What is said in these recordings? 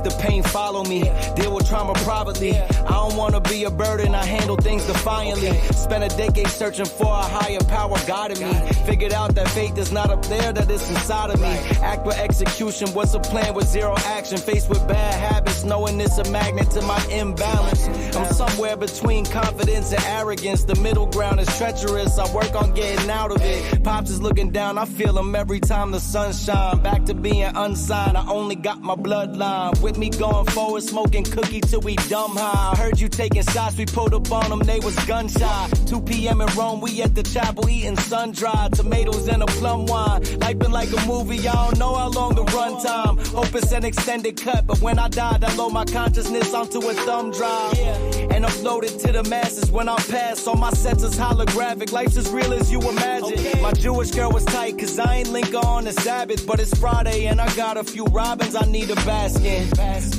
the pain follow me. Deal with trauma privately. I don't wanna be a burden, I handle things defiantly. Spent a decade searching for a higher power guiding me. Figured out that faith is not up there, that it's inside of me. Act with execution, what's a plan with zero action? Faced with bad habits, knowing it's a magnet to my imbalance. I'm somewhere between confidence and arrogance. The middle ground is treacherous, I work on getting out of it. Pops is looking down, I feel him every time the sun shine. Back to being unsigned, I only got my bloodline. With me going forward, smoking cookie till we dumb high. I heard you taking shots, we pulled up on them, they was gun shy. 2 p.m. in Rome, we at the chapel eating sun-dried tomatoes and a plum wine. Life been like a movie, I don't know how long the run time. Hope it's an extended cut, but when I die, I load my consciousness onto a thumb drive. And upload it to the masses when I'm past. All my sets is holographic, life's as real as you imagine. My Jewish girl was tight, cause I ain't link on the Sabbath. But it's Friday and I got a few robins I need a bask in.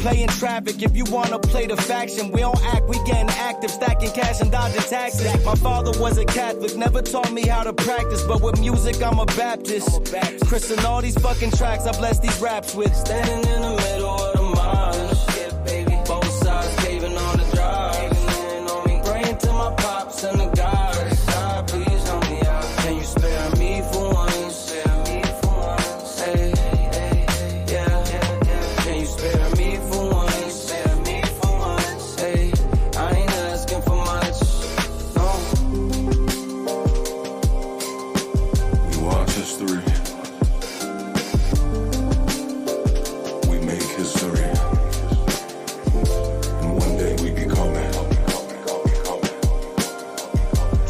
Playing traffic, if you wanna play the faction. We don't act, we getting active, stacking cash and dodging taxes. My father was a Catholic, never taught me how to practice. But with music, I'm a Baptist. Chris and all these fucking tracks I bless these raps with. Standing in the middle of the march. Both sides caving on the drive. Praying to my pops and the guys. God, please help me out. Can you spare me for once? Hey, yeah. Can you spare me for once? Hey, I ain't asking for much. No. We watch history. We make history. And one day we become it.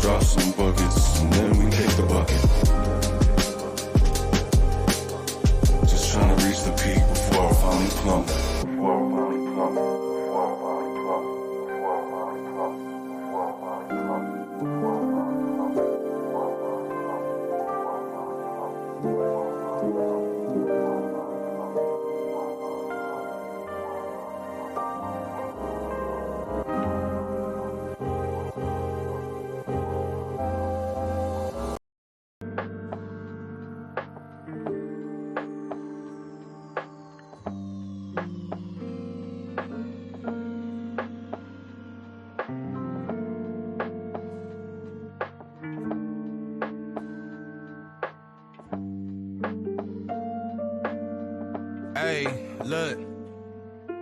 Drop some buckets and then we kick the bucket. Just trying to reach the peak before I finally plummet. Hey, look.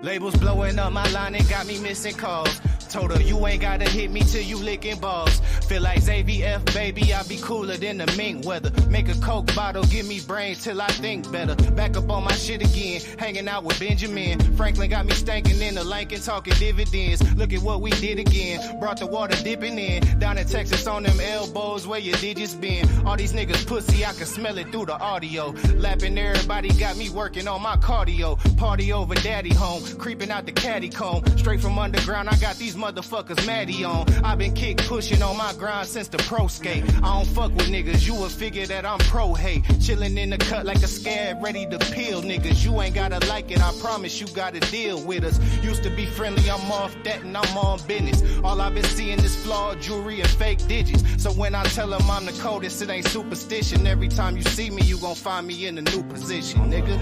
Labels blowing up my line and got me missing calls. Told her you ain't gotta hit me till you licking balls. Feel like Xavier, baby, I be cooler than the mink weather. Make a Coke bottle, give me brains till I think better. Back up on my shit again, hanging out with Benjamin. Franklin got me stankin' in the Lincoln, talking dividends. Look at what we did again. Brought the water dipping in. Down in Texas on them elbows where your digits been. All these niggas pussy, I can smell it through the audio. Lapping everybody, got me working on my cardio. Party over daddy home, creeping out the caddy comb. Straight from underground, I got these motherfuckers Maddie on. I been kick pushing on my grind since the pro skate. I don't fuck with niggas, you would figure that I'm pro hate. Chillin' in the cut like a scab, ready to peel niggas. You ain't gotta like it, I promise you gotta deal with us. Used to be friendly, I'm off that and I'm on business. All I've been seeing is flawed jewelry and fake digits. So when I tell them I'm the coldest, it ain't superstition. Every time you see me, you gon' find me in a new position, nigga.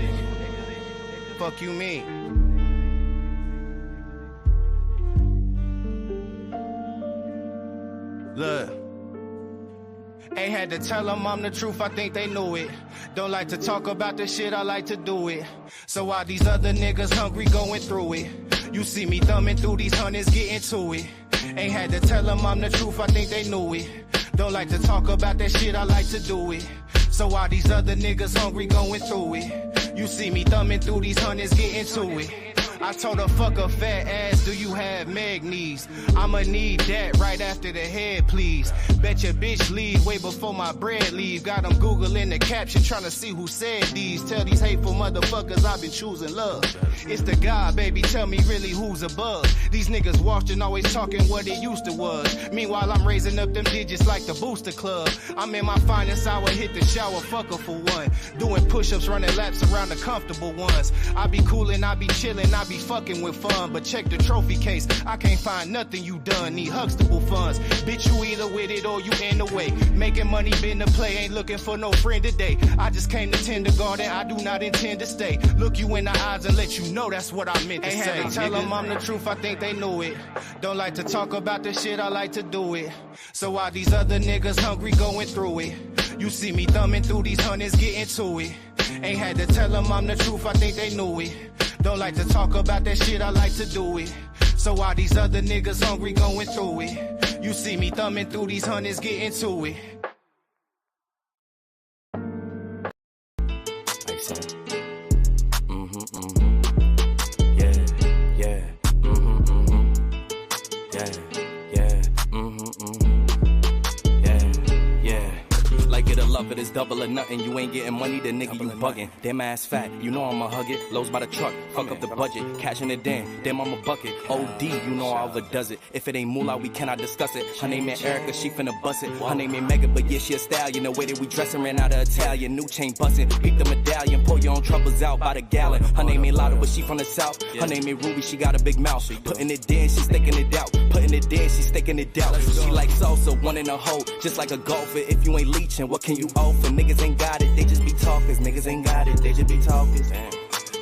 Fuck you mean? Look, ain't had to tell them I'm the truth, I think they knew it. Don't like to talk about the shit, I like to do it. So while these other niggas hungry going through it, you see me thumbing through these hundreds, getting to it. Ain't had to tell them I'm the truth, I think they knew it. Don't like to talk about that shit, I like to do it. So while these other niggas hungry going through it, you see me thumbing through these hundreds, getting to it. I told her, fuck a fat ass, do you have meg knees? I'ma need that right after the head, please. Bet your bitch leave way before my bread leave. Got them Googling the caption, trying to see who said these. Tell these hateful motherfuckers I've been choosing love. It's the God, baby, tell me really who's above. These niggas watching, always talking what it used to was. Meanwhile, I'm raising up them digits like the Booster Club. I'm in my finest hour, hit the shower, fuck her for one. Doing push-ups, running laps around the comfortable ones. I be coolin', I be chillin', I be be fucking with fun, but check the trophy case. I can't find nothing you done, need Huxtable funds. Bitch, you either with it or you in the way. Making money been the play, ain't looking for no friend today. I just came to kindergarten, I do not intend to stay. Look you in the eyes and let you know that's what I meant to say. Had to tell them I'm the truth, I think they knew it. Don't like to talk about this shit, I like to do it. So while these other niggas hungry going through it, you see me thumbing through these hundreds, getting to it. Ain't had to tell them I'm the truth, I think they knew it. Don't like to talk about that shit, I like to do it. So while these other niggas hungry going through it, you see me thumbing through these hundreds, getting to it. Like so. Yeah, yeah. Yeah, yeah. Yeah. Like it or love it, it's double or nothing. You ain't getting money, the nigga you bugging. Damn ass fat, you know I'ma hug it. Lows by the truck, fuck up the budget. Cashing it in, damn I'm a bucket. OD, you know I overdoes it. If it ain't moolah, we cannot discuss it. Her name ain't Erica, she finna bust it. Her name ain't Mega, but yeah, she a stallion. The way that we dressin' ran out of Italian. New chain bustin', peep the medallion. Pour your own troubles out by the gallon. Her name ain't Lotta, but she from the south. Her name ain't Ruby, she got a big mouth. Putting it in, she sticking it out. Putting it in, she sticking it out. She like salsa, one in a hole. Just like a golfer, if you ain't leeching, what can you offer? Niggas ain't got it, they just be talkers. Niggas ain't got it, they just be talkers.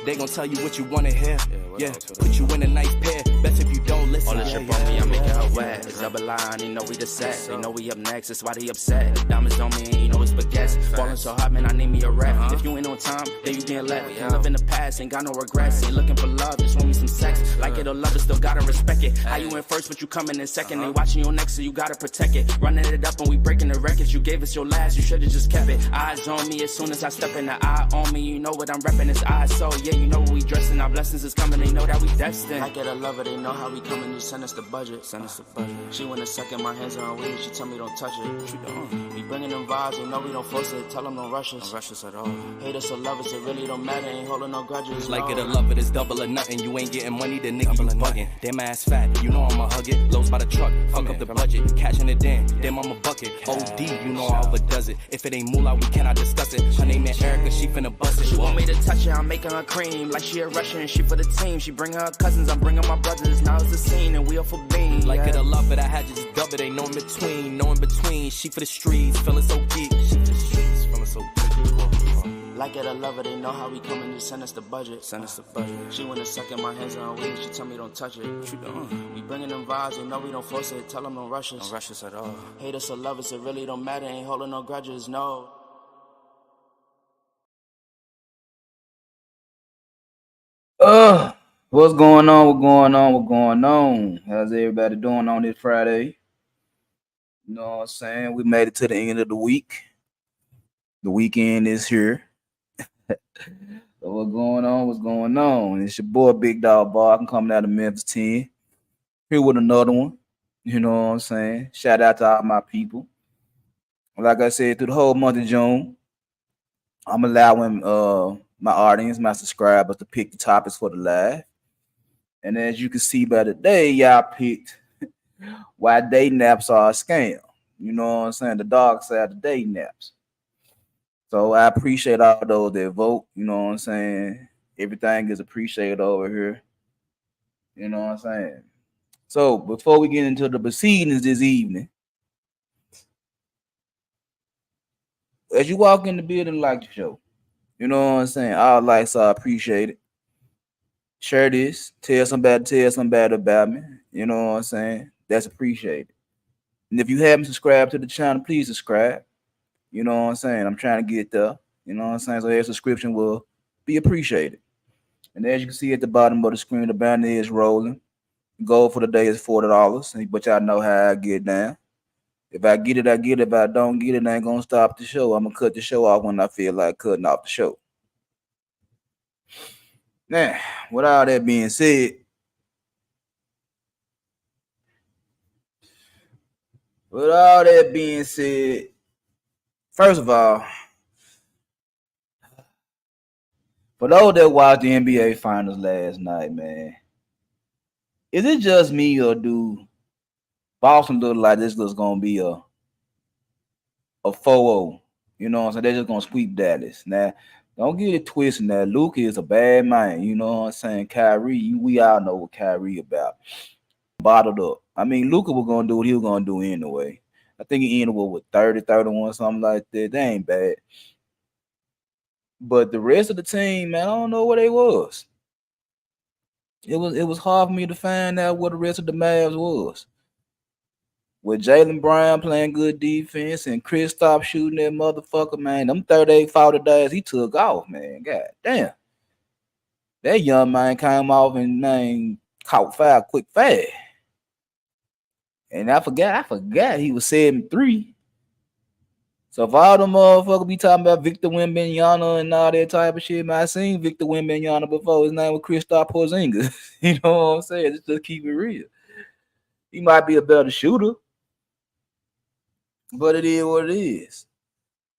They gon' tell you what you wanna hear. Yeah, put you in a nice pair. Best if you don't listen. All this shit on me, I'm making her wet. It's double line, they know we the set. They know we up next, that's why they upset. Diamonds on me, you know it's baguettes. Falling so hard, man, I need me a rap. If you ain't on time, then you getting left. Can't live in the past, ain't got no regrets. Ain't looking for love, just want me some sex. Like it or love it, still gotta respect it. How you in first, but you coming in second. They watching your next, so you gotta protect it. Running it up and we breaking the records. You gave us your last, you should've just kept it. Eyes on me as soon as I step in the eye on me. You know what I'm repping, it's eyes. So yeah, you know what we dressing. Our blessings is coming, they know that we destined. Like it or love it, they know how we coming. You send us the budget, send us the budget. She wanna suck in my hands on weed, she tell me don't touch it. What you doing? We bringing them vibes, they know we don't force it. Tell them don't rush us. Don't rush us at all. Hate us or love us, it really don't matter. Ain't holding no grudges. Like it or love it, it's double or nothing. You ain't getting money, the nigga you bugging. Damn ass fat, you know I'ma hug it. Lows by the truck, fuck up the budget. Cashing it in, damn I'm a bucket. OD, you know I overdoes it. If it ain't moolah, we cannot discuss it. Her name ain't Erica, she finna bust it. She want me to touch it, I'm making her cream. Like she a Russian, she for the team. She bring her cousins, I'm bringing my brothers. Now it's the scene and we are for being. Like it or love it, I had you just dub it. Ain't no in between, no in between. She for the streets, feeling so geek. She for the streets, feeling so geek. Like it or love it, they know how we coming. Just send us the budget, send us the budget. She wanna suck in my hands on weed, she tell me don't touch it. What you doing? We bringing them vibes, they know we don't force it. Tell them don't rush us. Don't rush us at all. Hate us or love us, it really don't matter. Ain't holding no grudges, no. What's going on? What's going on? What's going on? How's everybody doing on this Friday? You know what I'm saying? We made it to the end of the week. The weekend is here. So what's going on? What's going on? It's your boy Big Dog Bar. I'm coming out of Memphis 10. Here with another one. You know what I'm saying? Shout out to all my people. Like I said, through the whole month of June, I'm allowing my audience, my subscribers to pick the topics for the live. And as you can see by the day, y'all picked why day naps are a scam. You know what I'm saying? The dark side of day naps. So I appreciate all those that vote. You know what I'm saying? Everything is appreciated over here. You know what I'm saying? So before we get into the proceedings this evening, as you walk in the building, like the show, you know what I'm saying? All likes are appreciated. Share this. Tell somebody about me. You know what I'm saying? That's appreciated. And if you haven't subscribed to the channel, please subscribe. You know what I'm saying? I'm trying to get there. You know what I'm saying? So your subscription will be appreciated. And as you can see at the bottom of the screen, the banner is rolling. The goal for the day is $40. But y'all know how I get down. If I get it, I get it. If I don't get it, I ain't going to stop the show. I'm going to cut the show off when I feel like cutting off the show. Now, with all that being said, first of all, for those that watched the NBA Finals last night, man, is it just me or do Boston look like this was going to be a 4-0? You know what I'm saying? They're just going to sweep Dallas. Now, Don't get it twisted now. Luka is a bad man. You know what I'm saying? Kyrie, we all know what Kyrie about. Bottled up. I mean, Luka was gonna do what he was gonna do anyway. I think he ended with 30, 31, something like that. They ain't bad. But the rest of the team, man, I don't know where they was. It was hard for me to find out what the rest of the Mavs was. With Jalen Brown playing good defense and Kristaps shooting that motherfucker, man, them 38, 40 days he took off, man. God damn. That young man came off and man caught fire quick fast. And I forgot he was 7'3". So if all them motherfuckers be talking about Victor Wembanyama and all that type of shit, man, I seen Victor Wembanyama before. His name was Kristaps Porzingis. You know what I'm saying? Just keep it real. He might be a better shooter, but it is what it is.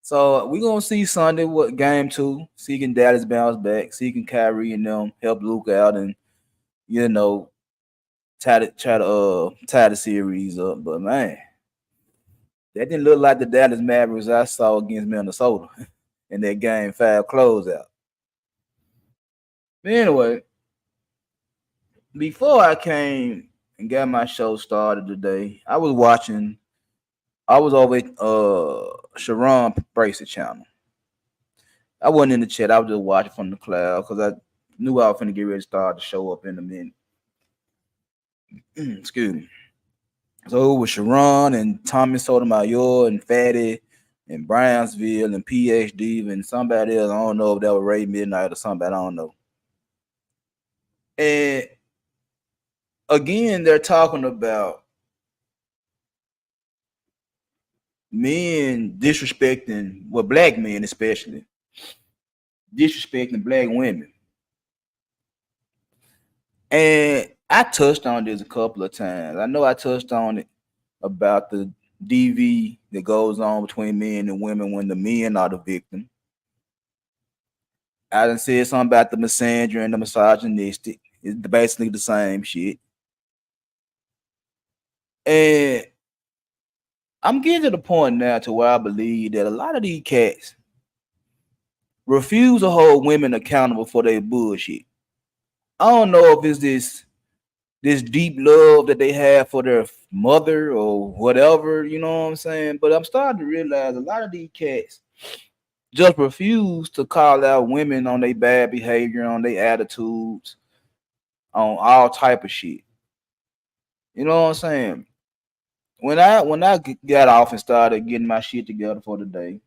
So we're gonna see Sunday what game 2. See can Dallas bounce back. See can Kyrie and them help Luke out and try to tie the series up. But man, that didn't look like the Dallas Mavericks I saw against Minnesota in that game 5 closeout. But anyway, before I came and got my show started today, I was over Sharon Bracy channel. I wasn't in the chat. I was just watching from the cloud because I knew I was going to get ready to start the show up in a minute. Excuse me. So it was Sharon and Tommy Sotomayor and Fatty and Brownsville and PhD and somebody else. I don't know if that was Ray Midnight or somebody. I don't know. And again, they're talking about men disrespecting, well, black men especially, disrespecting black women. And I touched on this a couple of times. I know I touched on it about the DV that goes on between men and women when the men are the victim. I done said something about the misandry and the misogynistic. It's basically the same shit. And I'm getting to the point now to where I believe that a lot of these cats refuse to hold women accountable for their bullshit. I don't know if it's this deep love that they have for their mother or whatever, you know what I'm saying? But I'm starting to realize a lot of these cats just refuse to call out women on their bad behavior, on their attitudes, on all type of shit. You know what I'm saying? When I got off and started getting my shit together for the day,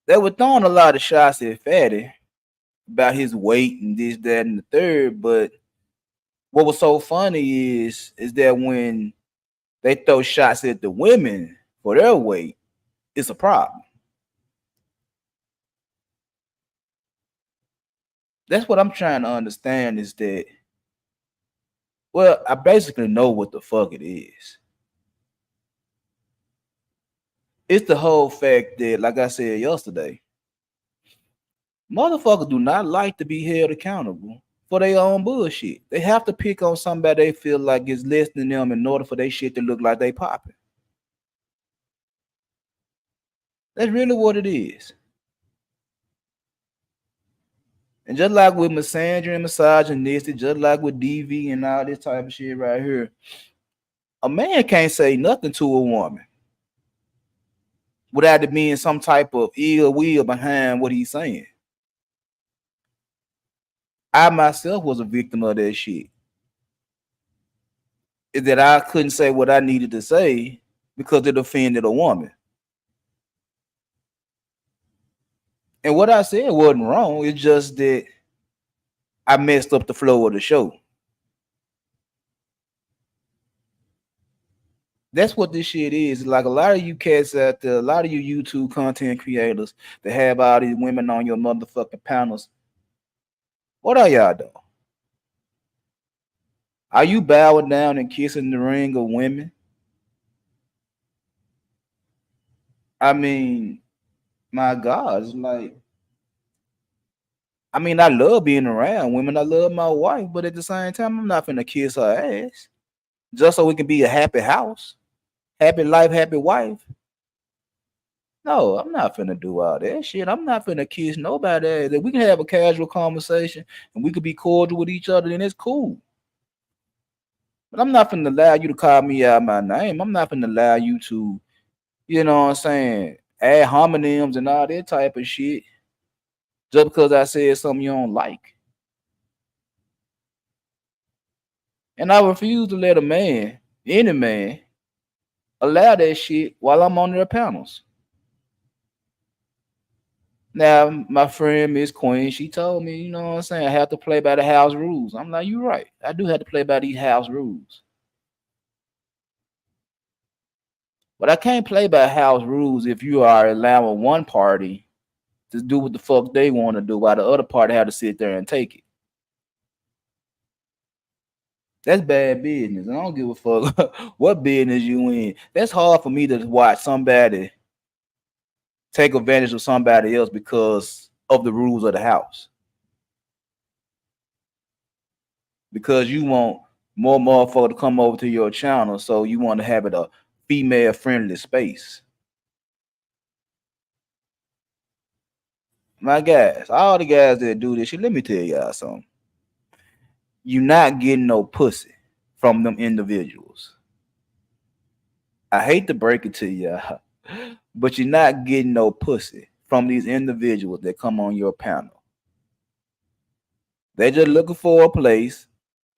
they were throwing a lot of shots at Fatty about his weight and this, that, and the third. But what was so funny is that when they throw shots at the women for their weight, it's a problem. That's what I'm trying to understand is that, well, I basically know what the fuck it is. It's the whole fact that, like I said yesterday, motherfuckers do not like to be held accountable for their own bullshit. They have to pick on somebody they feel like is less than them in order for their shit to look like they popping. That's really what it is. And just like with misandry and misogynistic, just like with DV and all this type of shit right here, a man can't say nothing to a woman without it being some type of ill will behind what he's saying. I myself was a victim of that shit. Is that I couldn't say what I needed to say because it offended a woman. And what I said wasn't wrong. It's just that I messed up the flow of the show. That's what this shit is. Like a lot of you cats out there, a lot of you YouTube content creators that have all these women on your motherfucking panels. What are y'all doing? Are you bowing down and kissing the ring of women? I mean, my God, it's like, I mean, I love being around women. I love my wife, but at the same time, I'm not finna kiss her ass just so we can be a happy house, happy life, happy wife. No, I'm not finna do all that shit. I'm not finna kiss nobody. That we can have a casual conversation and we could be cordial with each other, then it's cool. But I'm not finna allow you to call me out my name. I'm not finna allow you to, you know what I'm saying, add homonyms and all that type of shit just because I said something you don't like. And I refuse to let a man, any man, allow that shit while I'm on their panels. Now, my friend Miss Queen, she told me, you know what I'm saying, I have to play by the house rules. I'm like, you're right. I do have to play by these house rules. But I can't play by house rules if you are allowing one party to do what the fuck they want to do while the other party have to sit there and take it. That's bad business. I don't give a fuck what business you in. That's hard for me to watch somebody take advantage of somebody else because of the rules of the house. Because you want more motherfuckers to come over to your channel, so you want to have it a female friendly space. My guys, all the guys that do this shit, let me tell y'all something. You not getting no pussy from them individuals. I hate to break it to y'all, but you're not getting no pussy from these individuals that come on your panel. They're just looking for a place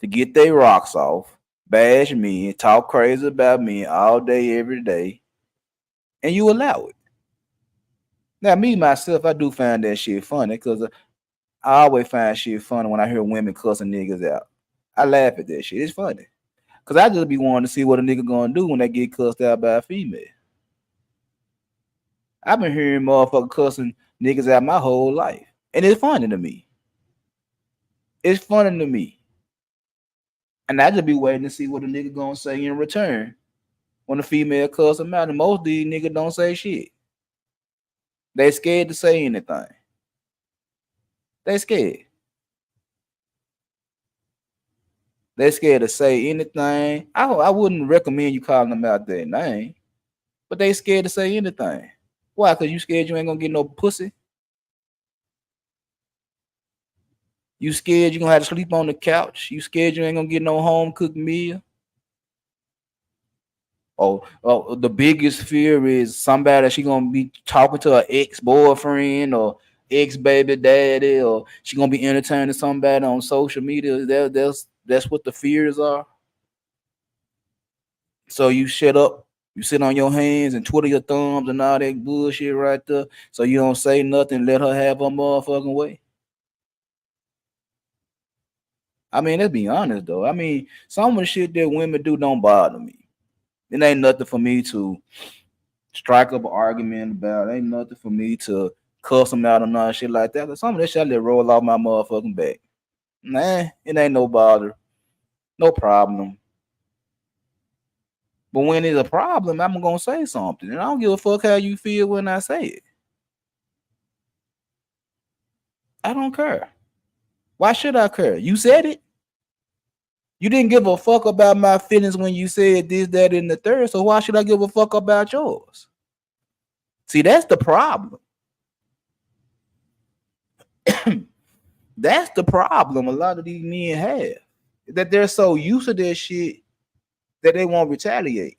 to get their rocks off, bash me, and talk crazy about me all day, every day, and you allow it. Now, me, myself, I do find that shit funny because I always find shit funny when I hear women cussing niggas out. I laugh at that shit. It's funny. Because I just be wanting to see what a nigga gonna do when they get cussed out by a female. I've been hearing motherfuckers cussing niggas out my whole life. And it's funny to me. It's funny to me. And I just be waiting to see what a nigga gonna say in return when a female cuss them out. And most of these niggas don't say shit. They scared to say anything. They scared. They scared to say anything. I wouldn't recommend you calling them out their name, but they scared to say anything. Why? Because you scared you ain't gonna get no pussy. You scared you gonna have to sleep on the couch. You scared you ain't gonna get no home cooked meal. Oh, the biggest fear is somebody she gonna be talking to her ex-boyfriend or ex-baby daddy, or she gonna be entertaining somebody on social media. That's what the fears are. So you shut up, you sit on your hands and twiddle your thumbs and all that bullshit right there. So you don't say nothing, let her have her motherfucking way. I mean, let's be honest though. I mean, some of the shit that women do don't bother me. It ain't nothing for me to strike up an argument about. It ain't nothing for me to cuss them out or none shit like that. But some of that shit I let roll off my motherfucking back. Nah, it ain't no bother, no problem. But when it's a problem, I'm gonna say something, and I don't give a fuck how you feel when I say it. I don't care. Why should I care? You said it. You didn't give a fuck about my feelings when you said this, that, and the third. So why should I give a fuck about yours? See, that's the problem. That's the problem a lot of these men have. That they're so used to their shit that they won't retaliate.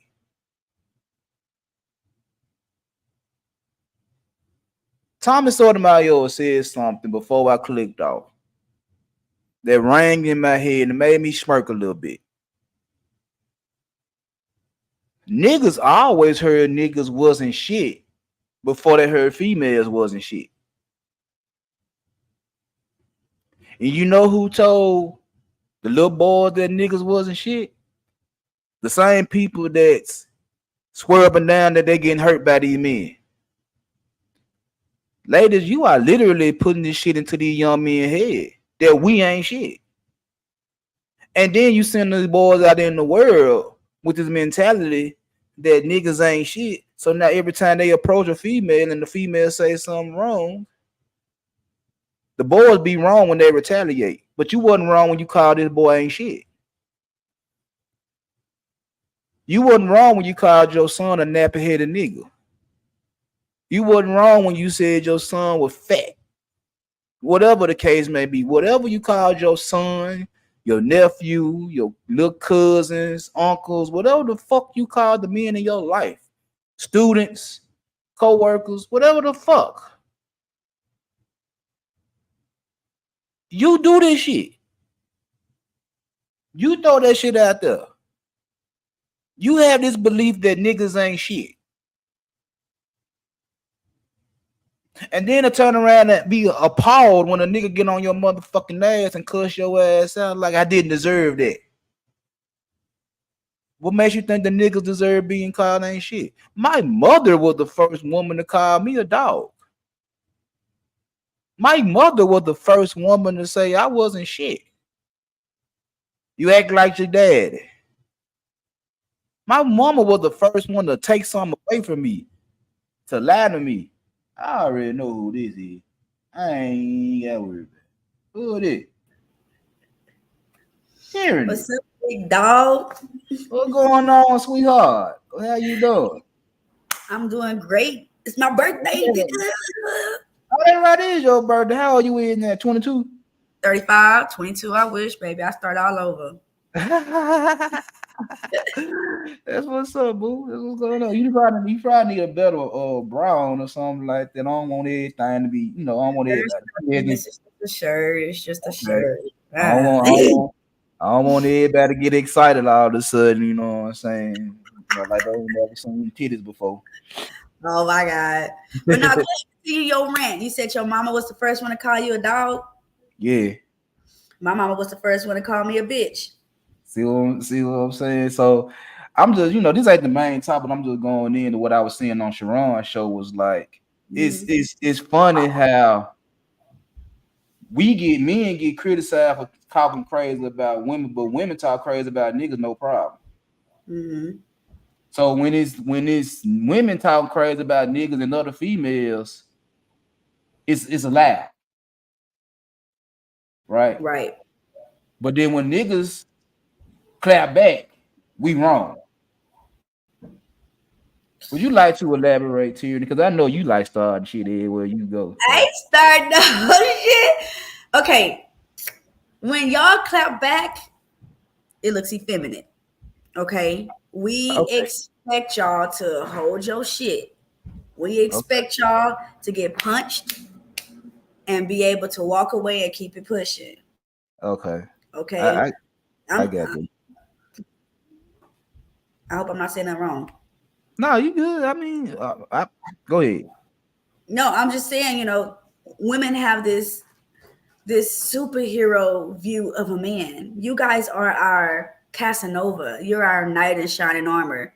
Tommy Sotomayor said something before I clicked off that rang in my head and made me smirk a little bit. Niggas always heard niggas wasn't shit before they heard females wasn't shit. And you know who told the little boys that niggas wasn't shit? The same people that's swerving down that they getting hurt by these men. Ladies, you are literally putting this shit into these young men's head that we ain't shit. And then you send these boys out in the world with this mentality that niggas ain't shit. So now every time they approach a female and the female say something wrong, the boys be wrong when they retaliate. But you wasn't wrong when you called this boy ain't shit. You wasn't wrong when you called your son a nappy-headed nigga. You wasn't wrong when you said your son was fat. Whatever the case may be, whatever you called your son, your nephew, your little cousins, uncles, whatever the fuck you called the men in your life, students, co-workers, whatever the fuck, you do this shit. You throw that shit out there. You have this belief that niggas ain't shit. And then to turn around and be appalled when a nigga get on your motherfucking ass and cuss your ass out like I didn't deserve that. What makes you think the niggas deserve being called ain't shit? My mother was the first woman to call me a dog. My mother was the first woman to say I wasn't shit. You act like your daddy. My mama was the first one to take something away from me, to lie to me. I already know who this is. I ain't got to worry about it. Who it is? Hearing What's up, big dog? What's going on, sweetheart? How you doing? I'm doing great. It's my birthday. Oh, that right is your birthday. How old you in there? 22? 35, 22. I wish, baby. I start all over. That's what's up, boo. That's what's going on. You probably need a better brown or something like that. I don't want everything to be, I don't want everybody. It's just a shirt. It's just a shirt. I don't want everybody to get excited all of a sudden, you know what I'm saying? Like they ain't never seen titties before. Oh my God. But now, see your rant. You said your mama was the first one to call you a dog? Yeah. My mama was the first one to call me a bitch. See what I'm saying? So I'm just, this ain't the main topic. I'm just going into what I was seeing on Sharon's show was like, it's funny how men get criticized for talking crazy about women, but women talk crazy about niggas, no problem. Mm-hmm. So when it's women talking crazy about niggas and other females, it's allowed. Right? Right. But then when niggas clap back, we wrong. Would you like to elaborate, Tierney? Because I know you like starting shit everywhere you go. I ain't starting no shit. Okay. When y'all clap back, it looks effeminate. Okay. We expect y'all to hold your shit. We expect y'all to get punched and be able to walk away and keep it pushing. Okay. Okay. I got you. I hope I'm not saying that wrong. No, you good. I mean, go ahead. No, I'm just saying, women have this superhero view of a man. You guys are our Casanova. You're our knight in shining armor.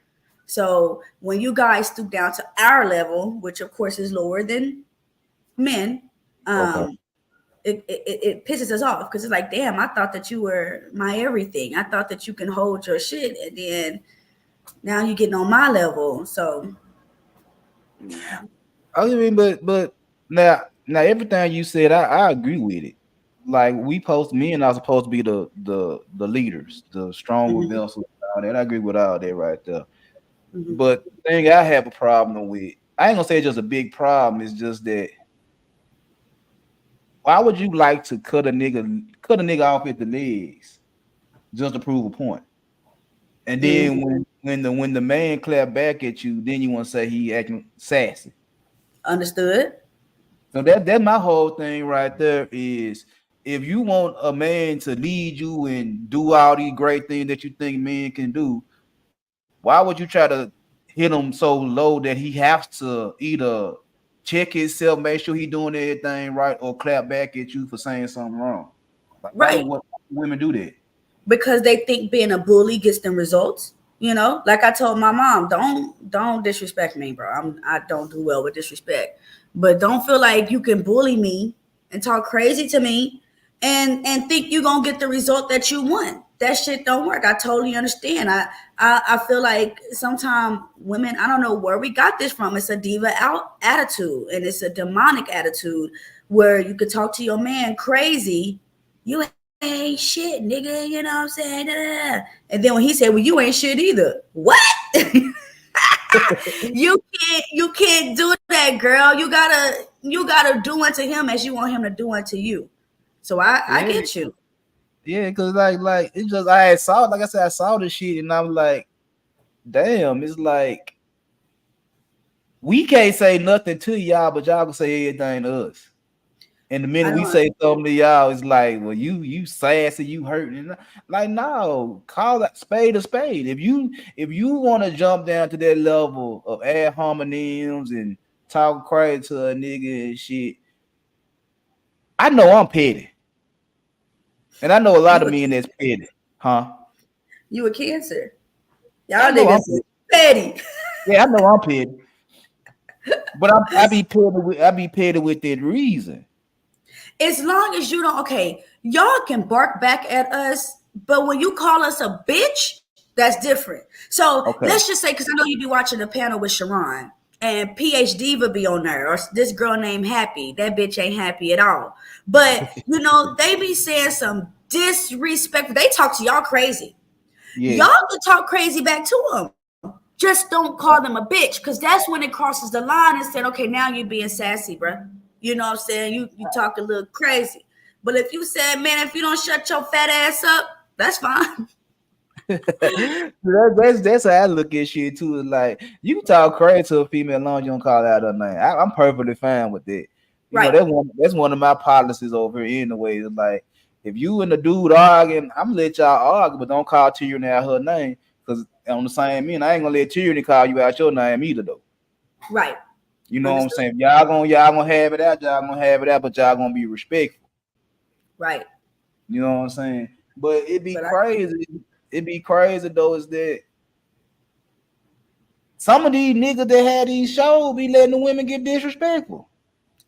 So when you guys stoop down to our level, which of course is lower than men, it pisses us off because it's like, damn, I thought that you were my everything. I thought that you can hold your shit, and then now you're getting on my level. So I mean, but now everything you said, I agree with it. Like men are supposed to be the leaders, the stronger vessels, all that. I agree with all that right there. Mm-hmm. But the thing I have a problem with, I ain't gonna say it's just a big problem. It's just that why would you like to cut a nigga off at the legs just to prove a point? And then when the man clap back at you, then you want to say he acting sassy. Understood. So that's my whole thing right there is if you want a man to lead you and do all these great things that you think men can do, why would you try to hit him so low that he has to either check himself, make sure he doing everything right, or clap back at you for saying something wrong? Like, right. Why would women do that? Because they think being a bully gets them results. Like I told my mom, don't disrespect me, bro. I don't do well with disrespect. But don't feel like you can bully me and talk crazy to me and think you're gonna get the result that you want. That shit don't work. I totally understand. I feel like sometimes women, I don't know where we got this from. It's a diva out attitude, and it's a demonic attitude where you could talk to your man crazy. You ain't shit, nigga. You know what I'm saying? And then when he said, well, you ain't shit either. What? You can't do that, girl. You gotta do unto him as you want him to do unto you. So I Yeah, get you. yeah, cause like it's just I had saw like I said I saw this shit and I'm like, damn, it's like we can't say nothing to y'all, but y'all can say everything to us. And the I minute we don't say something to y'all, it's like, well, you sassy, you hurting. Like, no, call that spade a spade. If you want to jump down to that level of ad hominems and talk crazy to a nigga and shit, I know I'm petty. And I know a lot you of a men that's petty. Huh? you a Cancer. Yeah, I Y'all know I'm niggas is petty. petty. Yeah, I know I'm petty. But I be petty with that reason. As long as you don't, okay, y'all can bark back at us, but when you call us a bitch, that's different. So let's Okay. just say, because I know you be watching the panel with Sharon, and PhD would be on there, or this girl named Happy. That bitch ain't happy at all. But they be saying some disrespectful. They talk to y'all crazy. Yeah. Y'all can talk crazy back to them. Just don't call them a bitch, because that's when it crosses the line and said, okay, now you're being sassy, bro. You know what I'm saying? You talk a little crazy. But if you said, man, if you don't shut your fat ass up, that's fine. That's how I look at shit too. It's like you can talk crazy to a female as long as you don't call out her name. I'm perfectly fine with that. Right, That's one of my policies over here anyway. It's like if you and the dude arguing, I'm gonna let y'all argue, but don't call Tyranny out her name. Because on the same mean, I ain't gonna let Tyranny call you out your name either though. right. You know what I'm Understood. saying? Y'all gonna have it out, y'all gonna have it out, but y'all gonna be respectful. Right. You know what I'm saying? But it'd be But I crazy. It'd be crazy though, is that some of these niggas that had these shows be letting the women get disrespectful.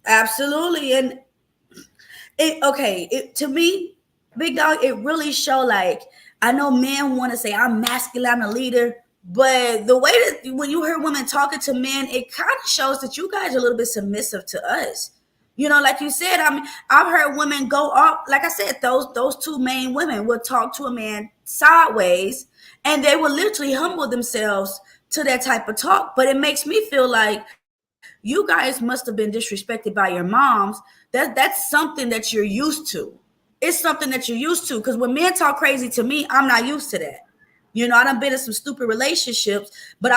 absolutely. And to me, big dog, it really show like, I know men want to say I'm masculine, I'm a leader, but the way that when you hear women talking to men, it kind of shows that you guys are a little bit submissive to us. Like you said, I mean, I've heard women go up, like I said, those two main women would talk to a man sideways, and they will literally humble themselves to that type of talk. But it makes me feel like you guys must have been disrespected by your moms. That's something that you're used to. It's something that you're used to. Because when men talk crazy to me, I'm not used to that. I done been in some stupid relationships, but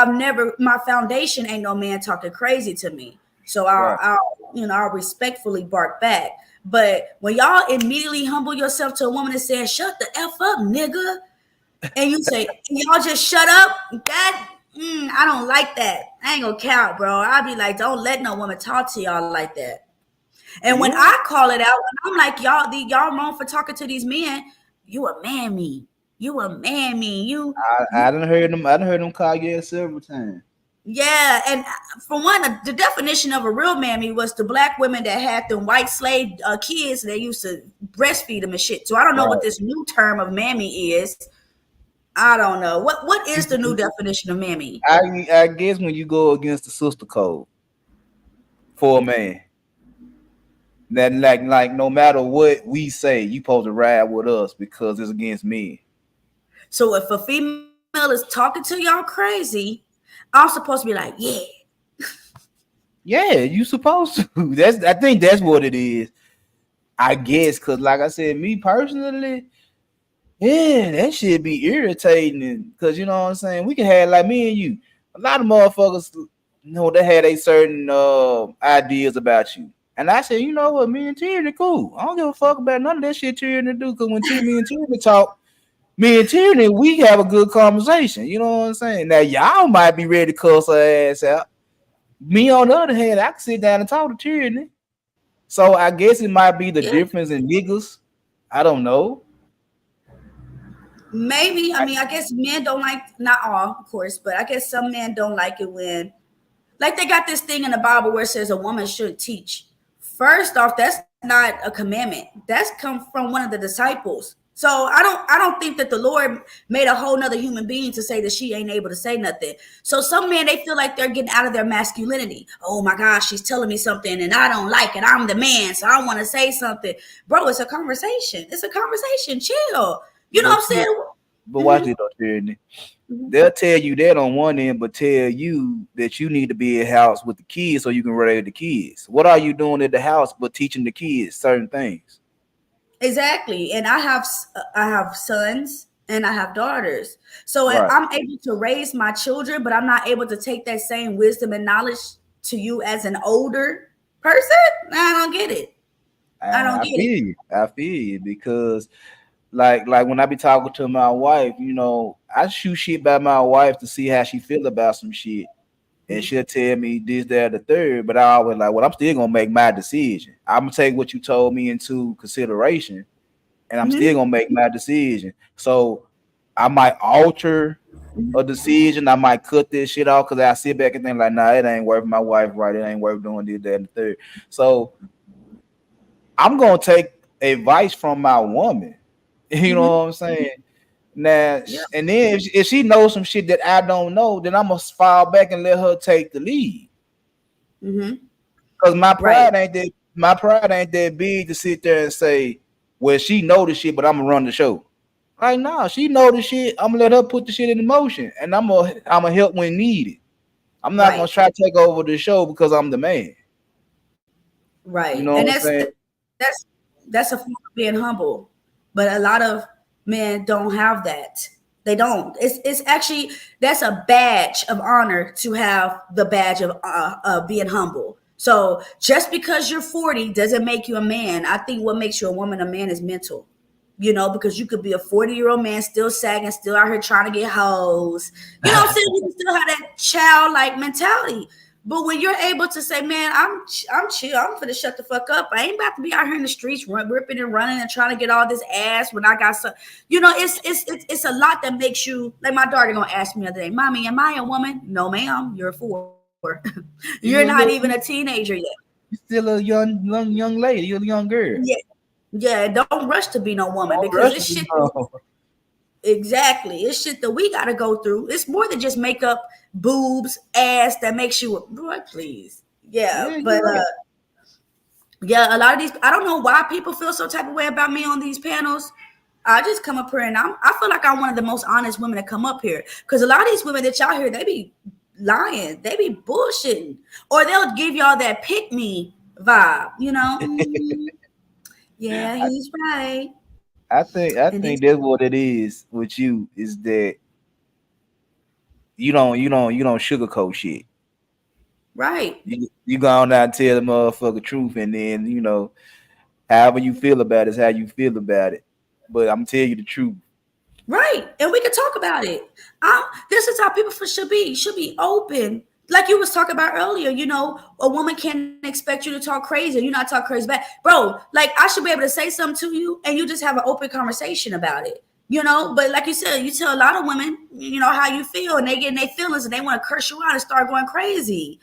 my foundation ain't no man talking crazy to me. So Right. I'll respectfully bark back. But when y'all immediately humble yourself to a woman and say, shut the F up, nigga, and you say, y'all just shut up, I don't like that. I ain't gonna count, bro. I'll be like, don't let no woman talk to y'all like that. And when Yeah. I call it out, when I'm like, y'all wrong for talking to these men, you a man me. You a man me. I done heard them. I done heard them call you that several times. Yeah. And for one, the definition of a real mammy was the black women that had them white slave kids, and they used to breastfeed them and shit. So I don't know what Right. this new term of mammy is. I don't know. What is the new definition of mammy? I guess when you go against the sister code for a man, that like no matter what we say, you supposed to ride with us because it's against men. So if a female is talking to y'all crazy, I'm supposed to be like, yeah. Yeah, you supposed to. I think that's what it is. I guess because like I said, me personally, yeah, that shit be irritating because you know what I'm saying. We can have like me and you. A lot of motherfuckers, they had a certain ideas about you. And I said, you know what, me and Tyranny cool. I don't give a fuck about none of that shit Tyranny do. Because when me and Tyranny talk, me and Tyranny, we have a good conversation. You know what I'm saying? Now y'all might be ready to cuss her ass out. Me on the other hand, I can sit down and talk to Tyranny. So I guess it might be the Yeah. difference in niggas. I don't know. Maybe. I mean, I guess men don't like, not all, of course, but I guess some men don't like it when, like, they got this thing in the Bible where it says a woman should teach. First off, that's not a commandment. That's come from one of the disciples. So I don't think that the Lord made a whole nother human being to say that she ain't able to say nothing. So some men, they feel like they're getting out of their masculinity. Oh my gosh, she's telling me something and I don't like it. I'm the man, so I want to say something. Bro, it's a conversation. It's a conversation. Chill. You know what But I'm saying? But watch this, though, Tierney. They'll tell you that on one end, but tell you that you need to be in house with the kids so you can raise the kids. What are you doing at the house but teaching the kids certain things? Exactly. And I have sons and I have daughters. So Right. I'm able to raise my children, but I'm not able to take that same wisdom and knowledge to you as an older person. I don't get it. I And don't I get it. feel you. I feel you because like when I be talking to my wife, I shoot shit by my wife to see how she feel about some shit. And she'll tell me this, that, the third, but I always like, well, I'm still gonna make my decision. I'm gonna take what you told me into consideration, and I'm still Mhm. gonna make my decision. So I might alter a decision. I might cut this shit off because I sit back and think like, nah, it ain't worth my wife right. It ain't worth doing this, that, and the third. So I'm gonna take advice from my woman. You know Mhm. what I'm saying? Now, Yeah. and then if she knows some shit that I don't know, then I'm gonna fall back and let her take the lead. Mhm. Cause Right. my pride ain't that big to sit there and say, well, she know the shit, but I'm gonna run the show. Like, nah, she know the shit. I'm gonna let her put the shit in motion, and I'm gonna help when needed. I'm not gonna Right. try to take over the show because I'm the man. Right. You And know what I'm saying? that's a form of being humble. But a lot of men don't have that. They don't. It's actually that's a badge of honor to have the badge of being humble. So just because you're 40 doesn't make you a man. I think what makes you a woman a man is mental. Because you could be a 40-year-old man still sagging, still out here trying to get hoes. Saying you can still have that childlike mentality. But when you're able to say, "Man, I'm chill. I'm finna shut the fuck up. I ain't about to be out here in the streets ripping and running and trying to get all this ass when I got some." It's a lot that makes you like. My daughter gonna ask me the other day, "Mommy, am I a woman?" No, ma'am. You're four. You're not You a even a little, teenager yet. you still a young lady. You're a young girl. Yeah, yeah. Don't rush to be no woman Don't because rush it's me, shit. no. Exactly. It's shit that we got to go through. It's more than just makeup, boobs, ass that makes you, boy, please. Yeah. Yeah, But you're right. yeah, a lot of these, I don't know why people feel some type of way about me on these panels. I just come up here and I feel like I'm one of the most honest women that come up here. Because a lot of these women that y'all hear, they be lying, they be bullshitting, or they'll give y'all that pick me vibe, yeah, I, he's right. I And think this, that's what it is with you is that you don't sugarcoat shit. right. You go on out and tell the motherfucker truth, and then however you feel about it is how you feel about it. But I'm tell you the truth. Right. And we can talk about it. This is how people should be. Should be open. Like you was talking about earlier, a woman can't expect you to talk crazy. You not talk crazy back. Bro, like I should be able to say something to you and you just have an open conversation about it. But like you said, you tell a lot of women, how you feel, and they get in their feelings and they want to curse you out and start going crazy.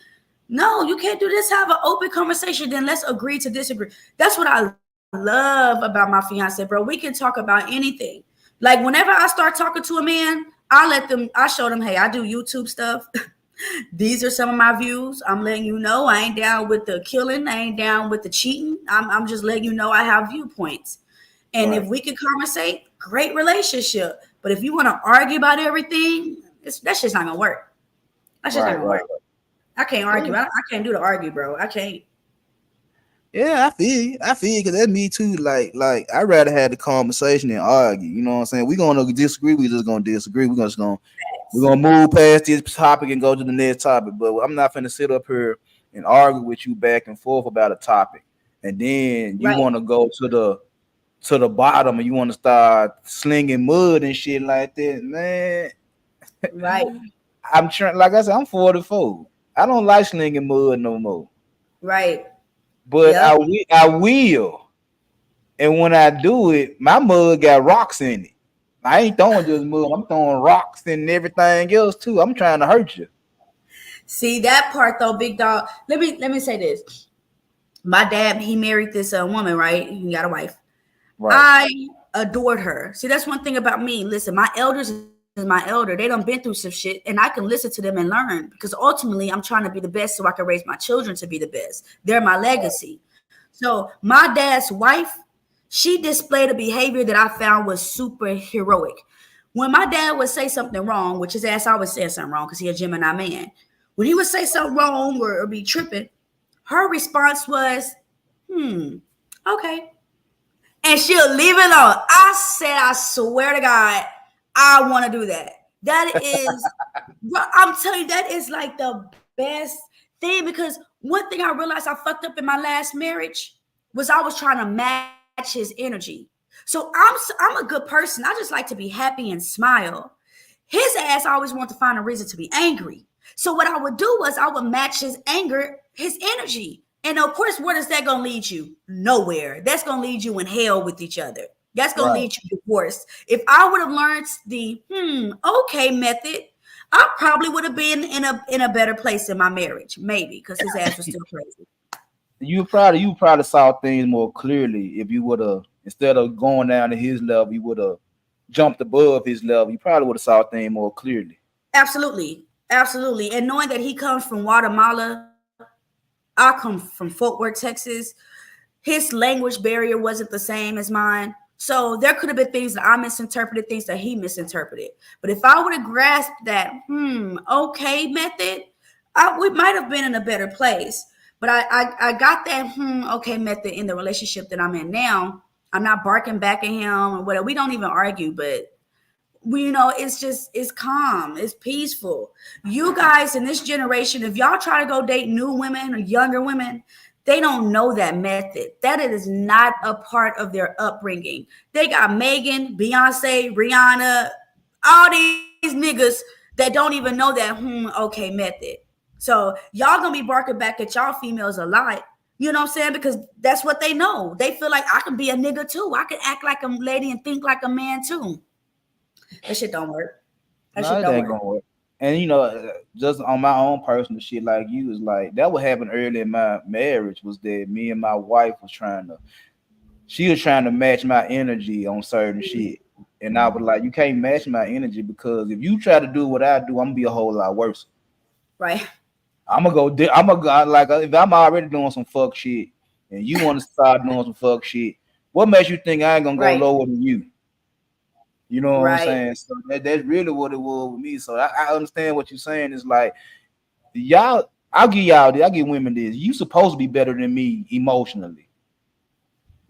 No, you can't do this. Have an open conversation. Then let's agree to disagree. That's what I love about my fiance, bro. We can talk about anything. Like whenever I start talking to a man, I show them, hey, I do YouTube stuff. These are some of my views. I'm letting you know I ain't down with the killing. I ain't down with the cheating. I'm just letting you know I have viewpoints. And if Right, we can conversate, great relationship. But if you want to argue about everything, that's just not gonna work. That's just not right, gonna right. work. I can't Yeah, argue. I can't do the argue, bro. I can't. yeah, I feel you. I feel you because that's me too. Like I'd rather have the conversation than argue. You know what I'm saying? We're gonna disagree. We just gonna disagree. We're gonna move past this topic and go to the next topic. But I'm not gonna sit up here and argue with you back and forth about a topic, and then you Right, want to go to the bottom and you want to start slinging mud and shit like that, man. right, I'm trying, like I said, I'm 44. I don't like slinging mud no more. right. But Yep. I will. And when I do it, my mud got rocks in it. I ain't throwing just mud. I'm throwing rocks and everything else too. I'm trying to hurt you. See that part though, big dog. Let me say this. My dad, he married this woman, right? He got a wife. Right. I adored her. See, that's one thing about me. Listen, my elders is my elder. They done been through some shit, and I can listen to them and learn because ultimately I'm trying to be the best so I can raise my children to be the best. They're my legacy. So my dad's wife, she displayed a behavior that I found was super heroic. When my dad would say something wrong, which his ass always said something wrong because he a Gemini man, when he would say something wrong or be tripping, her response was, okay. And she'll leave it alone. I said, I swear to God, I want to do that. That is, I'm telling you, that is like the best thing, because one thing I realized I fucked up in my last marriage was I was trying to match his energy. So I'm a good person. I just like to be happy and smile. His ass always wanted to find a reason to be angry. So what I would do was I would match his anger, his energy. And of course, where is that going to lead you? Nowhere. That's going to lead you in hell with each other. That's going to lead you divorce. If I would have learned the okay method, I probably would have been in a better place in my marriage, maybe, because his ass was still crazy. You probably saw things more clearly if you would have, instead of going down to his level, you would have jumped above his level. You probably would have saw things more clearly. Absolutely. Absolutely. And knowing that he comes from Guatemala, I come from Fort Worth, Texas. His language barrier wasn't the same as mine. So there could have been things that I misinterpreted, things that he misinterpreted. But if I would have grasped that, okay method, we might have been in a better place. But I got that, okay method in the relationship that I'm in now. I'm not barking back at him or whatever. We don't even argue, but it's calm, it's peaceful. You guys in this generation, if y'all try to go date new women or younger women, they don't know that method. That it is not a part of their upbringing. They got Megan, Beyonce, Rihanna, all these niggas that don't even know that okay method. So y'all gonna be barking back at y'all females a lot. You know what I'm saying? Because that's what they know. They feel like I can be a nigga too. I can act like a lady and think like a man too. That shit don't work. That shit don't work. And just on my own personal shit, like you, was like that what happened early in my marriage was that me and my wife was trying to match my energy on certain shit. And I was like, you can't match my energy, because if you try to do what I do, I'm gonna be a whole lot worse. Right. I'm gonna go like, if I'm already doing some fuck shit and you want to start doing some fuck shit, what makes you think I ain't gonna go lower than you? You know what I'm saying? So that's really what it was with me. So I understand what you're saying. It's like, I'll give women this. You supposed to be better than me emotionally.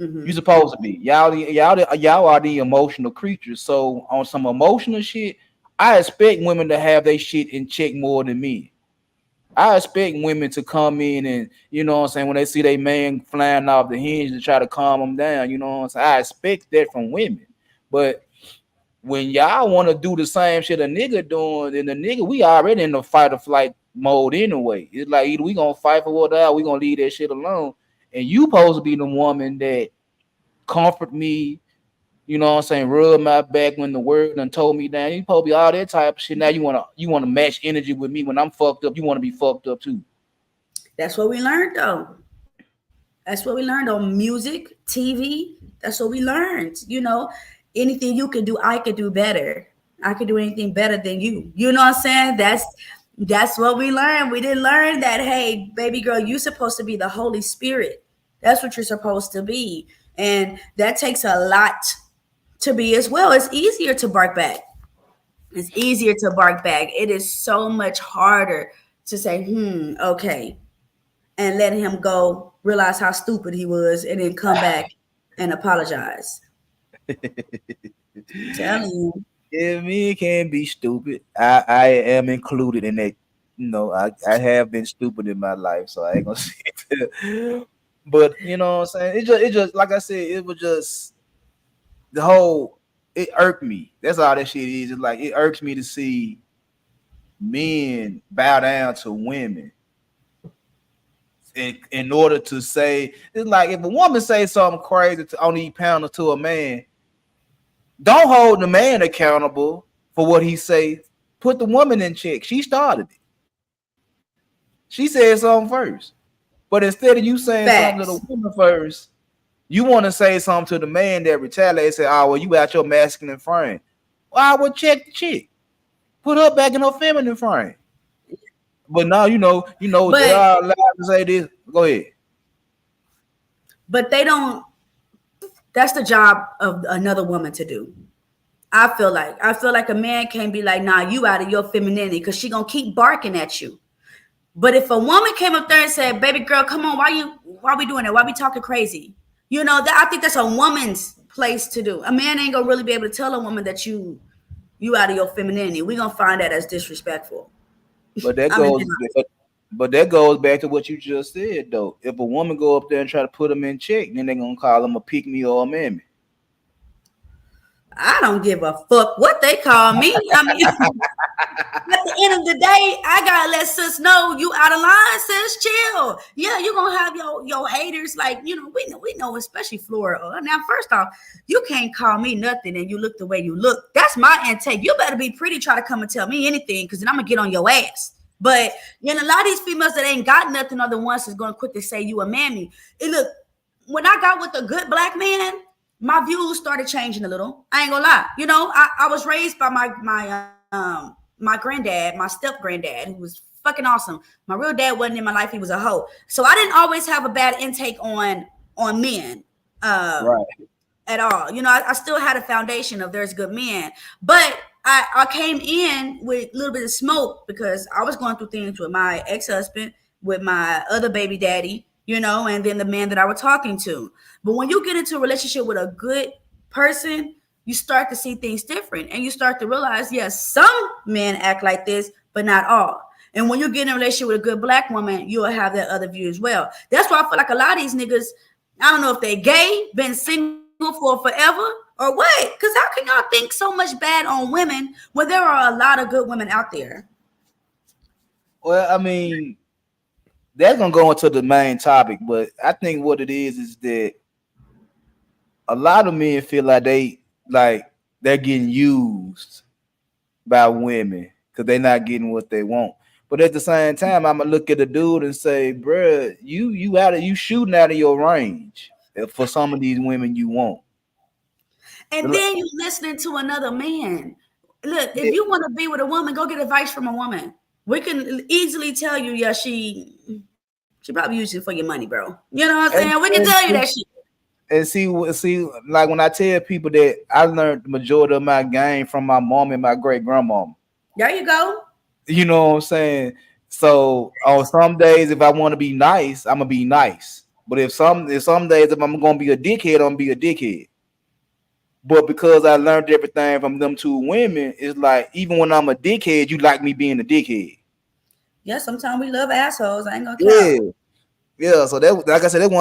Mm-hmm. You supposed to be. Y'all are the emotional creatures. So on some emotional shit, I expect women to have their shit in check more than me. I expect women to come in and, you know what I'm saying, when they see their man flying off the hinge to try to calm them down, you know what I'm saying? I expect that from women. But when y'all want to do the same shit a nigga doing, then the nigga, we already in the fight or flight mode anyway. It's like either we gonna fight for what out, we gonna leave that shit alone. And you supposed to be the woman that comfort me, you know what I'm saying, rub my back when the word done told me down. You supposed to be all that type of shit. Now you wanna match energy with me when I'm fucked up. You want to be fucked up too. That's what we learned though. That's what we learned on music, TV. That's what we learned. Anything you can do, I could do better. I could do anything better than you. You know what I'm saying? That's what we learned. We didn't learn that, hey, baby girl, you're supposed to be the Holy Spirit. That's what you're supposed to be. And that takes a lot to be as well. It's easier to bark back. It's easier to bark back. It is so much harder to say, okay, and let him go, realize how stupid he was, and then come back and apologize. Telling you. Yeah, me can be stupid. I am included in that. I have been stupid in my life, so I ain't gonna say it. But you know what I'm saying? It just like I said, it was just it irked me. That's all that shit is. It's like it irks me to see men bow down to women in order to say, it's like if a woman say something crazy on the panel to a man, don't hold the man accountable for what he say. Put the woman in check. She started it. She said something first. But instead of you saying something to the woman first, you want to say something to the man that retaliates. Say, "Oh, well, you out your masculine frame." Well, I would check the chick. Put her back in her feminine frame. But now they are allowed to say this. Go ahead. But they don't. That's the job of another woman to do. I feel like a man can't be like, nah, you out of your femininity, because she gonna keep barking at you. But if a woman came up there and said, baby girl, come on, why we doing that? Why we talking crazy? You know, that I think that's a woman's place to do. A man ain't gonna really be able to tell a woman that you out of your femininity. We gonna find that as disrespectful. But that I mean, goes, but that goes back to what you just said, though. If a woman go up there and try to put them in check, then they're gonna call them a pick me or a mammy. I don't give a fuck what they call me. I mean, at the end of the day, I gotta let sis know you out of line, sis. Chill. Yeah, you're gonna have your haters. Like, you know, we know, especially Florida. Now, first off, you can't call me nothing and you look the way you look. That's my intake. You better be pretty, try to come and tell me anything, because then I'm gonna get on your ass. But you know, a lot of these females that ain't got nothing are the ones that's gonna quickly say you a mammy. And look, when I got with a good black man, my views started changing a little. I ain't gonna lie. You know, I was raised by my granddad, my step granddad, who was fucking awesome. My real dad wasn't in my life; he was a hoe. So I didn't always have a bad intake on men, Right. at all. You know, I still had a foundation of there's good men, but I came in with a little bit of smoke because I was going through things with my ex-husband, with my other baby daddy, you know, and then the man that I was talking to. But when you get into a relationship with a good person, you start to see things different, and you start to realize, yes, some men act like this, but not all. And when you get in a relationship with a good black woman, you'll have that other view as well. That's why I feel like a lot of these niggas, I don't know if they gay, been single for forever or what. Because how can y'all think so much bad on women when there are a lot of good women out there? Well, I mean, that's gonna go into the main topic, but I think what it is that a lot of men feel like they're getting used by women because they're not getting what they want. But at the same time, I'm gonna look at the dude and say, bruh, you shooting out of your range for some of these women you want. And then you listening to another man. Look, if you want to be with a woman, go get advice from a woman. We can easily tell you, yeah, she probably using it for your money, bro. You know what I'm saying? We can tell you that shit. And see, like when I tell people that I learned the majority of my game from my mom and my great grandmama. There you go. You know what I'm saying? So on some days, if I want to be nice, I'm gonna be nice. But if some days if I'm gonna be a dickhead, I'm gonna be a dickhead. But because I learned everything from them two women, it's like even when I'm a dickhead, you like me being a dickhead. Yeah, sometimes we love assholes. I ain't gonna count. Yeah. So that, like I said, that's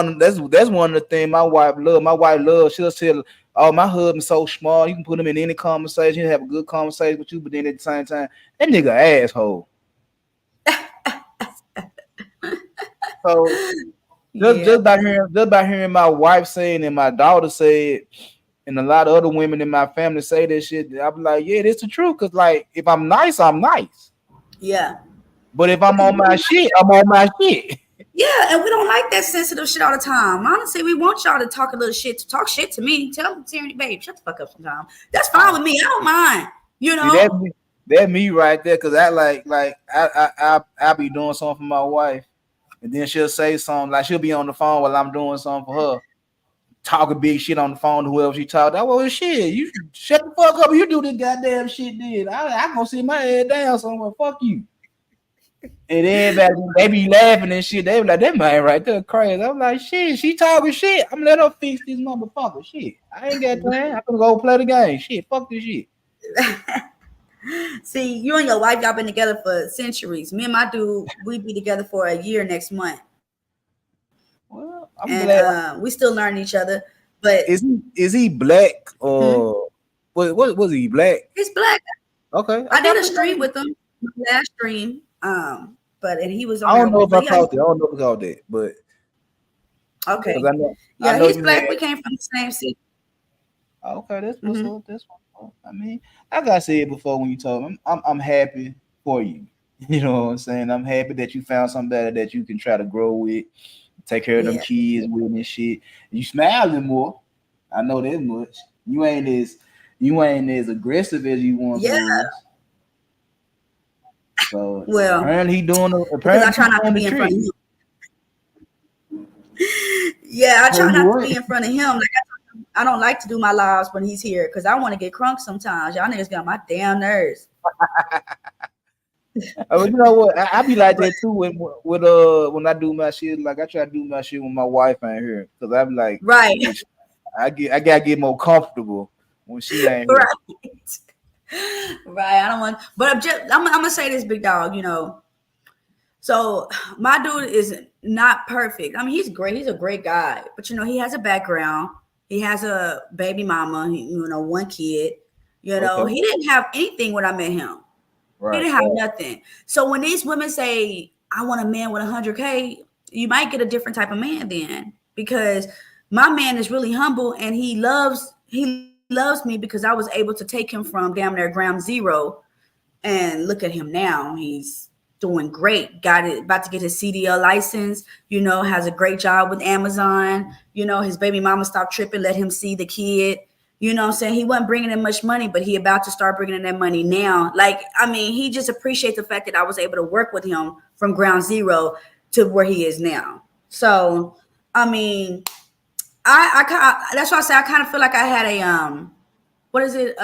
one of the things my wife loves. My wife loves. She'll tell, "Oh, my husband's so smart. You can put him in any conversation. He'll have a good conversation with you. But then at the same time, that nigga asshole." So just by hearing my wife saying and my daughter say it, and a lot of other women in my family say that shit, I'm like, yeah, that's the truth. Cause like if I'm nice, I'm nice. Yeah. But if I'm on my shit, I'm on my shit. Yeah, and we don't like that sensitive shit all the time. Honestly, we want y'all to talk a little shit, to talk shit to me. Tell them, babe, shut the fuck up sometime. That's fine with me. I don't mind. You know, see, that me right there. Cause I be doing something for my wife, and then she'll say something like she'll be on the phone while I'm doing something for her, talking big shit on the phone to whoever she talked. Well, shit, you shut the fuck up. You do this goddamn shit. Then I gonna sit my head down somewhere. Fuck you. And then they be laughing and shit. They be like, that man right there crazy. I'm like, shit, she talking shit. I'm gonna let her fix this motherfucker. Shit. I ain't got time. I'm gonna go play the game. Shit, fuck this shit. See, you and your wife, y'all been together for centuries. Me and my dude, we be together for a year next month. Well, I'm glad. We still learn each other. But is he black or what was he black? He's black. Okay. I did a stream with him last stream. And he was on. I don't know if I caught that. I don't know if I caught that, but okay. I know he's black. We came from the same city. Okay, that's what's up. That's what I mean. Like I said before when you told me, I'm happy for you. You know what I'm saying? I'm happy that you found somebody that you can try to grow with, take care of them kids with and shit. You smiling more. I know that much. You ain't as aggressive as you once was. So apparently he doing because I try not to be in front of him. Yeah, I try not to be in front of him. Like I don't like to do my lives when he's here because I want to get crunk sometimes. Y'all niggas get on my damn nerves. You know what? I be like that too when I do my shit. Like I try to do my shit when my wife ain't here because I'm like, Right. shit, I gotta get more comfortable when she ain't here. Right. Right. I don't want, but I'm gonna say this, big dog. You know, so my dude is not perfect. I mean, he's great. He's a great guy, but you know, he has a background. He has a baby mama. You know, one kid. You know, Okay. he didn't have anything when I met him. He Right. didn't have nothing. So when these women say, I want a man with 100K, you might get a different type of man then, because my man is really humble and he loves me because I was able to take him from damn near ground zero, and look at him now. He's doing great. Got it, about to get his CDL license, you know, has a great job with Amazon. You know, his baby mama stopped tripping, let him see the kid. You know what I'm saying? He wasn't bringing in much money, but he about to start bringing in that money now. Like, I mean, he just appreciates the fact that I was able to work with him from ground zero to where he is now. So, I mean, I that's why I say I kind of feel like I had a what is it?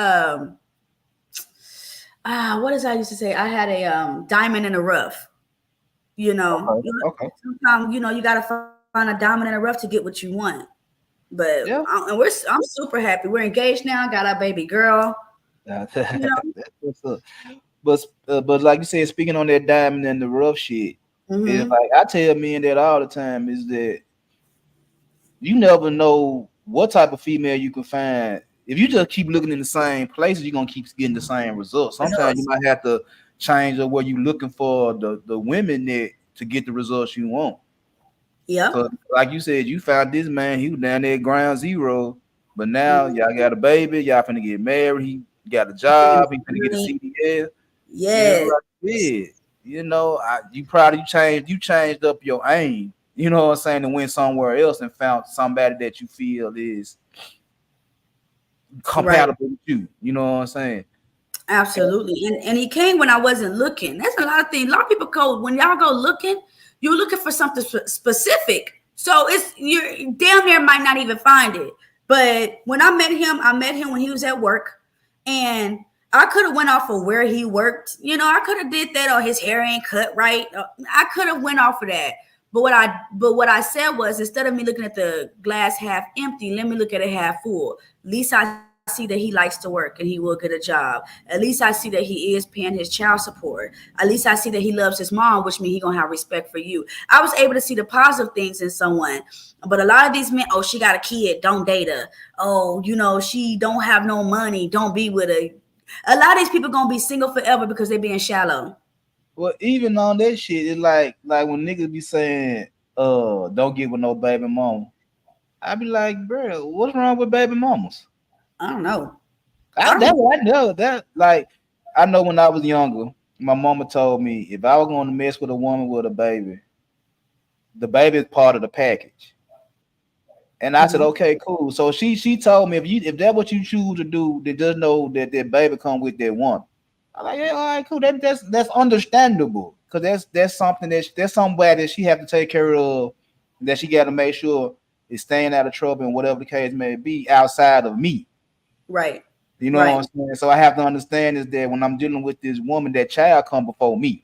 What is I used to say? I had a diamond in the rough. You know, Okay. sometimes you know you gotta find a diamond in the rough to get what you want. But Yeah. I'm super happy. We're engaged now. Got our baby girl. That's You know. what's up. But like you said, speaking on that diamond and the rough shit, it's Mm-hmm. like I tell men that all the time is that you never know what type of female you can find. If you just keep looking in the same places, you're gonna keep getting the same results. Sometimes you Results. might have to change up what you're looking for the women that to get the results you want. So Yep. like you said, you found this man, he was down there at ground zero, but now y'all got a baby, y'all finna get married, he got a job, he finna get a CDL. You know, Yes. like yeah, you know, you probably changed up your aim, you know what I'm saying, and went somewhere else and found somebody that you feel is Right. compatible with you. You know what I'm saying? Absolutely. And he came when I wasn't looking. That's a lot of things. A lot of people go when y'all go looking, you're looking for something specific. So it's you're damn near might not even find it. But when I met him when he was at work, and I could have went off of where he worked. You know, I could have did that, or his hair ain't cut right. I could have went off of that. But what I said was, instead of me looking at the glass half empty, let me look at it half full. At least I see that he likes to work and he will get a job. At least I see that he is paying his child support. At least I see that he loves his mom, which means he gonna have respect for you. I was able to see the positive things in someone. But a lot of these men, oh, she got a kid, don't date her. Oh, you know, she don't have no money, don't be with her. A lot of these people gonna be single forever because they're being shallow. Well, even on that shit, it's like when niggas be saying, don't get with no baby mama. I be like, bro, what's wrong with baby mamas? I don't know. I That's don't. what I know. That like I know when I was younger, my mama told me if I was going to mess with a woman with a baby, the baby is part of the package. And I said, Mhm. okay, cool. So she told me if that's what you choose to do, then just know that that baby come with that one. I'm like, yeah, all right, cool. That's understandable because that's something that's somebody that she have to take care of, that she got to make sure is staying out of trouble and whatever the case may be outside of me. Right. You know what Right. I'm saying? So I have to understand is that when I'm dealing with this woman, that child come before me.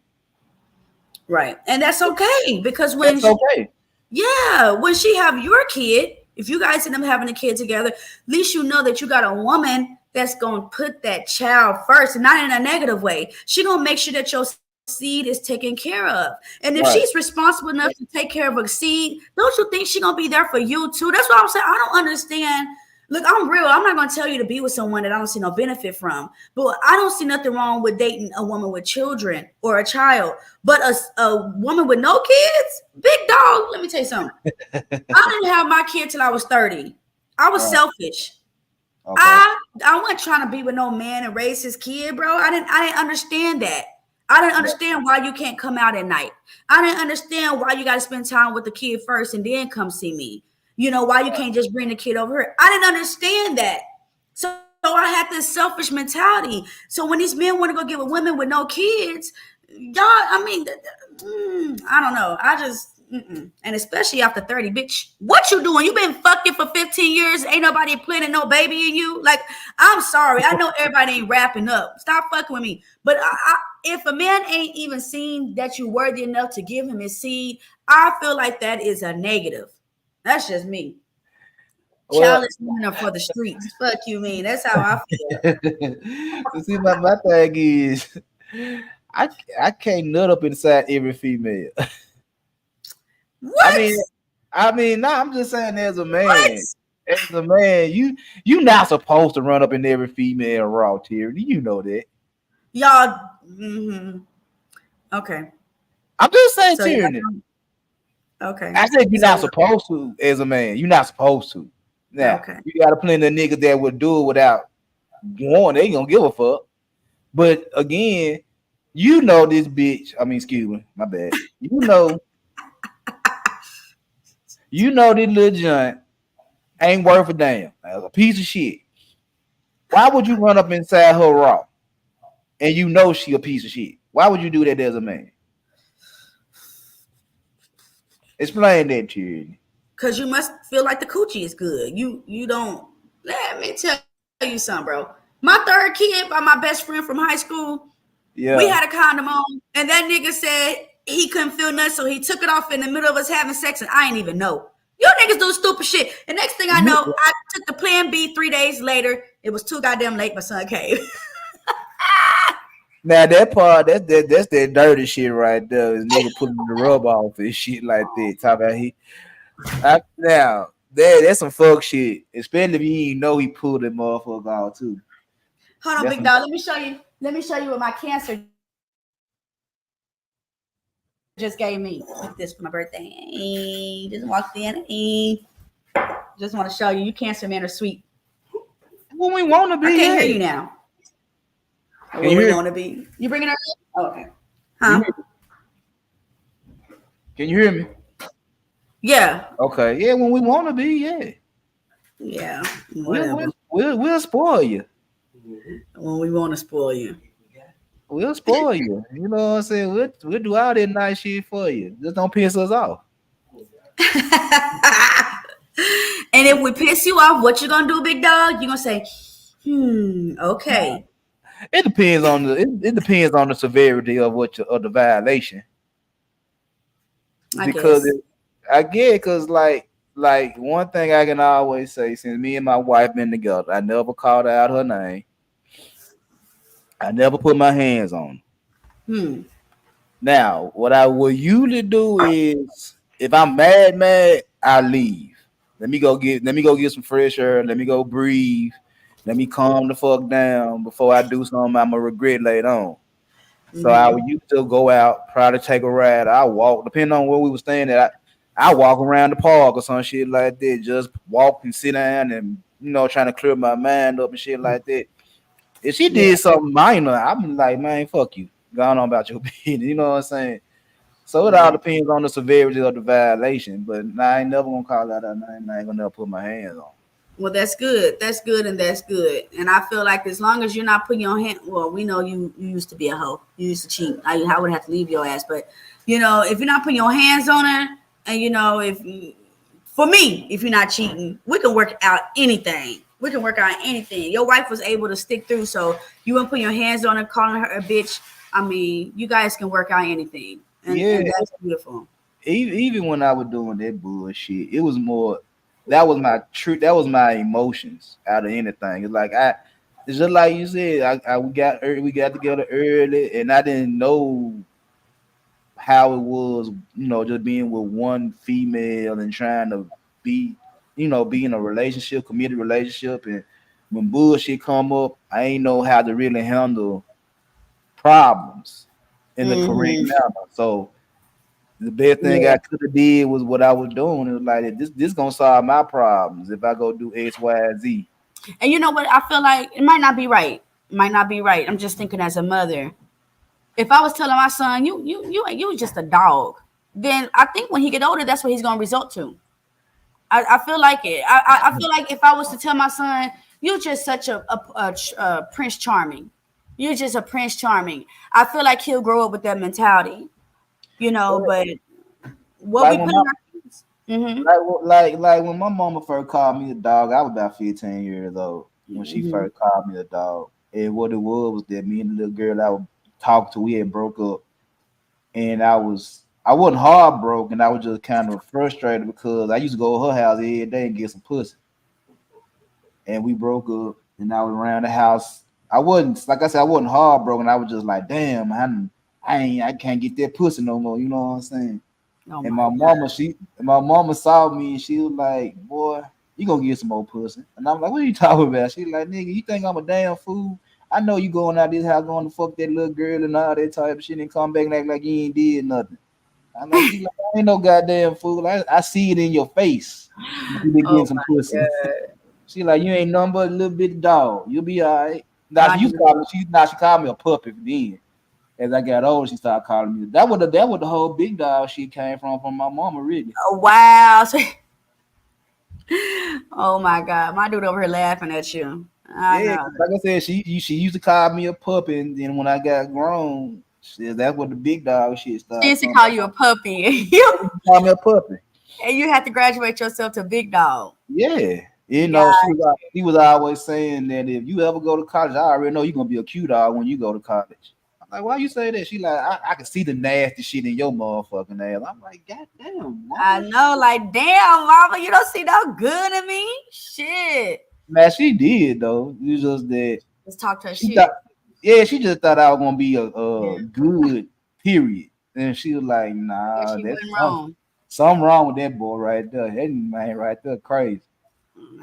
Right. And that's okay because That's okay. yeah, when she have your kid, if you guys end up having a kid together, at least you know that you got a woman that's gonna put that child first, and not in a negative way. She gonna make sure that your seed is taken care of. And if Right. she's responsible enough to take care of a seed, don't you think she gonna be there for you too? That's what I'm saying. I don't understand. Look, I'm real. I'm not gonna tell you to be with someone that I don't see no benefit from. But I don't see nothing wrong with dating a woman with children or a child. But a woman with no kids, big dog. Let me tell you something. I didn't have my kid till I was 30. I was Right. selfish. Okay. I wasn't trying to be with no man and raise his kid, bro. I didn't understand that. I didn't understand why you can't come out at night. I didn't understand why you got to spend time with the kid first and then come see me. You know, why you can't just bring the kid over here. I didn't understand that. So I had this selfish mentality. So when these men want to go get with women with no kids, y'all, I mean, I don't know. And especially after 30, bitch, what you doing? You been fucking for 15 years. Ain't nobody planning no baby in you. Like, I'm sorry. I know everybody ain't wrapping up. Stop fucking with me. But if a man ain't even seen that you worthy enough to give him his seed, I feel like that is a negative. That's just me. Well, Childish women are for the streets. Fuck you, mean. That's how I feel. see, my thing is, I can't nut up inside every female. What? Nah, I'm just saying, as a man, What? you not supposed to run up in every female raw, Terry. You know that. Y'all. Okay. I'm just saying, So Tyranny. Okay. I said you're not supposed to, as a man. You're not supposed to. Now, Okay. you got a plenty of niggas that would do it without one. They gonna give a fuck. But again, you know this bitch. I mean, excuse me, my bad. You know this little joint ain't worth a damn. That's a piece of shit. Why would you run up inside her raw? And you know she a piece of shit. Why would you do that as a man? Explain that to you. Cause you must feel like the coochie is good. You don't. Let me tell you something, bro. My third kid by my best friend from high school. Yeah. We had a condom on, and that nigga said he couldn't feel nothing, so he took it off in the middle of us having sex, and I ain't even know. You niggas do stupid shit. And next thing I know, I took the plan B 3 days later. It was too goddamn late. My son came. Now that part, that's that dirty shit right there. Is nigga putting the rub off and shit like that. Talk about now that's some fuck shit. Especially if you ain't know he pulled that motherfucker off too. Hold on, big dog. Let me show you. Let me show you what my cancer just gave me. Look this for my birthday. Just walked in. Just want to show you. You cancer men are sweet. When we want to be. I can't hear you now. When we want to be. You bringing her up? Oh, okay. Huh? Can you hear me? Yeah. Okay. Yeah, when we want to be, yeah. Yeah. We'll spoil you. When we want to spoil you. We'll spoil you. You know what I'm saying? We'll do all that nice shit for you. Just don't piss us off. And if we piss you off, what you gonna do, big dog? You gonna say, okay. It depends on the severity of the violation. Because like one thing I can always say, since me and my wife been together, I never called out her name. I never put my hands on her. Now, what I will usually do is, if I'm mad, I leave. Let me go get some fresh air. Let me go breathe. Let me calm the fuck down before I do something I'm gonna regret later on. So I would used to go out, probably take a ride. I walk, depending on where we were staying at. I walk around the park or some shit like that. Just walk and sit down and trying to clear my mind up and shit like that. If she did something minor, I'm like, man, fuck you. Going on about your business. You know what I'm saying? So it all depends on the severity of the violation. But I ain't never gonna call out her name. I ain't gonna never put my hands on. Well, that's good. That's good, and that's good. And I feel like as long as you're not putting your hand, well, we know you used to be a hoe. You used to cheat. I would have to leave your ass. But if you're not putting your hands on her, and for me, if you're not cheating, we can work out anything. We can work out anything. Your wife was able to stick through, so you wouldn't put your hands on her, calling her a bitch. I mean, you guys can work out anything, and that's beautiful. Even when I was doing that bullshit, it was more. That was my truth. That was my emotions out of anything. It's like it's just like you said. We got together early, and I didn't know how it was. Just being with one female and trying to be in a relationship, committed relationship, and when bullshit come up, I ain't know how to really handle problems in the correct manner. So the best thing I could have did was what I was doing. It was like, this gonna solve my problems if I go do X, Y, and Z. And you know what? I feel like it might not be right. I'm just thinking as a mother. If I was telling my son, you just a dog, then I think when he get older, that's what he's gonna resort to. I feel like it. I feel like if I was to tell my son, you're just such a Prince Charming. You're just a Prince Charming. I feel like he'll grow up with that mentality, but What Like we when put my in our kids. Mm-hmm. like when my mama first called me a dog, I was about 15 years old when she Mm-hmm. first called me a dog. And what it was that me and the little girl I would talk to, we had broke up, and I wasn't heartbroken. I was just kind of frustrated because I used to go to her house every day and get some pussy, and we broke up. And I was around the house. I wasn't like I said, I wasn't heartbroken. I was just like, damn, I can't get that pussy no more. You know what I'm saying? Oh And my God. my mama saw me and she was like, boy, you gonna get some more pussy. And I'm like, what are you talking about? She like, nigga, you think I'm a damn fool? I know you going out this house going to fuck that little girl and all that type of shit and come back and act like you ain't did nothing. I'm like, she like, I ain't no goddamn fool. I see it in your face. You be Oh getting some my pussy. God. She like, you ain't nothing but a little bit dog. You'll be all right. Now My she used to call me, she called me a puppy then. As I got older, she started calling me. That was the whole big dog she came from my mama, really. Oh, wow. Oh my God. My dude over here laughing at you. I Yeah, know. like I said, she used to call me a puppy, and then when I got grown, that's what the big dog shit She started used to coming. call you a puppy. And you Call me a puppy. and you had to graduate yourself to big dog. Yeah, Yeah. she was always saying that if you ever go to college, I already know you're gonna be a cute dog when you go to college. I'm like, why you say that? She like, I can see the nasty shit in your motherfucking ass. I'm like, God damn, I woman. know, like, damn, mama, you don't see no good in me? Shit. Man, she did though. It was just that Let's talk to her she shit. thought, yeah, she just thought I was gonna be Yeah. a good period. And she was like, Guess nah, she that's wasn't wrong. something wrong with that boy right there. That man right there crazy.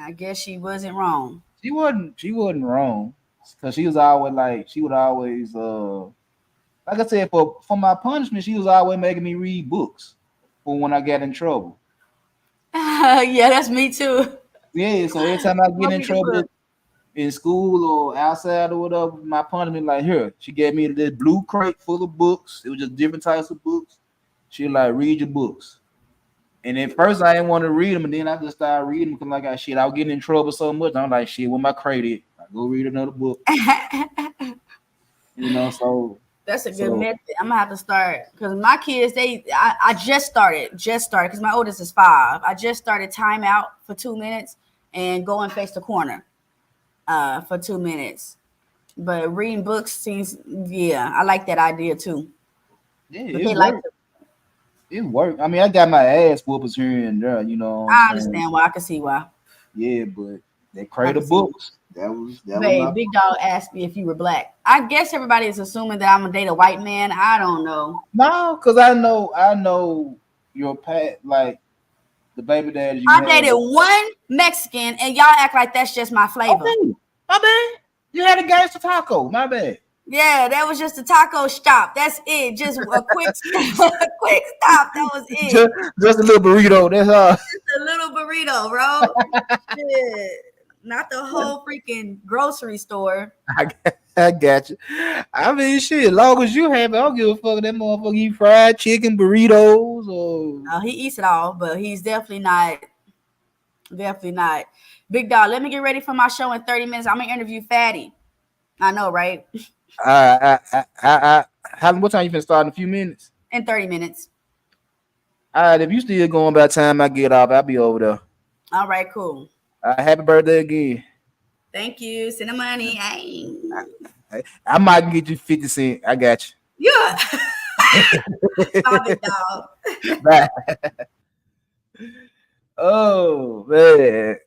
I guess she wasn't wrong. She wasn't wrong. Cause she was always like she would always like I said, for my punishment, she was always making me read books for when I got in trouble. Yeah, that's me too. Yeah, so every time I get I'll in read the trouble book. in school or outside or whatever, my punishment like here. She gave me this blue crate full of books. It was just different types of books. She like read your books. And at first I didn't want to read them, and then I just started reading because like I shit, I was getting in trouble so much. I'm like shit, with my credit, I go read another book. So That's a good so method. I'm gonna have to start because my kids, I just started because my oldest is 5. I just started timeout for 2 minutes and go and face the corner for 2 minutes. But reading books seems, yeah, I like that idea too. yeah, But it they like worked. It worked. I mean, I got my ass whoopers here and there, you know what I'm I saying? understand why. I can see why. Yeah, but that I crate can of see. books, that was my Babe, Big Dog asked me if you were black. I guess everybody is assuming that I'm gonna date a white man. I don't know. no, because I know your pat like the baby daddy you I had. dated one Mexican, and y'all act like that's just my flavor. Okay, my bad. You had a gangster taco. My bad. Yeah, that was just a taco shop. That's it. Just a quick, a quick stop. That was it. just, just a little burrito. That's all. Just a little burrito, bro. Shit. Not the whole freaking grocery store. I got you. I mean, shit. As long as you have it, I don't give a fuck. That motherfucker eat fried chicken, burritos, or No, he eats it all, but he's definitely not. Definitely not. Big Dog, let me get ready for my show in 30 minutes. I'm gonna interview Fatty. I know, right? what time you finna start in a few minutes? In 30 minutes. All right, if you still going by the time I get off, I'll be over there. All right, cool. Happy birthday again. Thank you. Send the money. Hey. I might get you 50 cents. I got Yeah. Bye, Big Dog. you. Bye. Oh man,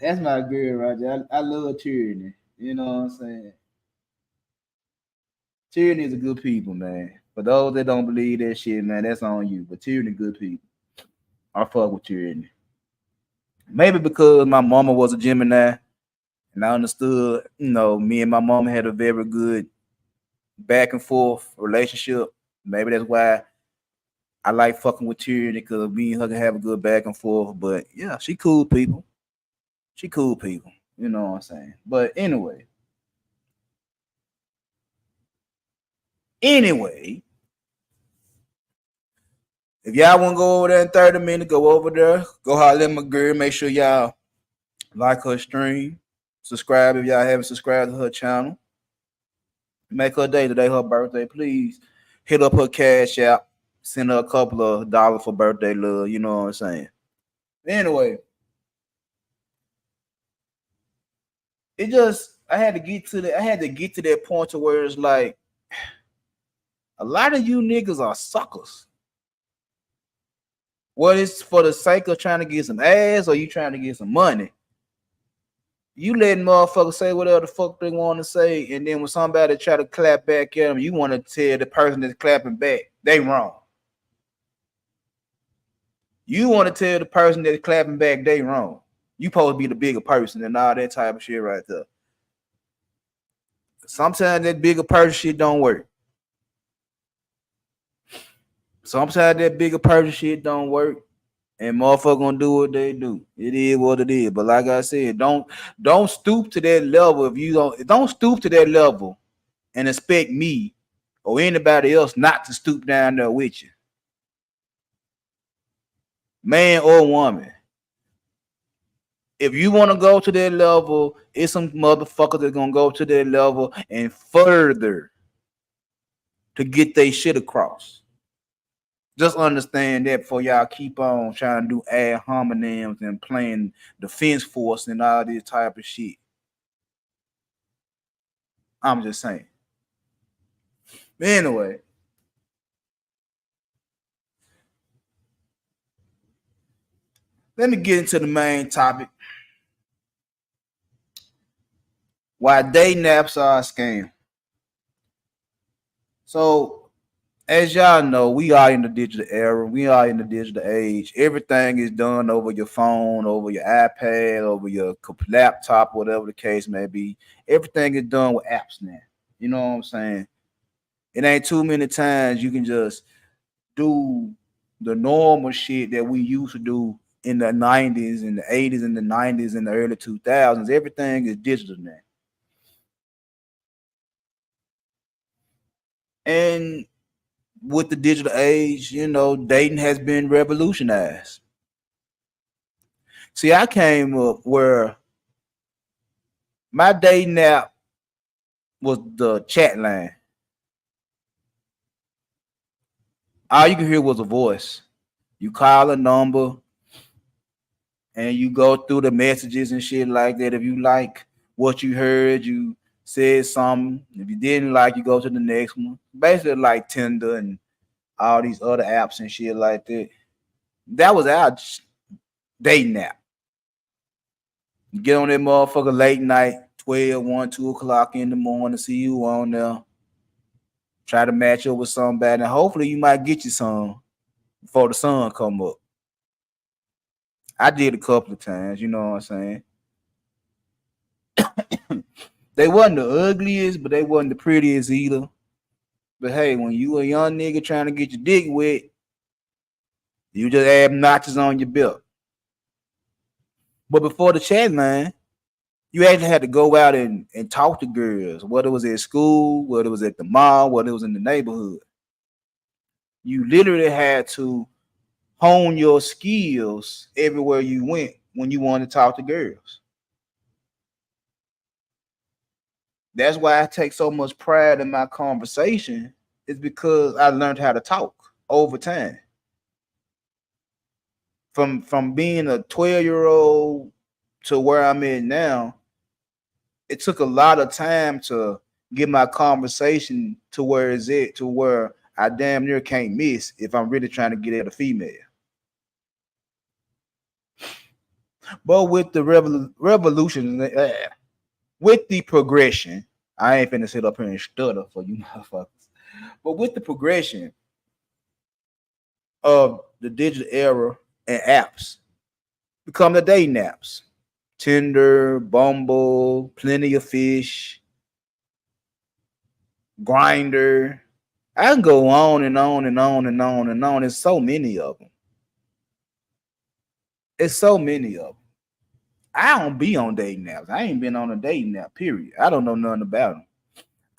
that's my girl right there. I love Tyranny. You know what I'm saying? Tyranny is a good people, man. For those that don't believe that shit, man, that's on you. But Tyranny good people. I fuck with Tyranny. Maybe because my mama was a Gemini and I understood, me and my mama had a very good back and forth relationship. Maybe that's why I like fucking with Tyranny because me and her can have a good back and forth. But yeah, she cool people. She cool people. You know what I'm saying? But anyway, if y'all want to go over there in 30 minutes, go over there. Go holler at my girl. Make sure y'all like her stream. Subscribe if y'all haven't subscribed to her channel. Make her day today, her birthday. Please hit up her cash app. send her a couple of dollars for birthday love. You know what I'm saying? Anyway, it just I had to get to that point to where it's like a lot of you niggas are suckers. What is for the sake of trying to get some ass or you trying to get some money? You letting motherfuckers say whatever the fuck they want to say, and then when somebody try to clap back at them, you want to tell the person that's clapping back they wrong. You want to tell the person that's clapping back they wrong. You supposed to be the bigger person and all that type of shit right there. Sometimes that bigger person shit don't work. Sometimes that bigger person shit don't work. And motherfucker gonna do what they do. It is what it is. But like I said, don't stoop to that level. If you don't stoop to that level and expect me or anybody else not to stoop down there with you. Man or woman. If you want to go to that level, it's some motherfuckers that's gonna go to that level and further to get their shit across. Just understand that before y'all keep on trying to do ad hominems and playing defense force and all this type of shit. I'm just saying. But anyway. Let me get into the main topic. Why dating apps are a scam. So, as y'all know, we are in the digital era. We are in the digital age. Everything is done over your phone, over your iPad, over your laptop, whatever the case may be. Everything is done with apps now. You know what I'm saying? It ain't too many times you can just do the normal shit that we used to do in the 90s and the 80s and the 90s and the early 2000s. Everything is digital now. And with the digital age, you know, dating has been revolutionized. See, I came up where my dating app was the chat line. All you could hear was a voice. You call a number and you go through the messages and shit like that. If you like what you heard, you said something. If you didn't like, you go to the next one. Basically like Tinder and all these other apps and shit like that. That was our dating app. You get on that motherfucker late night, 12, 1, 2 o'clock in the morning, see you on there. Try to match up with somebody, and hopefully you might get you some before the sun come up. I did a couple of times, you know what I'm saying? They wasn't the ugliest, but they wasn't the prettiest either. But hey, when you a young nigga trying to get your dick wet, you just add notches on your belt. But before the chat line, you actually had to go out and talk to girls, whether it was at school, whether it was at the mall, whether it was in the neighborhood. You literally had to hone your skills everywhere you went when you wanted to talk to girls. That's why I take so much pride in my conversation, is because I learned how to talk over time. From being a 12-year-old to where I'm at now, it took a lot of time to get my conversation to where it's at, to where I damn near can't miss if I'm really trying to get at a female. But with the revolution, with the progression, I ain't finna sit up here and stutter for you motherfuckers. But with the progression of the digital era and apps, become the dating apps. Tinder, Bumble, Plenty of Fish, Grinder. I can go on and on and on and on and on. There's so many of them. It's so many of them. I don't be on dating apps. I ain't been on a dating app, period. I don't know nothing about them.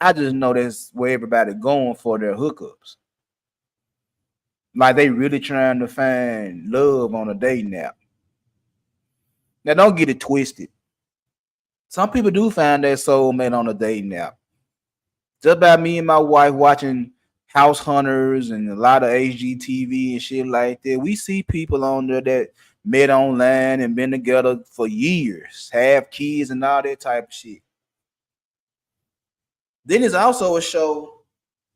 I just know that's where everybody going for their hookups. Like they really trying to find love on a dating app. Now, don't get it twisted. Some people do find their soulmate on a dating app. Just by me and my wife watching House Hunters and a lot of HGTV and shit like that. We see people on there that met online and been together for years, have kids and all that type of shit. Then there's also a show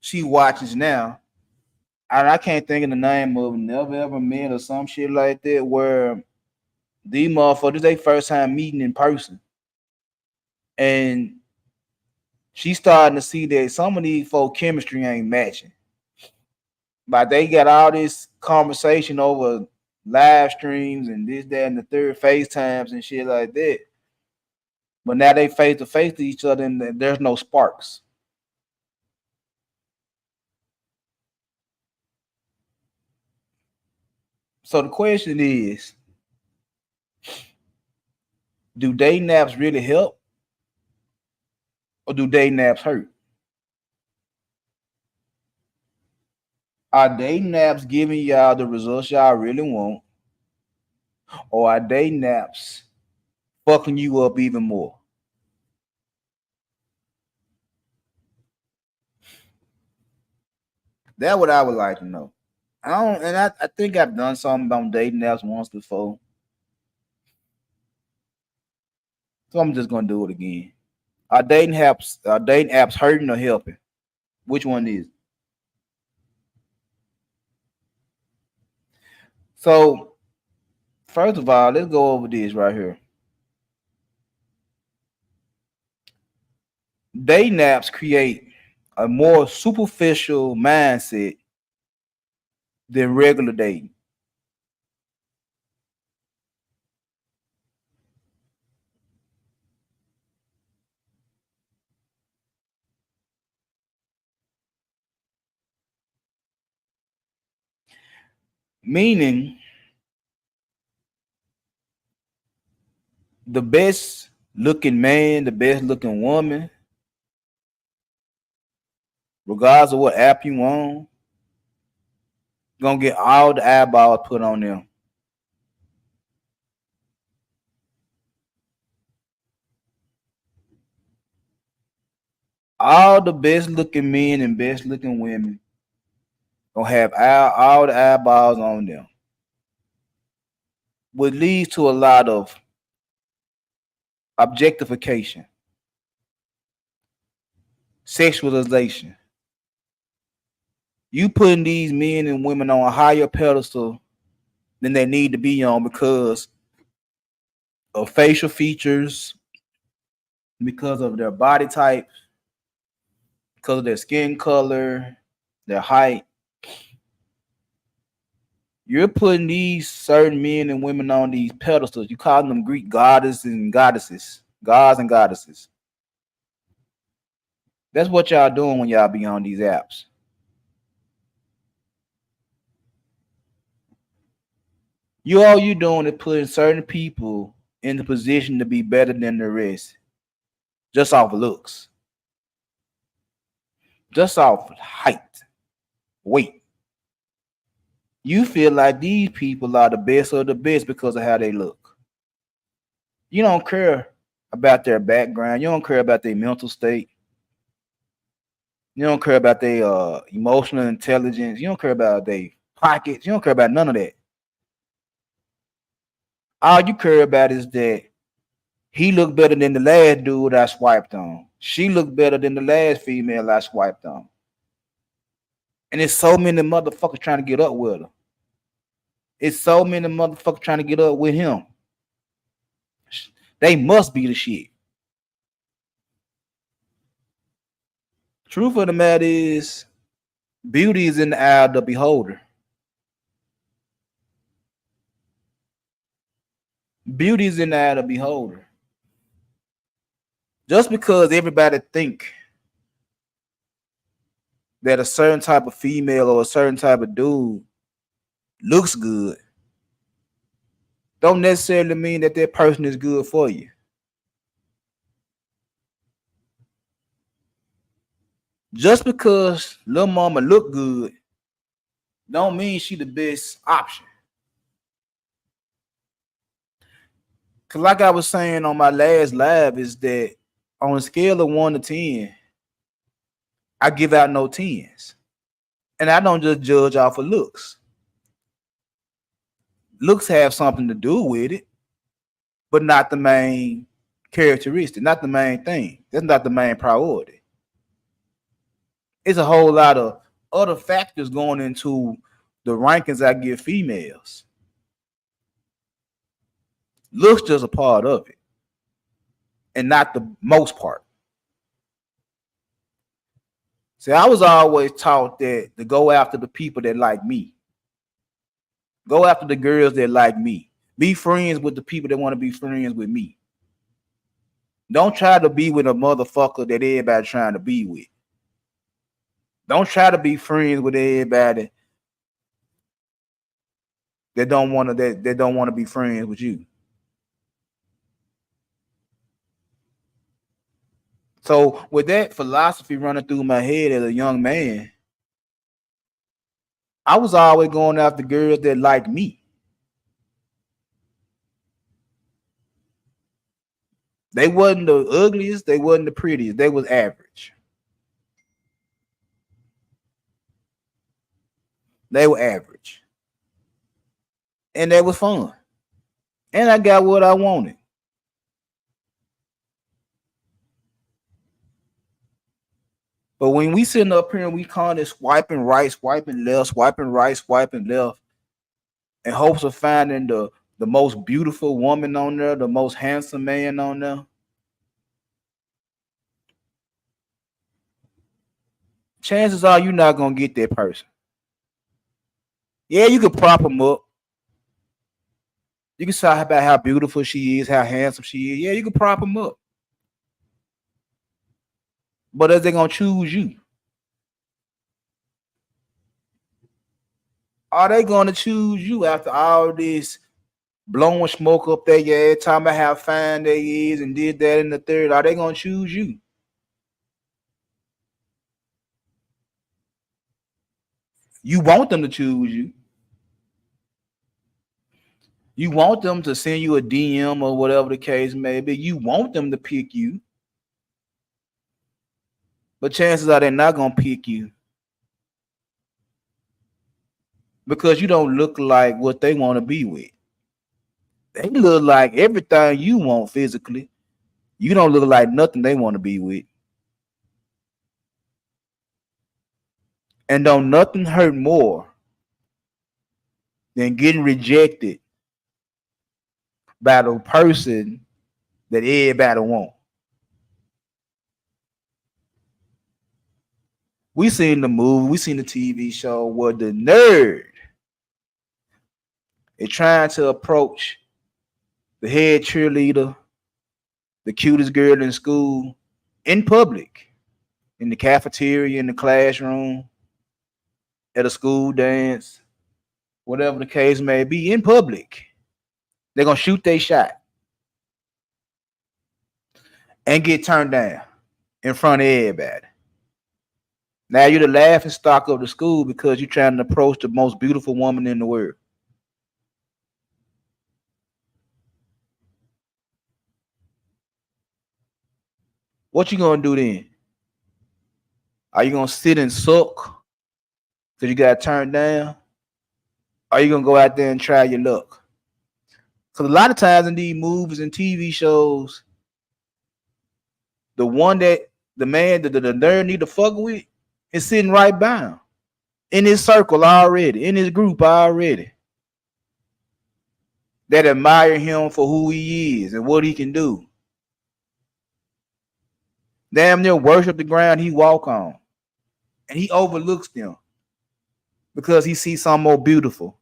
she watches now. I can't think of the name of it, Never Ever Met or some shit like that, where these motherfuckers they first time meeting in person. And she starting to see that some of these folk chemistry ain't matching. But they got all this conversation over live streams and this, that, and the third FaceTimes and shit like that. But now they face to face to each other and there's no sparks. So the question is, do dating apps really help? Or do dating apps hurt? Are dating apps giving y'all the results y'all really want? Or are dating apps fucking you up even more? That's what I would like to know. I think I've done something about dating apps once before. So I'm just gonna do it again. Are dating apps hurting or helping? Which one is? So first of all, let's go over this right here. Dating apps create a more superficial mindset than regular dating. Meaning the best looking man, the best looking woman, regardless of what app you on, gonna get all the eyeballs put on them. All the best looking men and best looking women gonna have all the eyeballs on them, which leads to a lot of objectification, sexualization. You putting these men and women on a higher pedestal than they need to be on because of facial features, because of their body type, because of their skin color, their height. You're putting these certain men and women on these pedestals. You call them Greek goddesses and goddesses, gods and goddesses. That's what y'all doing when y'all be on these apps. All you doing is putting certain people in the position to be better than the rest, just off looks, just off height, weight. You feel like these people are the best of the best because of how they look. You don't care about their background. You don't care about their mental state. You don't care about their emotional intelligence. You don't care about their pockets. You don't care about none of that. All you care about is that he looked better than the last dude I swiped on. She looked better than the last female I swiped on. And it's so many motherfuckers trying to get up with her. It's so many motherfuckers trying to get up with him. They must be the shit. Truth of the matter is, beauty is in the eye of the beholder. Beauty is in the eye of the beholder. Just because everybody think that a certain type of female or a certain type of dude looks good, don't necessarily mean that that person is good for you. Just because Lil Mama look good, don't mean she the best option. Cause like I was saying on my last live, is that on a scale of 1 to 10, I give out no 10s. And I don't just judge off of looks. Looks have something to do with it, but not the main characteristic, not the main thing. That's not the main priority. It's a whole lot of other factors going into the rankings I give females. Looks just a part of it, and not the most part. See, I was always taught that to go after the people that like me. Go after the girls that like me. Be friends with the people that want to be friends with me. Don't try to be with a motherfucker that everybody trying to be with. Don't try to be friends with everybody that don't want to be friends with you. So with that philosophy running through my head as a young man, I was always going after girls that like me. They wasn't the ugliest, they wasn't the prettiest, they was average. They were average. And that was fun. And I got what I wanted. But when we sitting up here and we call it swiping right, swiping left, swiping right, swiping left, in hopes of finding the most beautiful woman on there, the most handsome man on there, chances are you're not going to get that person. Yeah, you can prop them up. You can talk about how beautiful she is, how handsome she is. Yeah, you can prop them up. But are they going to choose you? Are they going to choose you after all this blowing smoke up their ass, talking about how fine they is and did that and the third? Are they going to choose you? You want them to choose you. You want them to send you a DM or whatever the case may be. You want them to pick you. But chances are they're not going to pick you because you don't look like what they want to be with. They look like everything you want physically. You don't look like nothing they want to be with. And don't nothing hurt more than getting rejected by the person that everybody wants. We seen the movie, we seen the TV show where the nerd is trying to approach the head cheerleader, the cutest girl in school, in public, in the cafeteria, in the classroom, at a school dance, whatever the case may be, in public. They're going to shoot their shot and get turned down in front of everybody. Now you're the laughing stock of the school because you're trying to approach the most beautiful woman in the world. What you going to do then? Are you going to sit and suck because you got turned down? Or are you going to go out there and try your luck? Because a lot of times in these movies and TV shows, the one that the man, the nerd need to fuck with is sitting right by him. In his circle already, in his group already. That admire him for who he is and what he can do. Damn near worship the ground he walk on. And he overlooks them because he sees something more beautiful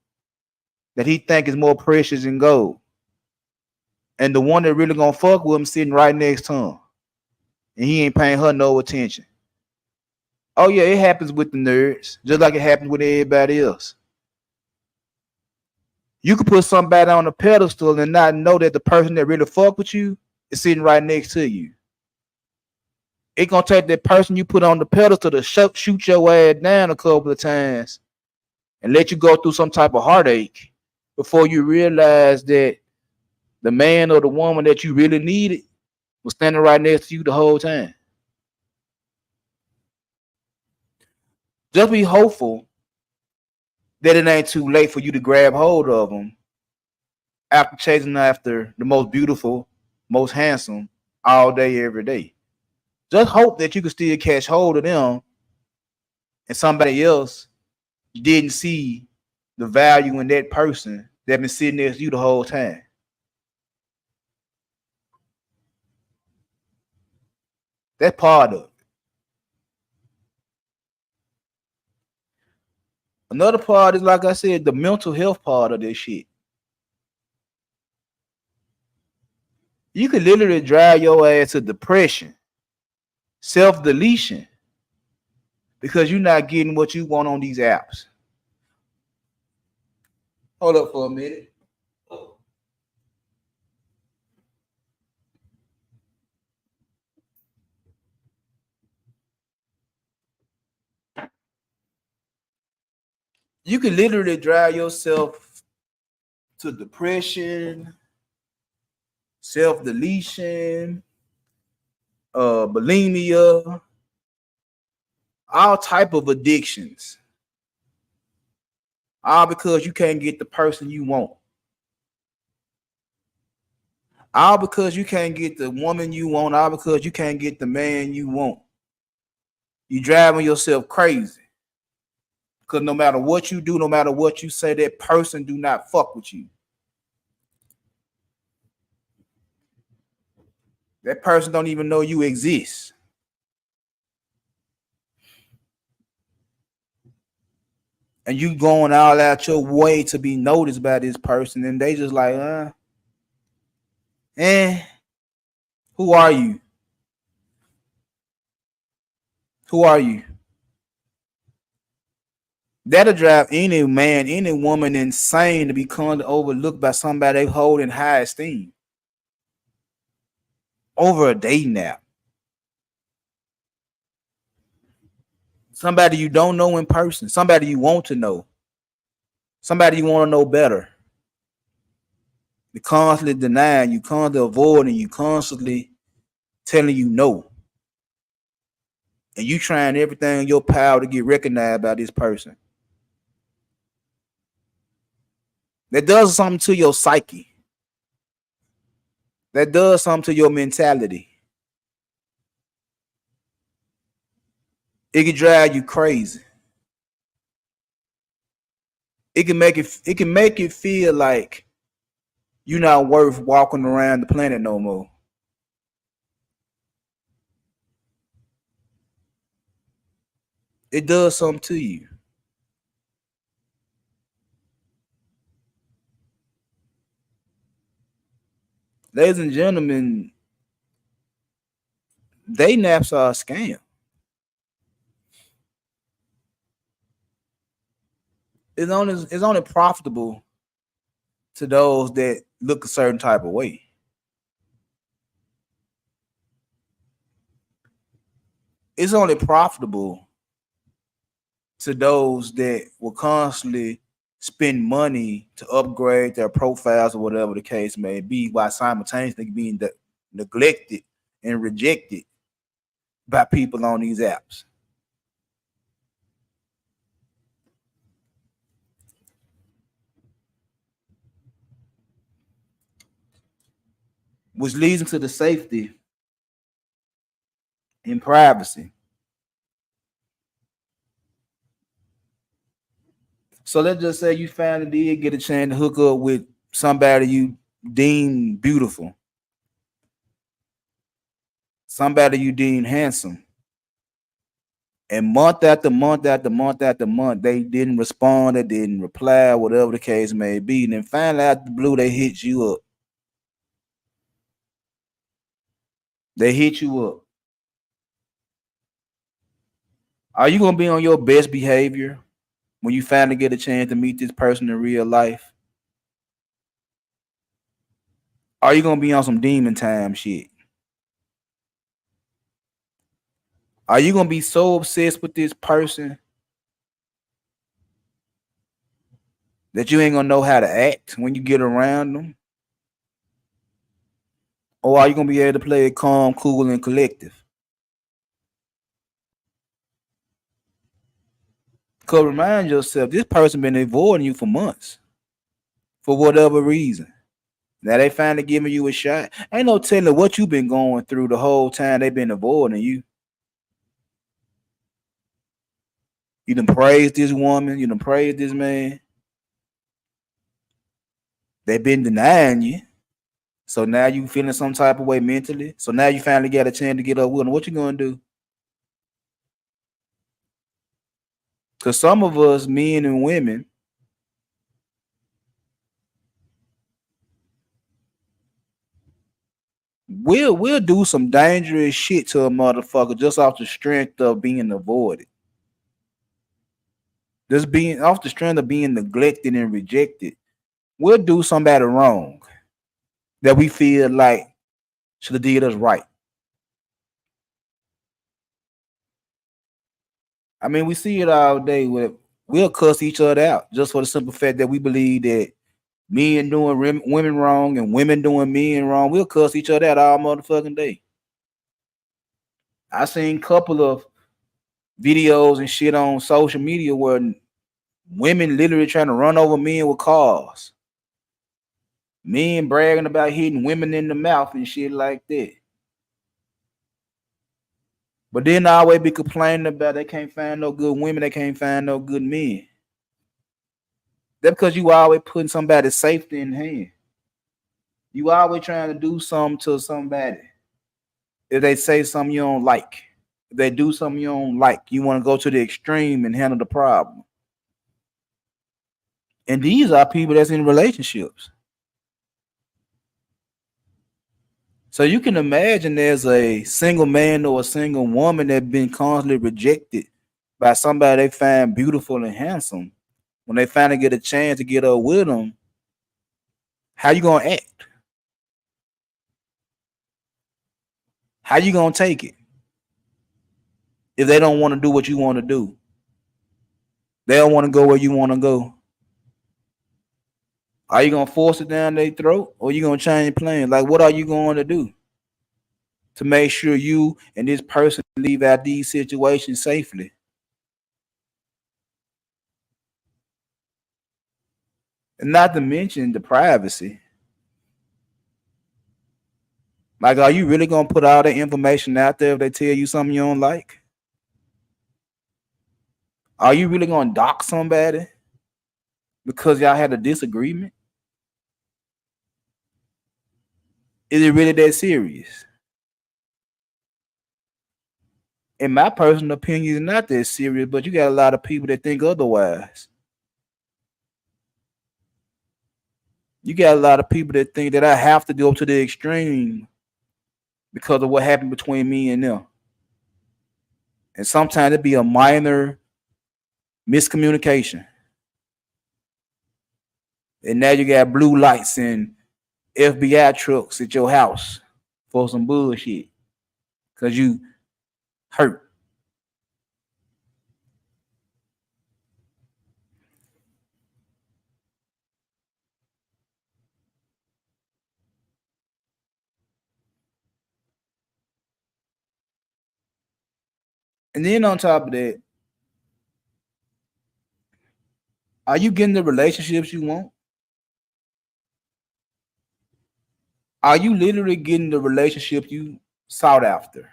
that he think is more precious than gold. And the one that really gonna fuck with him sitting right next to him. And he ain't paying her no attention. Oh yeah, it happens with the nerds, just like it happens with everybody else. You can put somebody on a pedestal and not know that the person that really fuck with you is sitting right next to you. It's gonna take that person you put on the pedestal to shoot your ass down a couple of times and let you go through some type of heartache before you realize that the man or the woman that you really needed was standing right next to you the whole time. Just be hopeful that it ain't too late for you to grab hold of them after chasing after the most beautiful, most handsome all day, every day. Just hope that you can still catch hold of them and somebody else didn't see the value in that person that been sitting next to you the whole time. That's part of it. Another part is, like I said, the mental health part of this shit. You could literally drive your ass to depression, self-deletion, because you're not getting what you want on these apps. Hold up for a minute. You can literally drive yourself to depression, self-deletion, bulimia, all type of addictions, all because you can't get the person you want, all because you can't get the woman you want, all because you can't get the man you want. You driving yourself crazy because no matter what you do, no matter what you say, that person do not fuck with you. That person don't even know you exist. And you going all out your way to be noticed by this person, and they just like, who are you? Who are you? That'll drive any man, any woman insane to become overlooked by somebody they hold in high esteem over a dating app. Somebody you don't know in person, somebody you want to know, somebody you want to know better. You're constantly denying, you constantly avoiding, you constantly telling you no. And you trying everything in your power to get recognized by this person. That does something to your psyche. That does something to your mentality. It can drive you crazy. It can make it feel like you're not worth walking around the planet no more. It does something to you. Ladies and gentlemen, dating apps are a scam. It's only profitable to those that look a certain type of way. It's only profitable to those that will constantly spend money to upgrade their profiles or whatever the case may be, while simultaneously being neglected and rejected by people on these apps. Which leads into the safety and privacy. So let's just say you finally did get a chance to hook up with somebody you deem beautiful, somebody you deem handsome, and month after month after month after month, they didn't respond, they didn't reply, whatever the case may be. And then finally, out the blue, they hit you up. They hit you up. Are you gonna be on your best behavior when you finally get a chance to meet this person in real life? Are you gonna be on some demon time shit? Are you gonna be so obsessed with this person that you ain't gonna know how to act when you get around them? Or are you gonna be able to play it calm, cool, and collective? Cause remind yourself, this person been avoiding you for months for whatever reason. Now they finally giving you a shot. Ain't no telling what you been going through the whole time they been avoiding you. You done praised this woman, you done praised this man. They been denying you. So now you feeling some type of way mentally. So now you finally got a chance to get up with them. What you gonna do? Cause some of us, men and women, we'll do some dangerous shit to a motherfucker just off the strength of being avoided. Just being off the strength of being neglected and rejected. We'll do somebody wrong that we feel like should have did us right. I mean, we see it all day with we'll cuss each other out just for the simple fact that we believe that men doing women wrong and women doing men wrong. We'll cuss each other out all motherfucking day. I seen a couple of videos and shit on social media where women literally trying to run over men with cars. Men bragging about hitting women in the mouth and shit like that. But then I always be complaining about they can't find no good women, they can't find no good men. That's because you always putting somebody's safety in hand. You always trying to do something to somebody. If they say something you don't like, if they do something you don't like, you want to go to the extreme and handle the problem. And these are people that's in relationships. So you can imagine there's a single man or a single woman that been constantly rejected by somebody they find beautiful and handsome. When they finally get a chance to get up with them, how you gonna act? How you gonna take it? If they don't want to do what you want to do, they don't want to go where you want to go. Are you gonna force it down their throat, or you gonna change plans? Like, what are you going to do to make sure you and this person leave out these situations safely? And not to mention the privacy. Like, are you really gonna put all the information out there if they tell you something you don't like? Are you really gonna dox somebody because y'all had a disagreement? Is it really that serious? In my personal opinion, it's not that serious, but you got a lot of people that think otherwise. You got a lot of people that think that I have to go to the extreme because of what happened between me and them. And sometimes it be a minor miscommunication. And now you got blue lights and FBI trucks at your house for some bullshit because you hurt. And then on top of that, are you getting the relationships you want? Are you literally getting the relationship you sought after?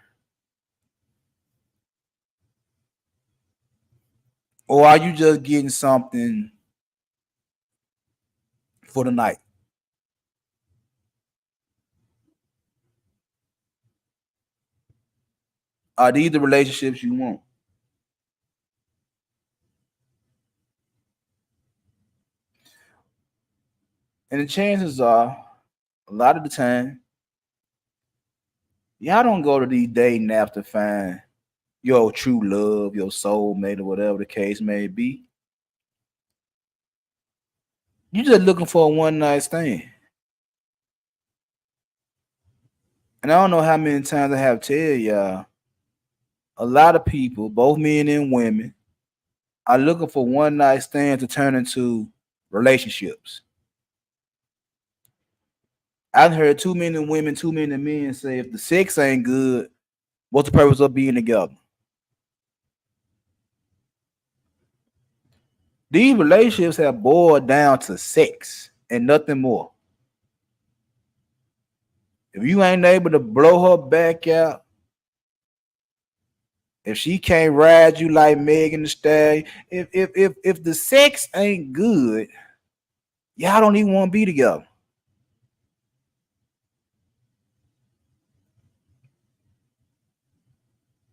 Or are you just getting something for the night? Are these the relationships you want? And the chances are, a lot of the time, y'all don't go to these dating apps to find your true love, your soulmate, or whatever the case may be. You just looking for a one night stand. And I don't know how many times I have tell y'all, a lot of people, both men and women, are looking for one night stand to turn into relationships. I've heard too many women, too many men say if the sex ain't good, what's the purpose of being together? These relationships have boiled down to sex and nothing more. If you ain't able to blow her back out, if she can't ride you like Megan Thee Stallion, if the sex ain't good, y'all don't even want to be together.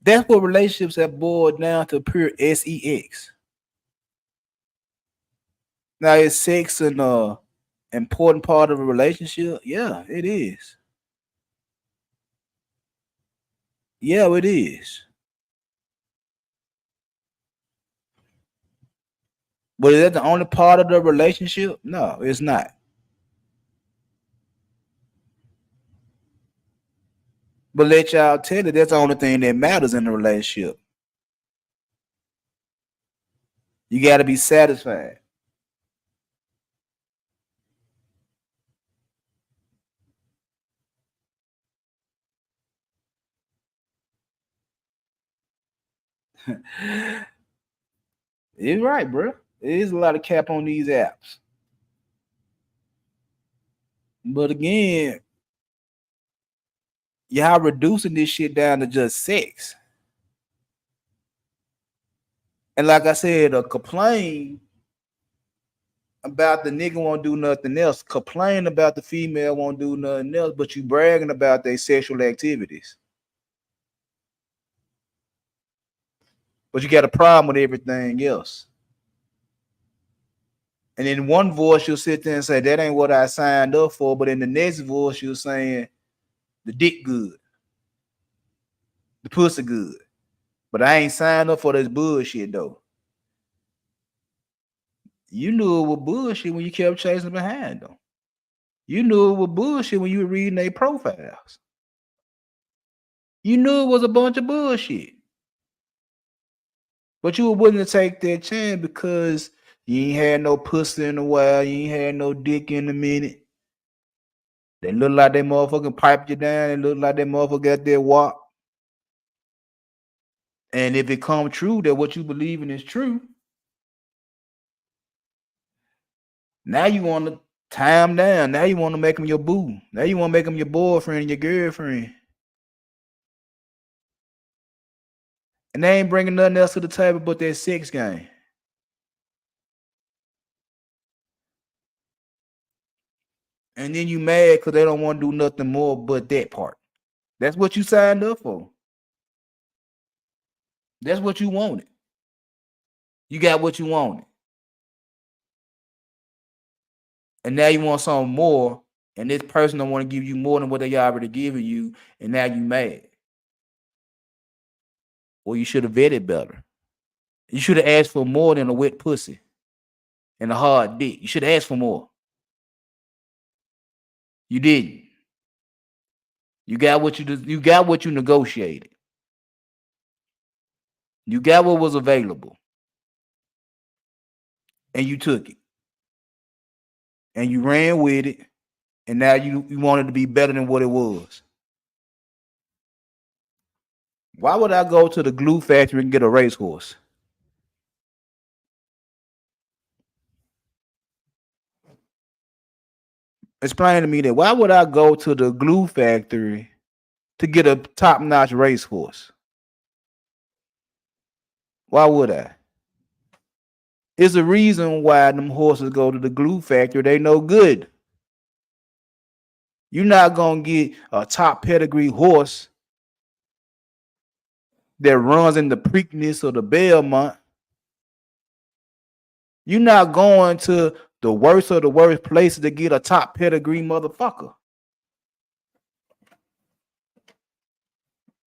That's what relationships have boiled down to, pure sex. Now, is sex an important part of a relationship? Yeah, it is. Yeah, it is. But is that the only part of the relationship? No, it's not. But let y'all tell you that's the only thing that matters in a relationship. You got to be satisfied. It's right, bro. There is a lot of cap on these apps. But again, y'all reducing this shit down to just sex. And like I said, complain about the nigga won't do nothing else. Complain about the female won't do nothing else, but you bragging about their sexual activities. But you got a problem with everything else. And in one voice, you'll sit there and say, that ain't what I signed up for. But in the next voice, you're saying, the dick good. The pussy good. But I ain't signed up for this bullshit, though. You knew it was bullshit when you kept chasing behind them. You knew it was bullshit when you were reading their profiles. You knew it was a bunch of bullshit. But you were willing to take that chance because you ain't had no pussy in a while. You ain't had no dick in a minute. They look like they motherfucking piped you down. They look like they motherfucker got their walk. And if it come true that what you believe in is true, now you want to tie them down. Now you want to make them your boo. Now you want to make them your boyfriend and your girlfriend. And they ain't bringing nothing else to the table but that sex game. And then you mad because they don't want to do nothing more but that part. That's what you signed up for. That's what you wanted. You got what you wanted. And now you want something more, and this person don't want to give you more than what they already giving you, and now you mad. Or you should have vetted better. You should have asked for more than a wet pussy and a hard dick. You should have asked for more. You didn't. You got what you negotiated. You got what was available. And you took it. And you ran with it. And now you wanted to be better than what it was. Why would I go to the glue factory and get a racehorse? Explain to me that. Why would I go to the glue factory to get a top-notch racehorse? Why would I? It's a reason why them horses go to the glue factory. They no good. You're not gonna get a top pedigree horse that runs in the Preakness or the Belmont. You're not going to the worst of the worst places to get a top pedigree motherfucker.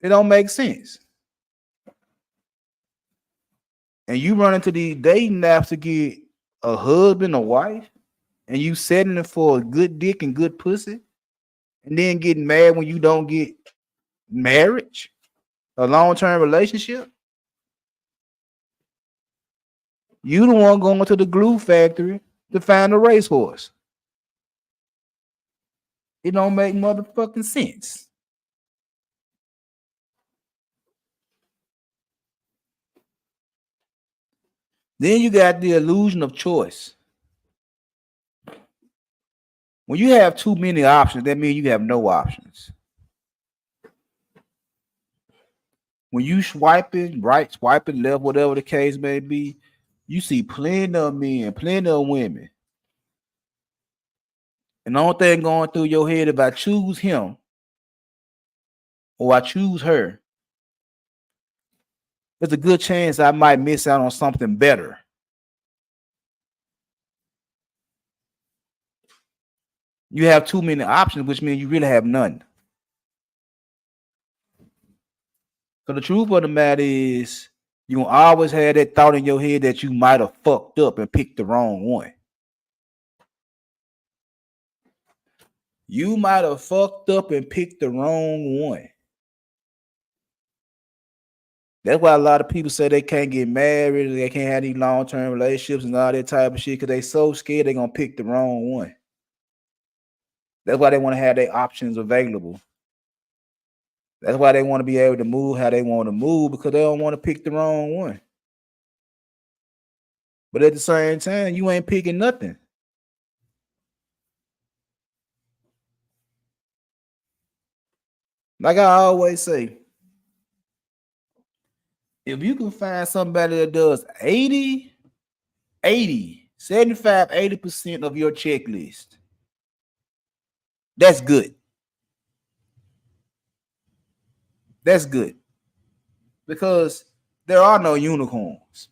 It don't make sense. And you run into these dating apps to get a husband or wife, and you setting it for a good dick and good pussy, and then getting mad when you don't get marriage, a long-term relationship. You the one going to the glue factory to find a racehorse. It don't make motherfucking sense. Then you got the illusion of choice. When you have too many options, that means you have no options. When you swiping right, swiping left, whatever the case may be, you see plenty of men, plenty of women. And the only thing going through your head, if I choose him or I choose her, there's a good chance I might miss out on something better. You have too many options, which means you really have none. So the truth of the matter is, you gonna always have that thought in your head that you might have fucked up and picked the wrong one. You might have fucked up and picked the wrong one. That's why a lot of people say they can't get married, they can't have these long-term relationships and all that type of shit because they so scared they're gonna pick the wrong one. That's why they want to have their options available. That's why they want to be able to move how they want to move because they don't want to pick the wrong one. But at the same time, you ain't picking nothing. Like I always say, if you can find somebody that does 75, 80% of your checklist, that's good. That's good. Because there are no unicorns.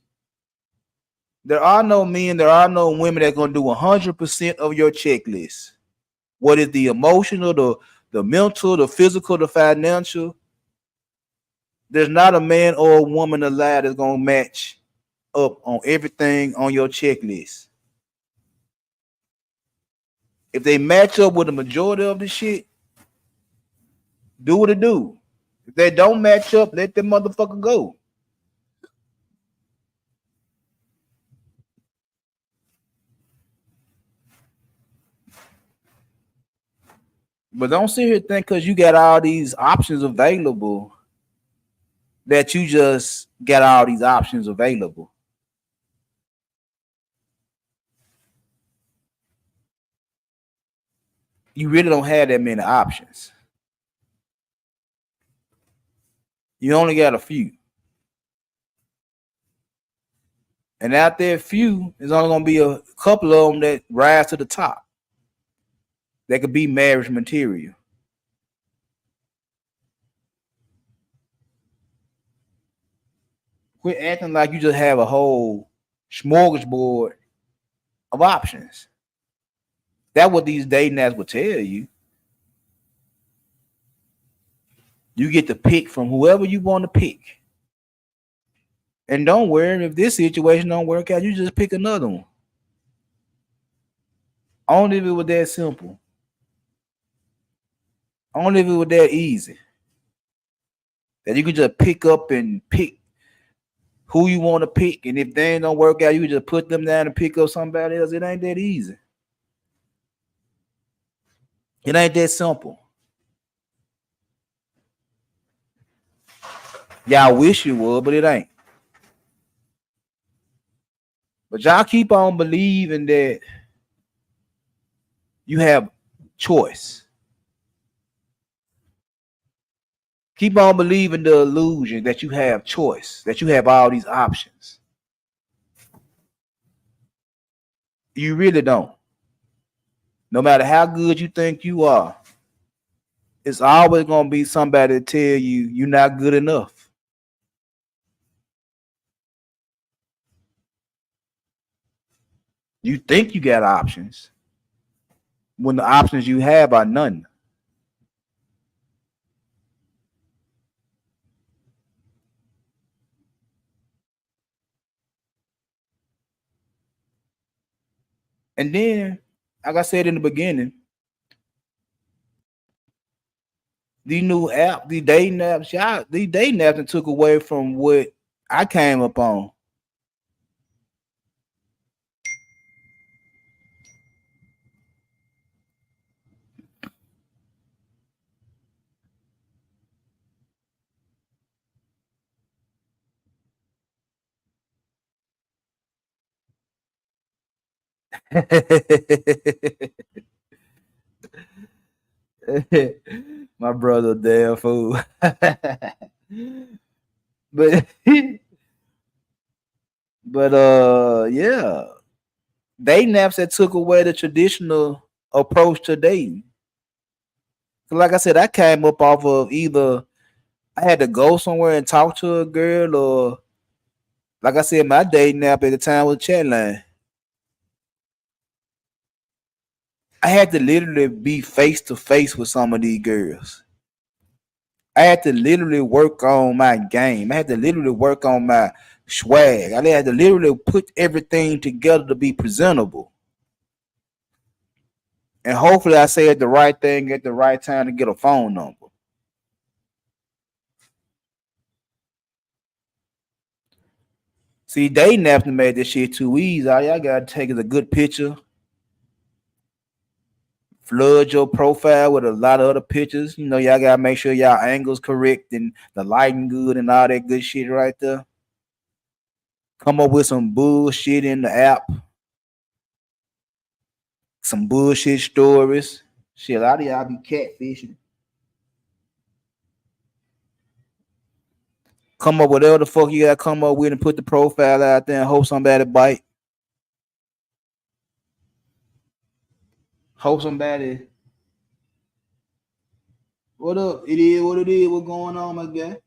There are no men, there are no women that are going to do 100% of your checklist. What is the emotional, the mental, the physical, the financial? There's not a man or a woman alive that's going to match up on everything on your checklist. If they match up with the majority of the shit, do what it do. If they don't match up, let them motherfucker go. But don't sit here and think because you got all these options available that you just got all these options available. You really don't have that many options. You only got a few. And out there, few, there's only gonna be a couple of them that rise to the top. That could be marriage material. Quit acting like you just have a whole smorgasbord of options. That's what these dating apps will tell you. You get to pick from whoever you want to pick. And don't worry if this situation don't work out, you just pick another one. Only if it was that simple. Only if it was that easy. That you could just pick up and pick who you want to pick. And if they ain't don't work out, you just put them down and pick up somebody else. It ain't that easy. It ain't that simple. Y'all wish it would, but it ain't. But y'all keep on believing that you have choice. Keep on believing the illusion that you have choice, that you have all these options. You really don't. No matter how good you think you are, it's always going to be somebody to tell you you're not good enough. You think you got options when the options you have are none. And then, like I said in the beginning, these new apps, these dating apps took away from what I came up on. My brother, damn fool. but yeah, dating apps that took away the traditional approach to dating. So like I said, I came up off of either I had to go somewhere and talk to a girl, or like I said, my dating app at the time was Chatline. I had to literally be face to face with some of these girls. I had to literally work on my game. I had to literally work on my swag. I had to literally put everything together to be presentable. And hopefully I said the right thing at the right time to get a phone number. See, dating apps made this shit too easy. All y'all gotta take is a good picture, flood your profile with a lot of other pictures. You know, y'all gotta make sure y'all angles correct and the lighting good and all that good shit right there. Come up with some bullshit in the app, some bullshit stories. Shit, a lot of y'all be catfishing. Come up with whatever the fuck you gotta come up with and put the profile out there and hope somebody bite. Hope somebody. What up? It is what it is. What's going on, my guy?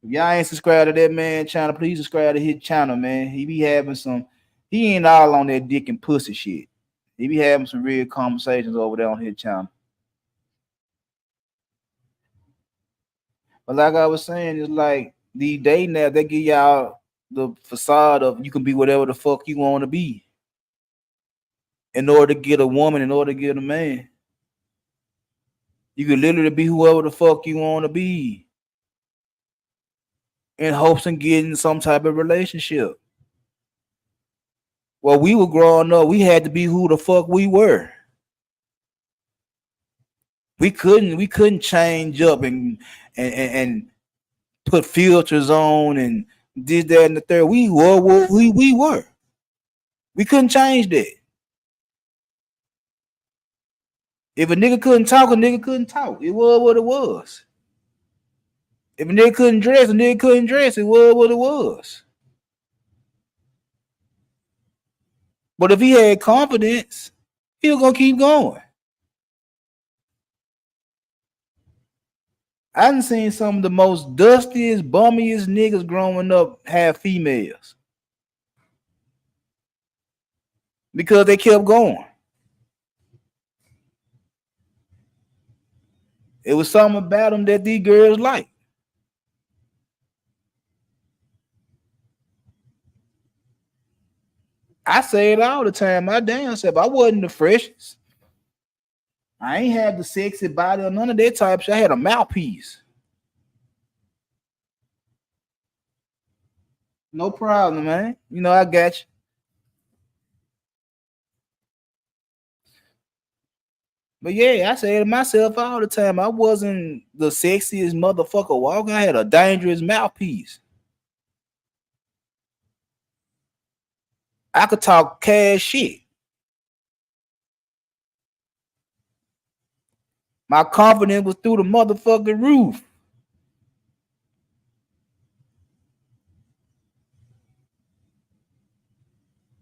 If y'all ain't subscribed to that man channel, please subscribe to his channel, man. He be having some. He ain't all on that dick and pussy shit. He be having some real conversations over there on his channel. But like I was saying, it's like these dating apps, they give y'all the facade of you can be whatever the fuck you want to be in order to get a woman, in order to get a man. You can literally be whoever the fuck you want to be in hopes of getting some type of relationship. Well, we were growing up, we had to be who the fuck we were. We couldn't change up and put filters on and did that and the third. We were what we were. We couldn't change that. If a nigga couldn't talk, a nigga couldn't talk. It was what it was. If a nigga couldn't dress, a nigga couldn't dress. It was what it was. But if he had confidence, he was gonna keep going. I done seen some of the most dustiest, bummiest niggas growing up have females because they kept going. It was something about them that these girls like. I say it all the time. My damn self, I wasn't the freshest. I ain't had the sexy body or none of that type shit. I had a mouthpiece. No problem, man. You know, I got you. But yeah, I say to myself all the time, I wasn't the sexiest motherfucker walking. I had a dangerous mouthpiece. I could talk cash shit. My confidence was through the motherfucking roof.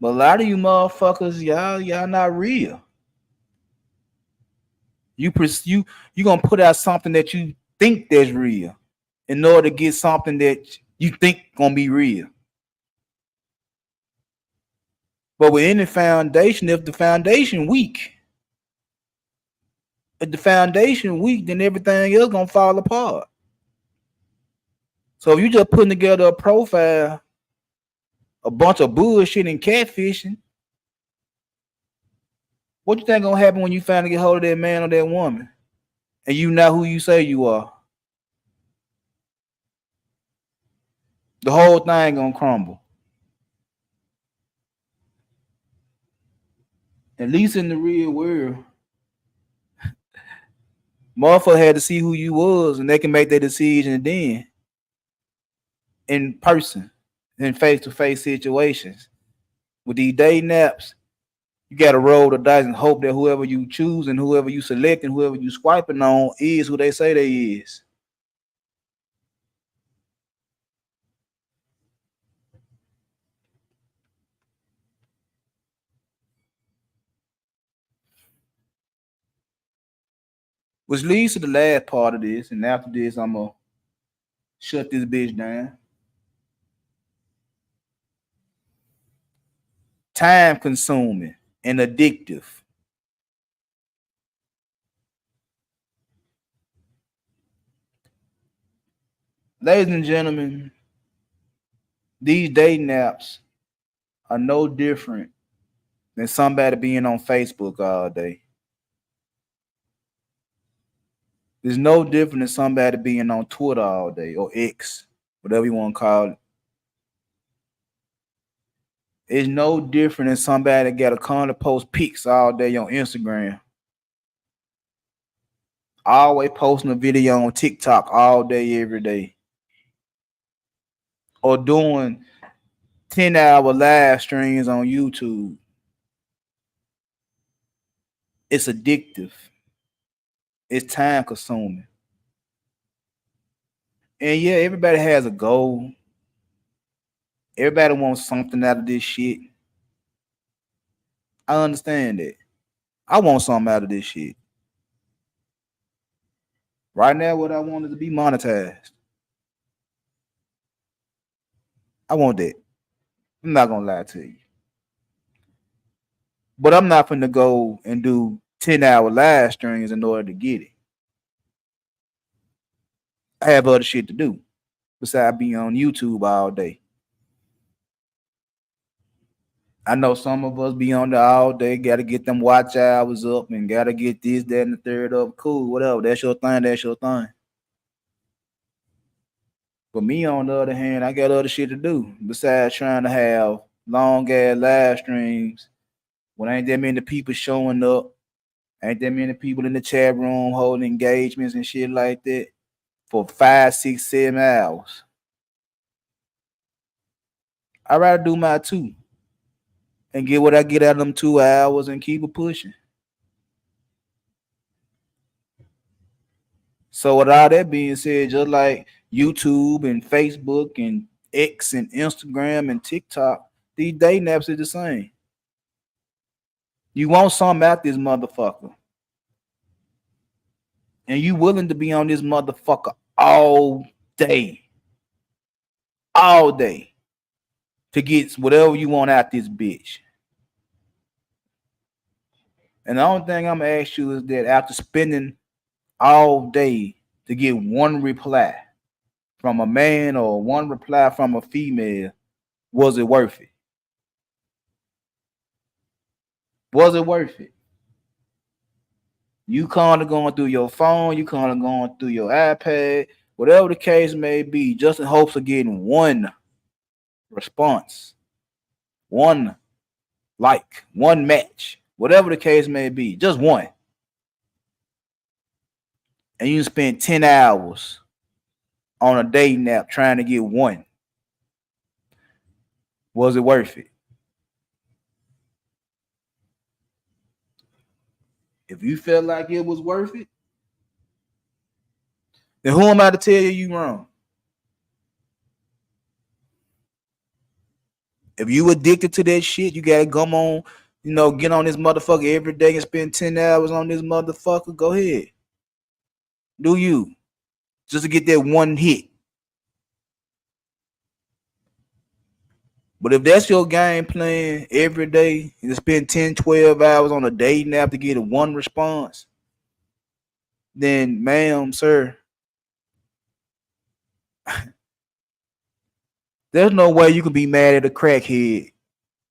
But a lot of you motherfuckers, y'all not real. You gonna put out something that you think that's real in order to get something that you think gonna be real. But with any foundation, if the foundation weak, then everything else gonna fall apart. So if you just putting together a profile, a bunch of bullshit and catfishing, what you think gonna happen when you finally get hold of that man or that woman, and you not who you say you are? The whole thing gonna crumble. At least in the real world, motherfucker had to see who you was, and they can make their decision then in person, in face-to-face situations. With these dating apps, you gotta roll the dice and hope that whoever you choose and whoever you select and whoever you swiping on is who they say they is. Which leads to the last part of this, and after this, I'm gonna shut this bitch down. Time consuming and addictive. Ladies and gentlemen, these dating apps are no different than somebody being on Facebook all day. It's no different than somebody being on Twitter all day or X, whatever you want to call it. It's no different than somebody that got a con to post pics all day on Instagram. Always posting a video on TikTok all day, every day. Or doing 10-hour live streams on YouTube. It's addictive. It's time consuming. And yeah, everybody has a goal. Everybody wants something out of this shit. I understand that. I want something out of this shit. Right now, what I want is to be monetized. I want that. I'm not gonna lie to you. But I'm not finna go and do 10-hour live streams in order to get it. I have other shit to do besides being on YouTube all day. I know some of us be on there all day, gotta get them watch hours up and gotta get this, that, and the third up. Cool, whatever. That's your thing, that's your thing. But me, on the other hand, I got other shit to do besides trying to have long ass live streams when ain't that many people showing up, ain't that many people in the chat room holding engagements and shit like that for 5, 6, 7 hours. I'd rather do my 2 and get what I get out of them 2 hours and keep it pushing. So with all that being said, just like YouTube and Facebook and X and Instagram and TikTok, these dating apps are the same. You want something out this motherfucker. And you willing to be on this motherfucker all day. All day. To get whatever you want out this bitch. And the only thing I'm gonna ask you is that after spending all day to get one reply from a man or one reply from a female, was it worth it? Was it worth it? You kind of going through your phone, you kind of going through your iPad, whatever the case may be, just in hopes of getting one response, one like, one match, whatever the case may be, just one. And you spend 10 hours on a dating app trying to get one. Was it worth it? If you felt like it was worth it, then who am I to tell you wrong? If you addicted to that shit, you gotta come on, get on this motherfucker every day and spend 10 hours on this motherfucker. Go ahead. Do you. Just to get that one hit. But if that's your game plan every day, you spend 10, 12 hours on a dating app to get a one response, then ma'am, sir, there's no way you can be mad at a crackhead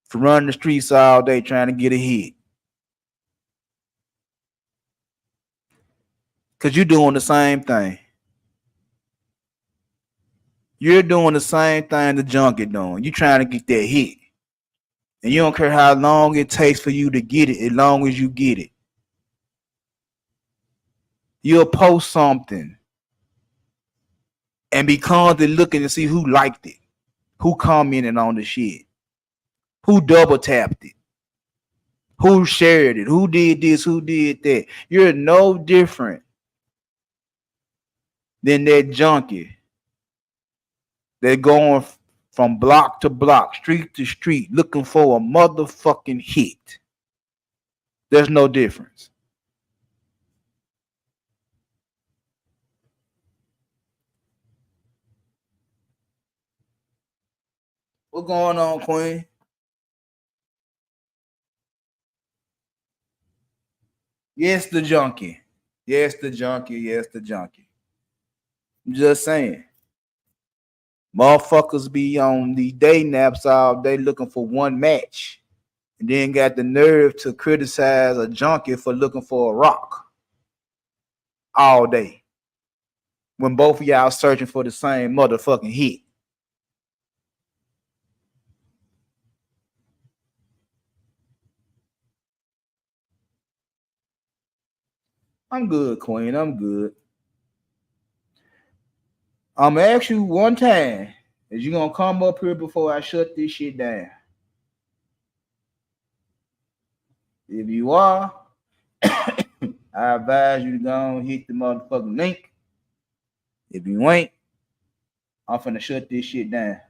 for running the streets all day trying to get a hit. Because you're doing the same thing. You're doing the same thing the junkie doing. You're trying to get that hit. And you don't care how long it takes for you to get it, as long as you get it. You'll post something and be constantly looking to see who liked it, who commented on the shit. Who double tapped it? Who shared it? Who did this? Who did that? You're no different than that junkie they're going from block to block, street to street, looking for a motherfucking hit. There's no difference. What's going on, Queen? Yes, the junkie. Yes, the junkie. Yes, the junkie. I'm just saying. Motherfuckers be on the day naps all day looking for one match. And then got the nerve to criticize a junkie for looking for a rock all day. When both of y'all searching for the same motherfucking hit. I'm good, Queen. I'm good. I'm gonna ask you one time. Is you gonna come up here before I shut this shit down? If you are, I advise you to go and hit the motherfucking link. If you ain't, I'm finna shut this shit down.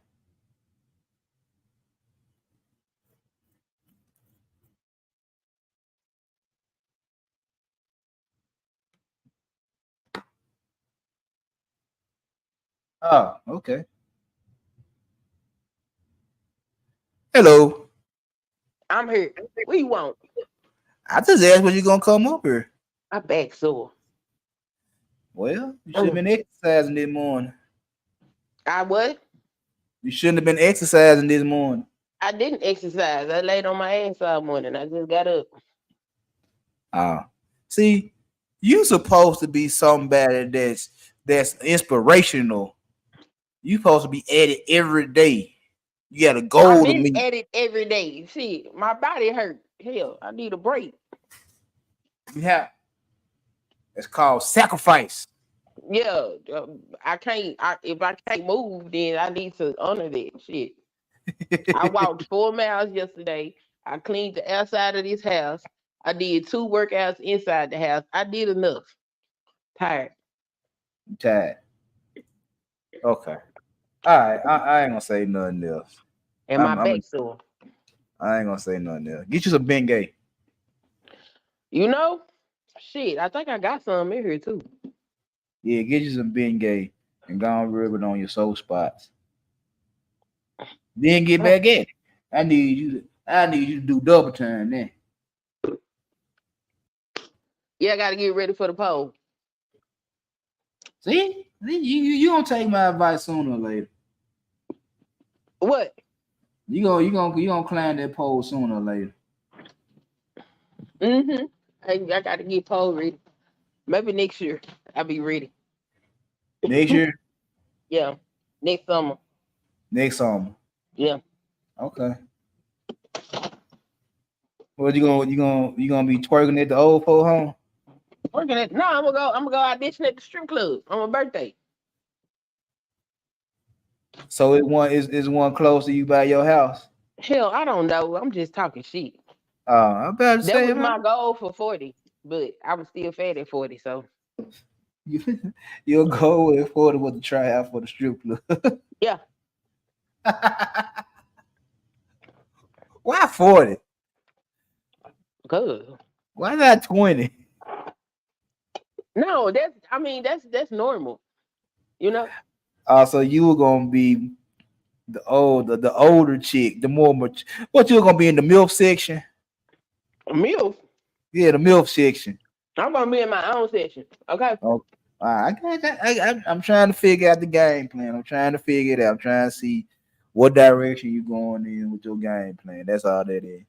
Oh, okay. Hello. I'm here. What you want? I just asked when you gonna come up here. My back sore. Well, you should have been exercising this morning. I what? You shouldn't have been exercising this morning. I didn't exercise. I laid on my ass all morning. I just got up. See, you supposed to be somebody that's inspirational. You supposed to be at it every day. You got a goal I've to been meet. at it every day. See, my body hurt. Hell, I need a break. Yeah, it's called sacrifice. Yeah, I can't. If I can't move, then I need to honor that shit. I walked 4 miles yesterday. I cleaned the outside of this house. I did 2 workouts inside the house. I did enough. Tired. I'm tired. Okay. All right. I ain't gonna say nothing else. And my back sore. I ain't gonna say nothing else. Get you some Bengay. You know, shit. I think I got some in here too. Yeah, get you some Bengay and go and rub it on your sore spots. Then get back at it. I need you to do double turn then. Yeah, I gotta get ready for the pole. See, you gonna take my advice sooner or later. What? You gonna climb that pole sooner or later. I gotta get pole ready. Maybe next year I'll be ready. Next year? Yeah, next summer. Next summer. Yeah. Okay. Well, you gonna be twerking at the old folk home? Working at no, I'm gonna go audition at the strip club on my birthday. So is one close to you by your house? Hell, I don't know. I'm just talking shit. I'm about to That say, was my goal for 40, but I was still fat at 40, so your goal at 40 was to try out for the strip club. yeah. Why 40? Good. Why not 20? No, that's normal. You know? So you were gonna be the older chick, the more much. What you were gonna be in the MILF section? MILF? Yeah, the MILF section. I'm gonna be in my own section. Okay. Oh, I'm trying to figure out the game plan. I'm trying to figure it out. I'm trying to see what direction you going in with your game plan. That's all that is.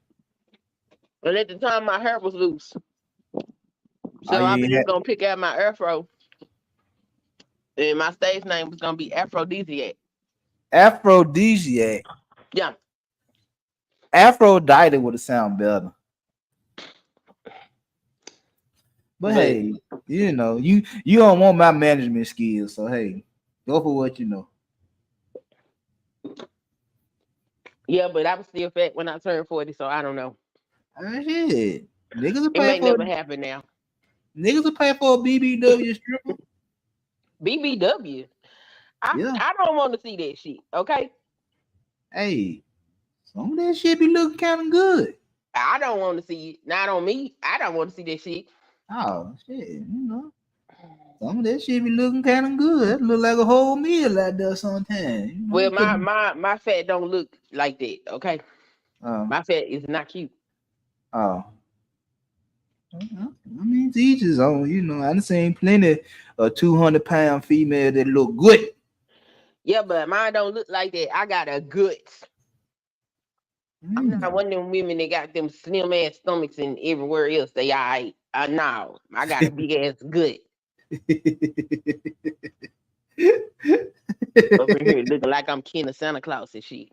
And at the time, my hair was loose, so I'm just gonna pick out my afro, and my stage name was gonna be Aphrodisiac. Aphrodisiac. Yeah. Aphrodite would have sound better. But hey, you know, you don't want my management skills, so hey, go for what you know. Yeah, but I was still fat when I turned 40, so I don't know. Shit. Niggas will It pay may for never happen now. a BBW stripper. BBW. Yeah. I don't want to see that shit. Okay. Hey, some of that shit be looking kind of good. I don't want to see it. Not on me. I don't want to see that shit. Oh shit, you know. Some of that shit be looking kind of good. Look like a whole meal out there sometimes. You Well, know, my fat don't look like that. Okay. oh, My fat is not cute. oh. I mean, it's each his own. You know, I done seen plenty of 200-pound female that look good. Yeah, but mine don't look like that. I got a guts. I'm not one of them women that got them slim ass stomachs and everywhere else they alright. No, I got a big ass gut. Over here looking like I'm kin of Santa Claus and shit.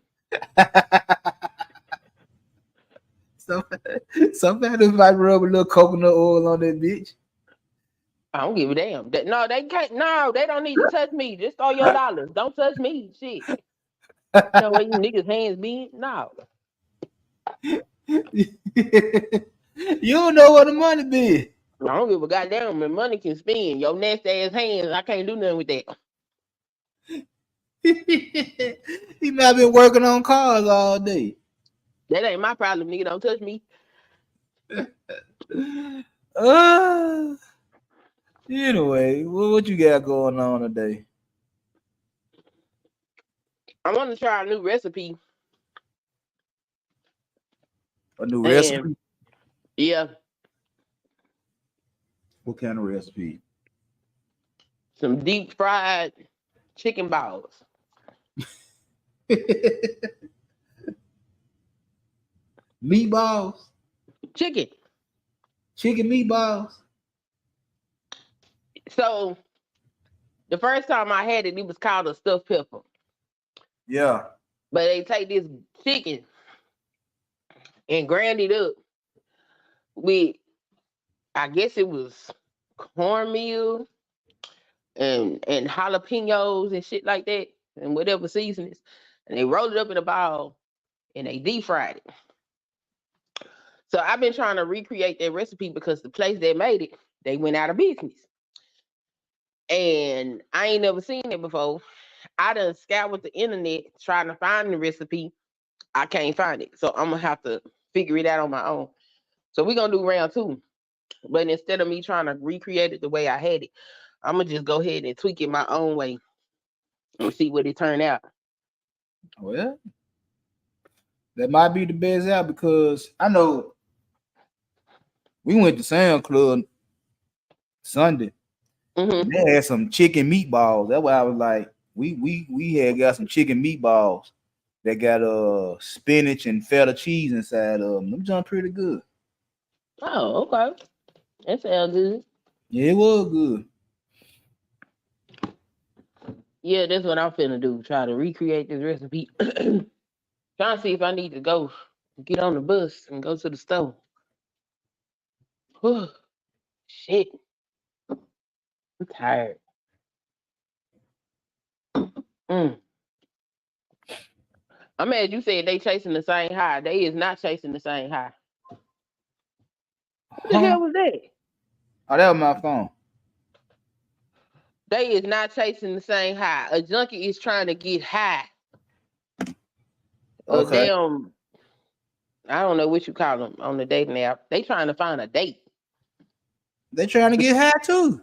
Somebody might rub a little coconut oil on that bitch. I don't give a damn. No, they can't. No, they don't need to touch me. Just throw your dollars. Don't touch me. Shit. No way you niggas hands be. No. You don't know what the money be. I don't give a goddamn. My money can spin. Your nasty ass hands. I can't do nothing with that. He might have been working on cars all day. That ain't my problem, nigga. Don't touch me. Anyway, what you got going on today? I want to try a new recipe. A new recipe? Yeah. What kind of recipe? Some deep fried chicken balls. Meatballs? Chicken meatballs? So the first time I had it, it was called a stuffed pepper. Yeah. But they take this chicken and grind it up with, I guess it was cornmeal and jalapenos and shit like that, and whatever seasonings. And they rolled it up in a ball and they deep fried it. So I've been trying to recreate that recipe because the place that made it, they went out of business. And I ain't never seen it before. I done scoured the internet trying to find the recipe. I can't find it. So I'm gonna have to figure it out on my own. So we're gonna do round 2. But instead of me trying to recreate it the way I had it, I'm gonna just go ahead and tweak it my own way and see what it turned out. Well, that might be the best out because I know we went to Sound Club Sunday. Mm-hmm. They had some chicken meatballs. That's why I was like, we had got some chicken meatballs that got spinach and feta cheese inside of them. Them jump pretty good. Oh, okay. That sounds good. Yeah, it was good. Yeah, that's what I'm finna do. Try to recreate this recipe. Trying to see if I need to go get on the bus and go to the store. Whew. Shit. I'm tired. I'm mad you said they chasing the same high. They is not chasing the same high. What the hell was that? Oh, that was my phone. They is not chasing the same high. A junkie is trying to get high. Okay. Damn, I don't know what you call them on the dating app. They trying to find a date. They trying to get high too.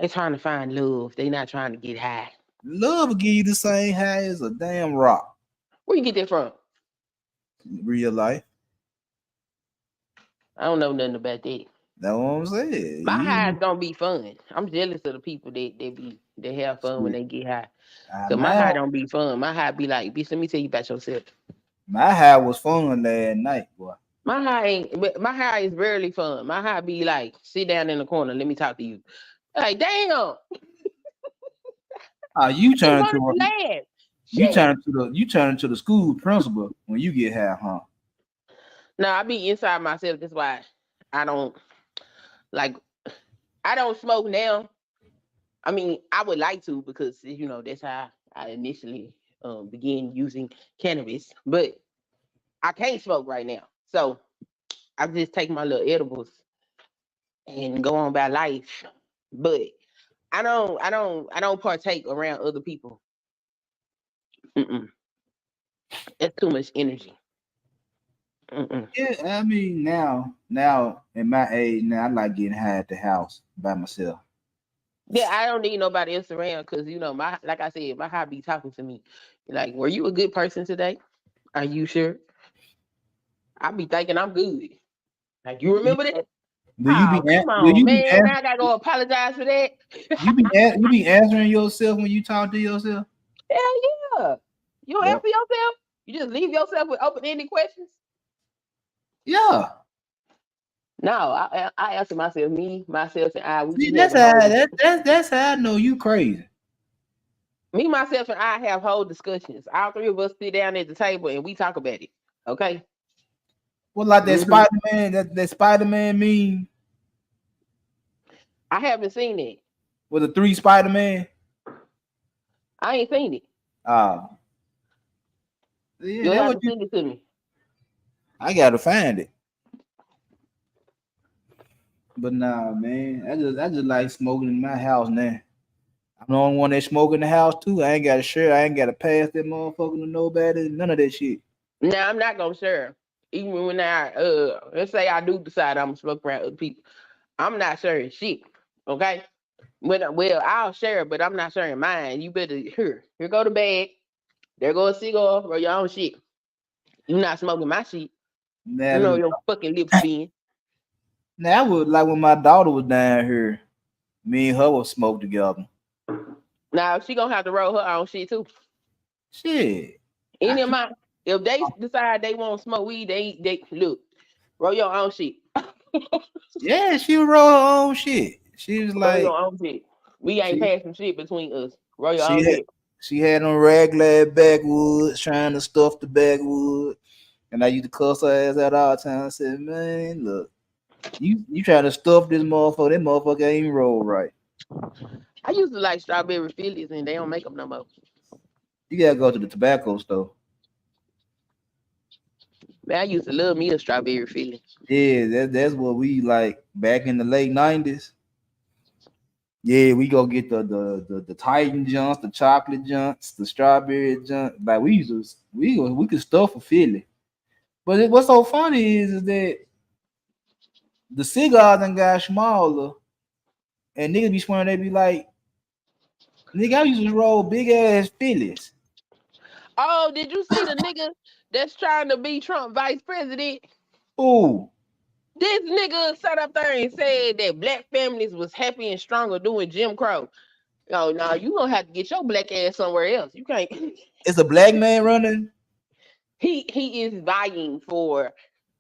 They trying to find love. They not trying to get high. Love will give you the same high as a damn rock. Where you get that from? Real life. I don't know nothing about that. That's what I'm saying. My high is gonna be fun. I'm jealous of the people that have fun when they get high. Cause my high don't be fun. My high be like, bitch, let me tell you about yourself. My high was fun last night, boy. My high is rarely fun. My high be like, sit down in the corner, let me talk to you. Like, damn. You turn into the school principal when you get high, huh? No, I be inside myself. That's why I don't smoke now. I mean, I would like to because that's how I initially began using cannabis. But I can't smoke right now. So I just take my little edibles and go on by life. But I don't partake around other people. Mm-mm. That's too much energy. Mm-mm. Yeah, I mean now in my age now, I like getting high at the house by myself. Yeah, I don't need nobody else around because my like I said, my hobby talking to me. Like, were you a good person today? Are you sure? I be thinking I'm good. Like, you remember that? Oh, come Do on, you be man. Now I gotta go apologize for that. you be answering yourself when you talk to yourself? Hell yeah. You don't Yep. answer yourself? You just leave yourself with open-ended questions? Yeah. No, I answer myself, me, myself, and I. We See, just have a whole that's how I know you crazy. me, myself, and I have whole discussions. All three of us sit down at the table and we talk about it. Okay. Well, like that Mhm. Spider-Man, that Spider-Man meme I haven't seen it. with the 3 Spider-Man. I ain't seen it. Ah, yeah, You'll that have what to you. send it to me. I gotta find it. But nah, man, I just like smoking in my house now. I'm the only one that smoke in the house too. I ain't got to share. I ain't got to pass that motherfucker to nobody. None of that shit. Now I'm not gonna share. Even when let's say I do decide I'm gonna smoke around other people, I'm not sharing shit. Okay. Well, I'll share, but I'm not sharing mine. You better here go the bag. There go a cigar or your own shit. You not smoking my shit. You know Now, your fucking lips spin. now I would like when my daughter was down here. Me and her would smoke together. Now she gonna have to roll her own shit too. Shit. I Any of can't- my if they decide they want to smoke weed, they look roll your own shit. Yeah, she would roll her own shit. She was Roll like, your own shit. We ain't she passing shit between us. Roll your she own had shit. she had on raglan backwoods trying to stuff the backwood. And I used to cuss her ass out all the time. I said, man, look, you trying to stuff this motherfucker. That motherfucker ain't even roll right. I used to like strawberry Phillies, and they don't make them no more. You gotta go to the tobacco store. Man, I used to love me a strawberry Philly. Yeah, that's what we like back in the late 90s. Yeah, we go get the Titan junks, the chocolate junks, the strawberry junk. Like we could stuff a Philly. But what's so funny is that the cigars done got smaller, and niggas be swearing they be like, nigga, I used to roll big ass Phillies. Oh, did you see the nigga that's trying to be Trump vice president? Ooh, This nigga sat up there and said that black families was happy and stronger doing Jim Crow. Oh, no, you gonna have to get your black ass somewhere else. You can't. it's a black man running. He is vying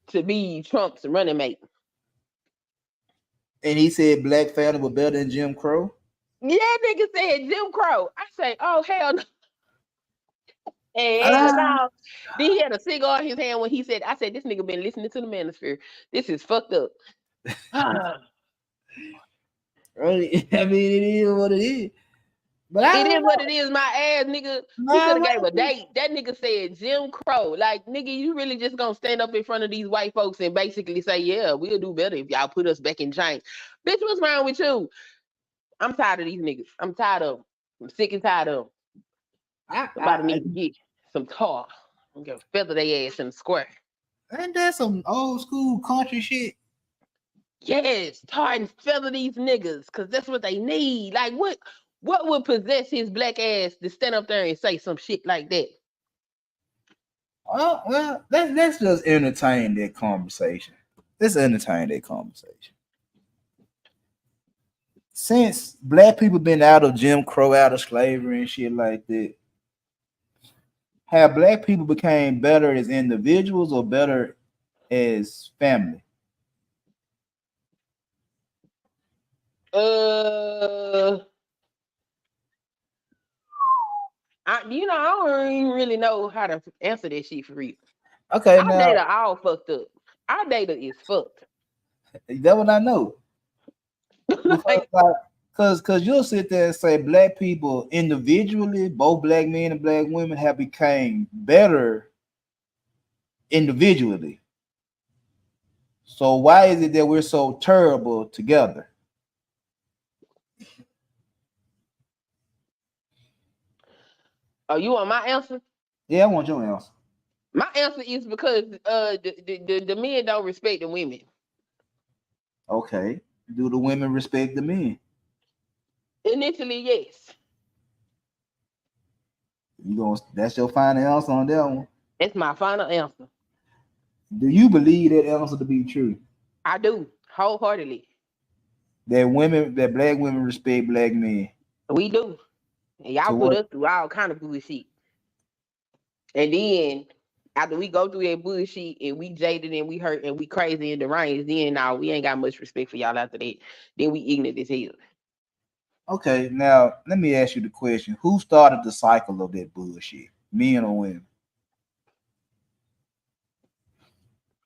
to be Trump's running mate. And he said black family was better than Jim Crow. Yeah, nigga said Jim Crow. I say, oh hell no. Hell Ah, no. Then he had a cigar in his hand when he said, I said, this nigga been listening to the manosphere. This is fucked up. really? I mean, it is what it is. But I It don't is what it know. is, my ass, nigga. He Nah, could have gave a man. date. That nigga said Jim Crow. Like, nigga, you really just gonna stand up in front of these white folks and basically say, yeah, we'll do better if y'all put us back in chains. Bitch, what's wrong with you? I'm tired of these niggas. I'm tired of them. I'm sick and tired of them. Somebody I need to get some tar. I'm gonna feather their ass in the square. ain't that some old school country shit? Yes, tar and feather these niggas, cause that's what they need. Like, what would possess his black ass to stand up there and say some shit like that? Well, let's just entertain that conversation. Let's entertain that conversation. Since black people been out of Jim Crow, out of slavery and shit like that, have black people became better as individuals or better as family? Uh, I don't even really know how to answer that shit for real. Okay, Our now data all fucked up. Our data is fucked. that what I know. Like, Cause you'll sit there and say black people individually, both black men and black women have become better individually. So why is it that we're so terrible together? Oh, you want my answer? Yeah, I want your answer. My answer is because the men don't respect the women. Okay. Do the women respect the men? Initially, yes. That's your final answer on that one. That's my final answer. Do you believe that answer to be true? I do, wholeheartedly. That black women respect black men. We do. And y'all To put what? us through all kind of bullshit. And then after we go through that bullshit and we jaded and we hurt and we crazy in the rains, then now we ain't got much respect for y'all after that. Then we ignorant as hell. Okay, now let me ask you the question: who started the cycle of that bullshit? Men or women?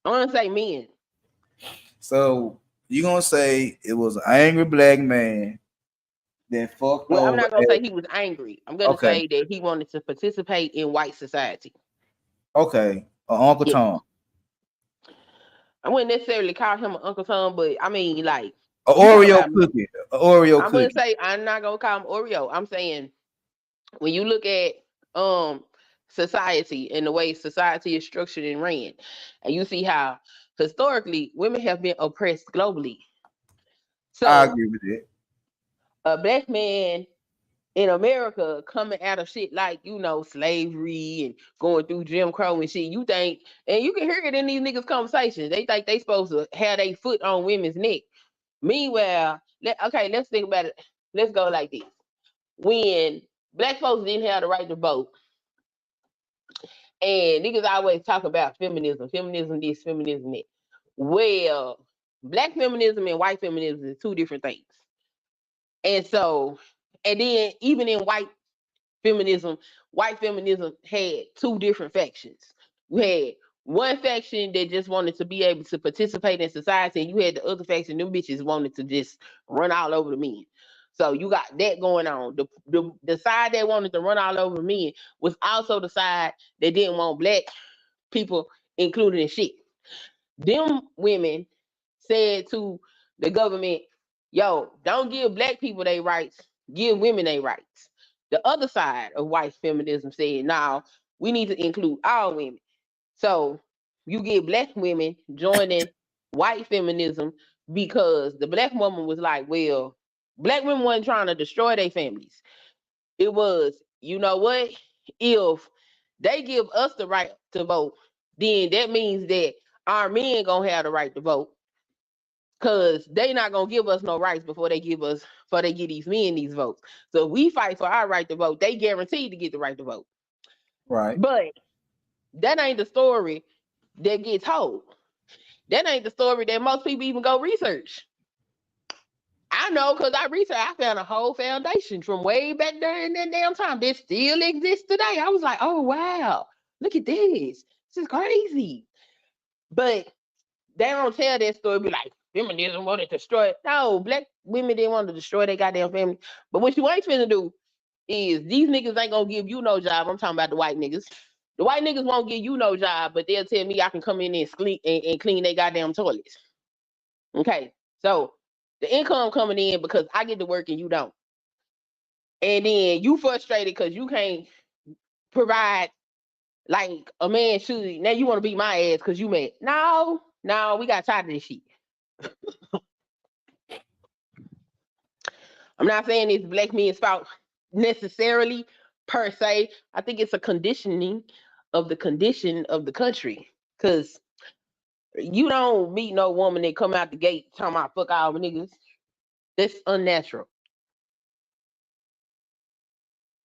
I want to say men. So you gonna say it was an angry black man that fucked Well, I'm over? not gonna say he was angry. I'm gonna Okay, say that he wanted to participate in white society. okay, Uncle Yeah. Tom, I wouldn't necessarily call him an Uncle Tom, but I mean, like, a you talk Oreo about. cookie, a Oreo I'm gonna cookie. say I'm not gonna call him Oreo. I'm saying when you look at society and the way society is structured and ran, and you see how historically women have been oppressed globally. I So agree with it. a black man in America coming out of shit like, slavery and going through Jim Crow and shit, you think, and you can hear it in these niggas' conversations. They think they supposed to have their foot on women's neck. Meanwhile, let's think about it. Let's go like this. When black folks didn't have the right to vote, and niggas always talk about feminism this, feminism that. Well, black feminism and white feminism is two different things. And so, and then even in white feminism had two different factions. You had one faction that just wanted to be able to participate in society, and you had the other faction, them bitches wanted to just run all over the men. So you got that going on. The side that wanted to run all over men was also the side that didn't want black people included in shit. Them women said to the government, yo, don't give black people their rights, give women their rights. The other side of white feminism said, now we need to include all women. So you get black women joining white feminism because the black woman was like, well, black women weren't trying to destroy their families. It was, you know what? If they give us the right to vote, then that means that our men gonna have the right to vote. Cause they not gonna give us no rights before they give these men these votes. So if we fight for our right to vote, they guaranteed to get the right to vote. Right. But that ain't the story that gets told. That ain't the story that most people even go research. I know because I found a whole foundation from way back there in that damn time that still exists today. I was like, oh wow, look at this. This is crazy. But they don't tell that story, be like, feminism wanted to destroy it. No, black women didn't want to destroy their goddamn family. But what you ain't finna do is these niggas ain't gonna give you no job. I'm talking about the white niggas. The white niggas won't give you no job, but they'll tell me I can come in and clean their goddamn toilets. Okay, so the income coming in because I get to work and you don't. And then you frustrated because you can't provide like a man should. Now you want to beat my ass because you mad. No, we got tired of this shit. I'm not saying it's black men's fault necessarily per se. I think it's a conditioning of the condition of the country. Cause you don't meet no woman that come out the gate talking about fuck all the niggas. That's unnatural.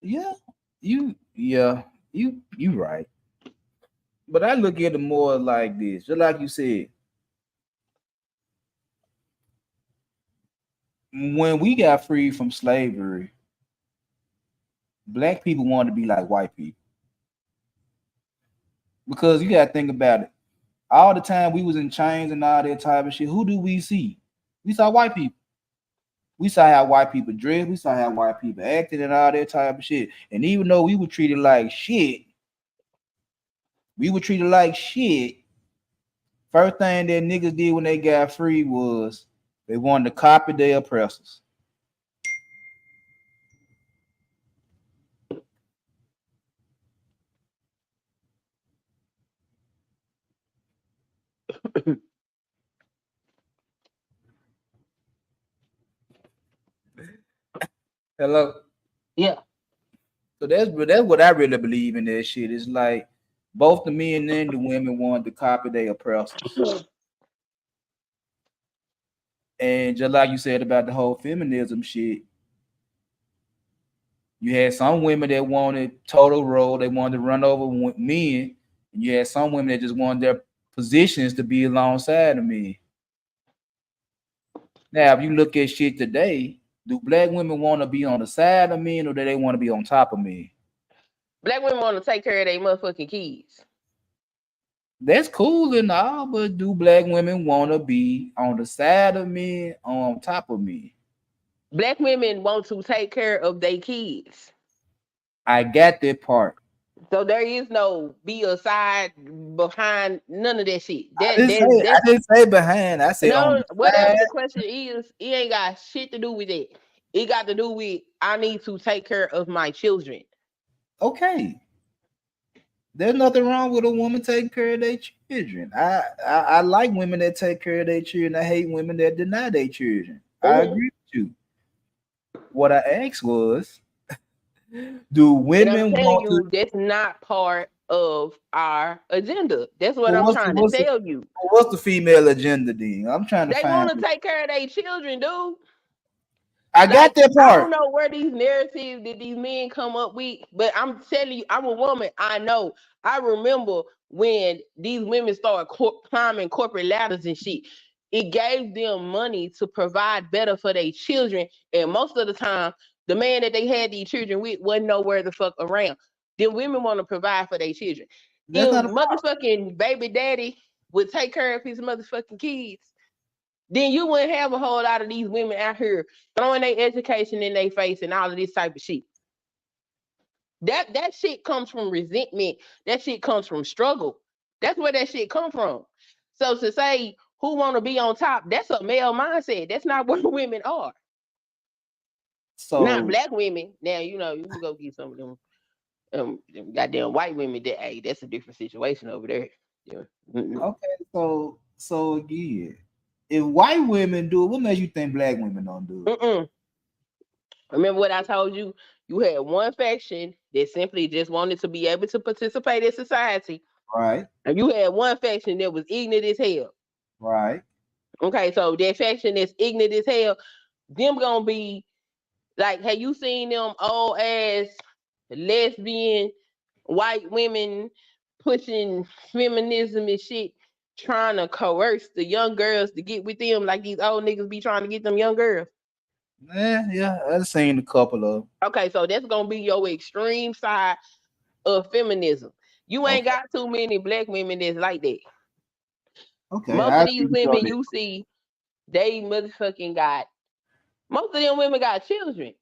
Yeah, you right. But I look at it more like this, just like you said. When we got free from slavery, black people wanted to be like white people. Because you gotta think about it. All the time we was in chains and all that type of shit, who do we see? We saw white people. We saw how white people dressed, we saw how white people acted and all that type of shit. And even though we were treated like shit, we were treated like shit. First thing that niggas did when they got free was they wanted to copy their oppressors. Hello. Yeah. So that's what I really believe in that shit. It's like both the men and the women wanted to copy their oppressors. And just like you said about the whole feminism shit, you had some women that wanted total role, they wanted to run over men, and you had some women that just wanted their positions to be alongside of men. Now, if you look at shit today, do black women want to be on the side of men or do they want to be on top of men? Black women want to take care of their motherfucking kids. That's cool and all, but do black women want to be on the side of men or on top of men? Black women want to take care of their kids. I got that part. So there is no be aside, behind, none of that shit. I didn't say behind. I said on No, the whatever side. the question is, it ain't got shit to do with it. It got to do with I need to take care of my children. Okay. There's nothing wrong with a woman taking care of their children. I like women that take care of their children. I hate women that deny their children. I agree with you. What I asked was, do And women I'm telling want you, to? that's not part of our agenda. That's what Well, I'm trying to tell you. what's the female agenda then? I'm trying to They find want to it. take care of their children, dude. I got Like, that I part. don't know where these narratives that these men come up with, but I'm telling you, I'm a woman. I know. I remember when these women started climbing corporate ladders and shit. It gave them money to provide better for their children. And most of the time, the man that they had these children with wasn't nowhere the fuck around. Then women want to provide for their children. That's If not a problem. motherfucking baby daddy would take care of his motherfucking kids, then you wouldn't have a whole lot of these women out here throwing their education in their face and all of this type of shit. That shit comes from resentment. That shit comes from struggle. That's where that shit come from. So to say who want to be on top, that's a male mindset. That's not where women are. Not So black women. Now you know you can go get some of them goddamn white women. That hey, that's a different situation over there. Yeah. okay, so again, if white women do it, what makes you think black women don't do it? Remember what I told you? You had one faction that simply just wanted to be able to participate in society. Right, And you had one faction that was ignorant as hell. right. Okay, so that faction that's ignorant as hell, them gonna be like, have you seen them old ass lesbian white women pushing feminism and shit, trying to coerce the young girls to get with them like these old niggas be trying to get them young girls? Yeah, I've seen a couple of. Okay, so that's gonna be your extreme side of feminism. You ain't Okay, got too many black women that's like that. okay. Most I of agree these with you on women that. you see, they motherfucking got. Most of them women got children.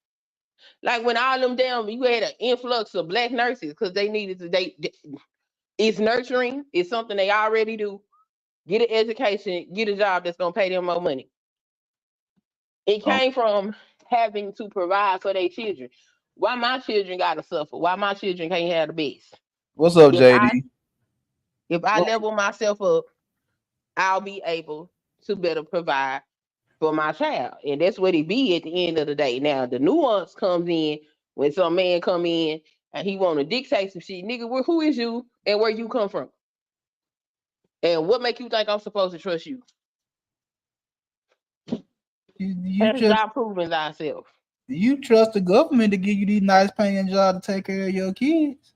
Like when all them damn, you had an influx of black nurses because they needed to. It's nurturing. It's something they already do. Get an education, get a job that's gonna pay them more money. It Oh, came from having to provide for their children. Why my children gotta suffer? Why my children can't have the best? what's up, If I JD? if I What? level myself up, I'll be able to better provide for my child. And that's what it be at the end of the day. Now the nuance comes in when some man come in and he wanna dictate some shit. Nigga, who is you and where you come from? And what make you think I'm supposed to trust you? You Let's just stop proving thyself. you trust the government to give you these nice paying jobs to take care of your kids.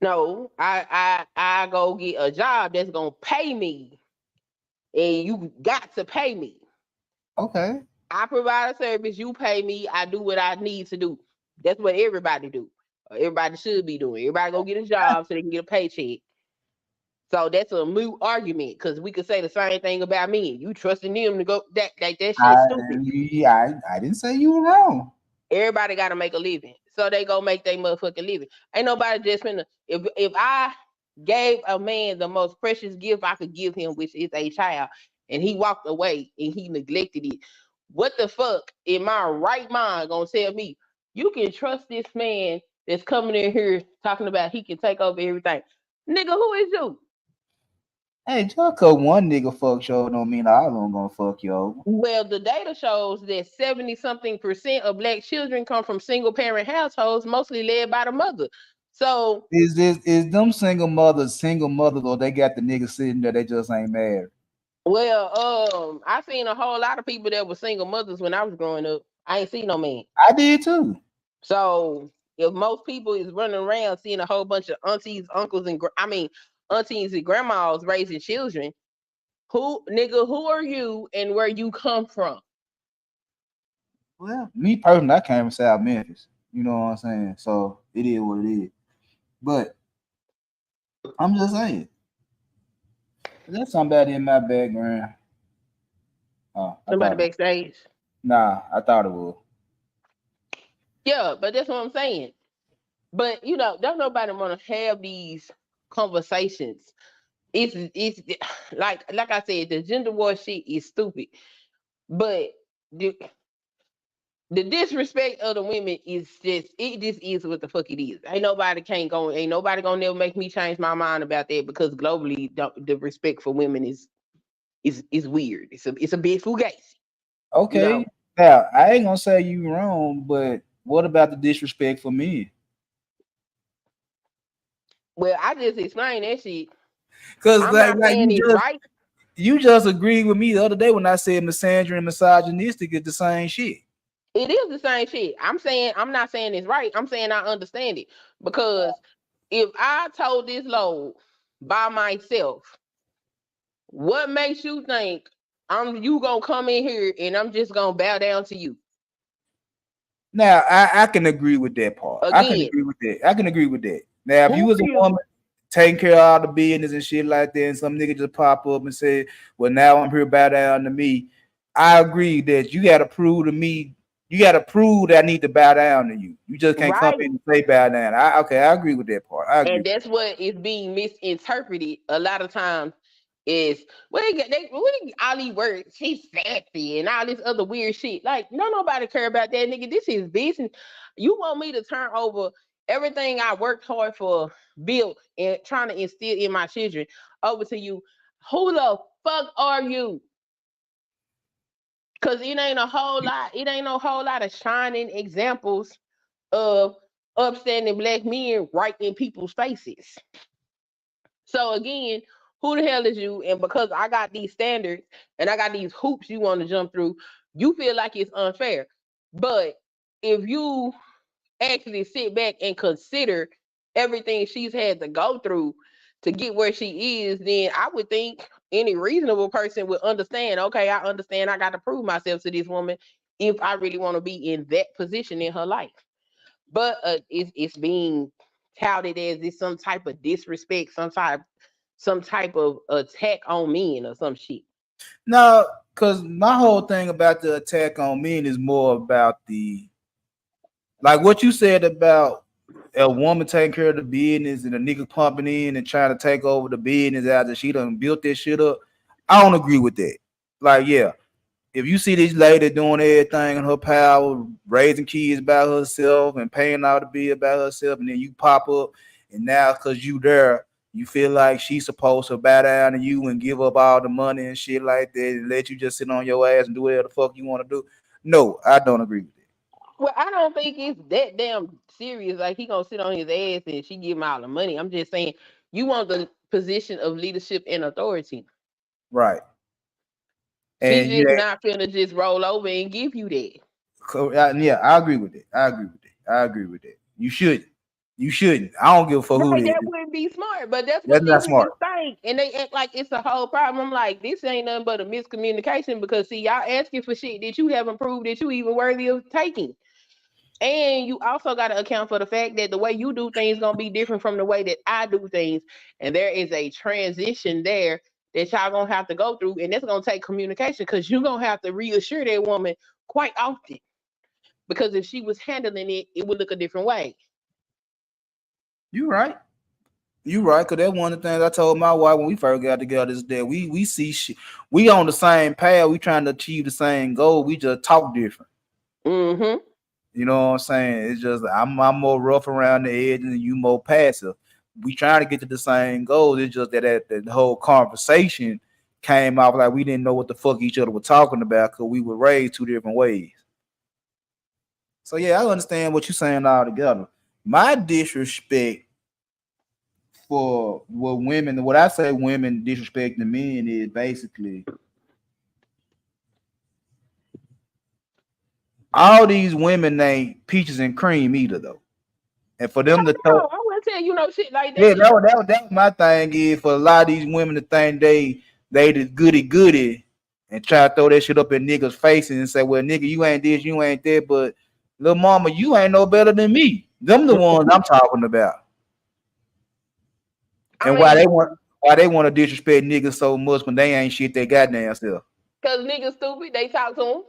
No, I go get a job that's gonna pay me, and you got to pay me. Okay. I provide a service, you pay me, I do what I need to do. That's what everybody do. Everybody should be doing. Everybody go get a job so they can get a paycheck. So that's a moot argument because we could say the same thing about me. You trusting them to go that shit stupid. I didn't say you were wrong. Everybody got to make a living, so they go make their motherfucking living. Ain't nobody just finna. If I gave a man the most precious gift I could give him, which is a child, and he walked away and he neglected it. What the fuck in my right mind gonna tell me you can trust this man that's coming in here talking about he can take over everything? Nigga, who is you? Hey, just cause one nigga fuck show don't mean all of them gonna fuck you over. Well, the data shows that 70 something percent of black children come from single parent households, mostly led by the mother. So Is them single mothers, or they got the nigga sitting there, they just ain't married? well, I seen a whole lot of people that were single mothers when I was growing up. I ain't seen no man. I did too. So if most people is running around seeing a whole bunch of aunties, uncles, and aunties and grandmas raising children, who are you and where you come from? Well, me personally, I came from South Memphis. You know what I'm saying? So it is what it is. But I'm just saying, there's somebody in my background. Oh, Somebody backstage. Nah, I thought it was. Yeah, but that's what I'm saying. But don't nobody want to have these conversations. It's like I said, the gender war shit is stupid. But the disrespect of the women is just is what the fuck it is. Ain't nobody gonna never make me change my mind about that, because globally the respect for women is weird. It's a bit fugazi. Okay. Now I ain't gonna say you wrong, but what about the disrespect for men? Well, I just explained that shit. Because I'm not saying it's right. You just agreed with me the other day when I said misandry and misogynistic is the same shit. It is the same shit. I'm not saying it's right. I'm saying I understand it. Because if I told this load by myself, what makes you think you gonna come in here and I'm just gonna bow down to you? Now I can agree with that part. Again, I can agree with that. Now if you was a woman taking care of all the business and shit like that, and some nigga just pop up and say, "Well, now I'm here, bow down to me," I agree that you got to prove to me. You got to prove that I need to bow down to you. You just can't come in and say bow down. I agree with that part. And that's what is being misinterpreted a lot of times. Is we all these words, she's fancy and all this other weird shit. Like, nobody care about that, nigga. This is business. You want me to turn over everything I worked hard for, built, and trying to instill in my children over to you? Who the fuck are you? Because it ain't no whole lot of shining examples of upstanding black men right in people's faces. So again, who the hell is you? And because I got these standards and I got these hoops you want to jump through, you feel like it's unfair. But if you actually sit back and consider everything she's had to go through to get where she is, then I would think any reasonable person would understand, okay, I understand I got to prove myself to this woman if I really want to be in that position in her life. But it's being touted as it's some type of disrespect, some type of attack on men or some shit. No, because my whole thing about the attack on men is more about like what you said about a woman taking care of the business and a nigga pumping in and trying to take over the business after she done built this shit up. I don't agree with that. Like, yeah, if you see this lady doing everything in her power, raising kids by herself and paying all the bill by herself, and then you pop up and now because you there, you feel like she's supposed to bow down to you and give up all the money and shit like that and let you just sit on your ass and do whatever the fuck you want to do. No, I don't agree with that. Well, I don't think it's that damn serious. Like, he gonna sit on his ass and she give him all the money. I'm just saying, you want the position of leadership and authority. Right. And she's just not finna just roll over and give you that. Yeah, I agree with that. I agree with that. You shouldn't. I don't give a fuck who it is. That wouldn't be smart, but that's what these niggas think. And they act like it's a whole problem. I'm like, this ain't nothing but a miscommunication, because see, y'all asking for shit that you haven't proved that you even worthy of taking. And you also got to account for the fact that the way you do things gonna be different from the way that I do things. And there is a transition there that y'all gonna have to go through. And that's gonna take communication, because you're gonna have to reassure that woman quite often. Because if she was handling it, it would look a different way. You're right. You right, because that's one of the things I told my wife when we first got together is that we see shit. We on the same path. We trying to achieve the same goal. We just talk different. Mm-hmm. You know what I'm saying? It's just I'm more rough around the edge and you more passive. We trying to get to the same goal. It's just that the whole conversation came out like we didn't know what the fuck each other were talking about because we were raised two different ways. So yeah, I understand what you're saying altogether. My disrespect for what women, what I say women disrespecting men is basically all these women ain't peaches and cream either though. And for them to No, talk, I wouldn't tell you no shit like yeah, that. that was my thing is for a lot of these women to think they the goody and try to throw that shit up in niggas' faces and say, well, nigga, you ain't this, you ain't that, but little mama, you ain't no better than me. Them the ones I'm talking about. I And mean, why they want to disrespect niggas so much when they ain't shit they goddamn self. because niggas stupid, they talk to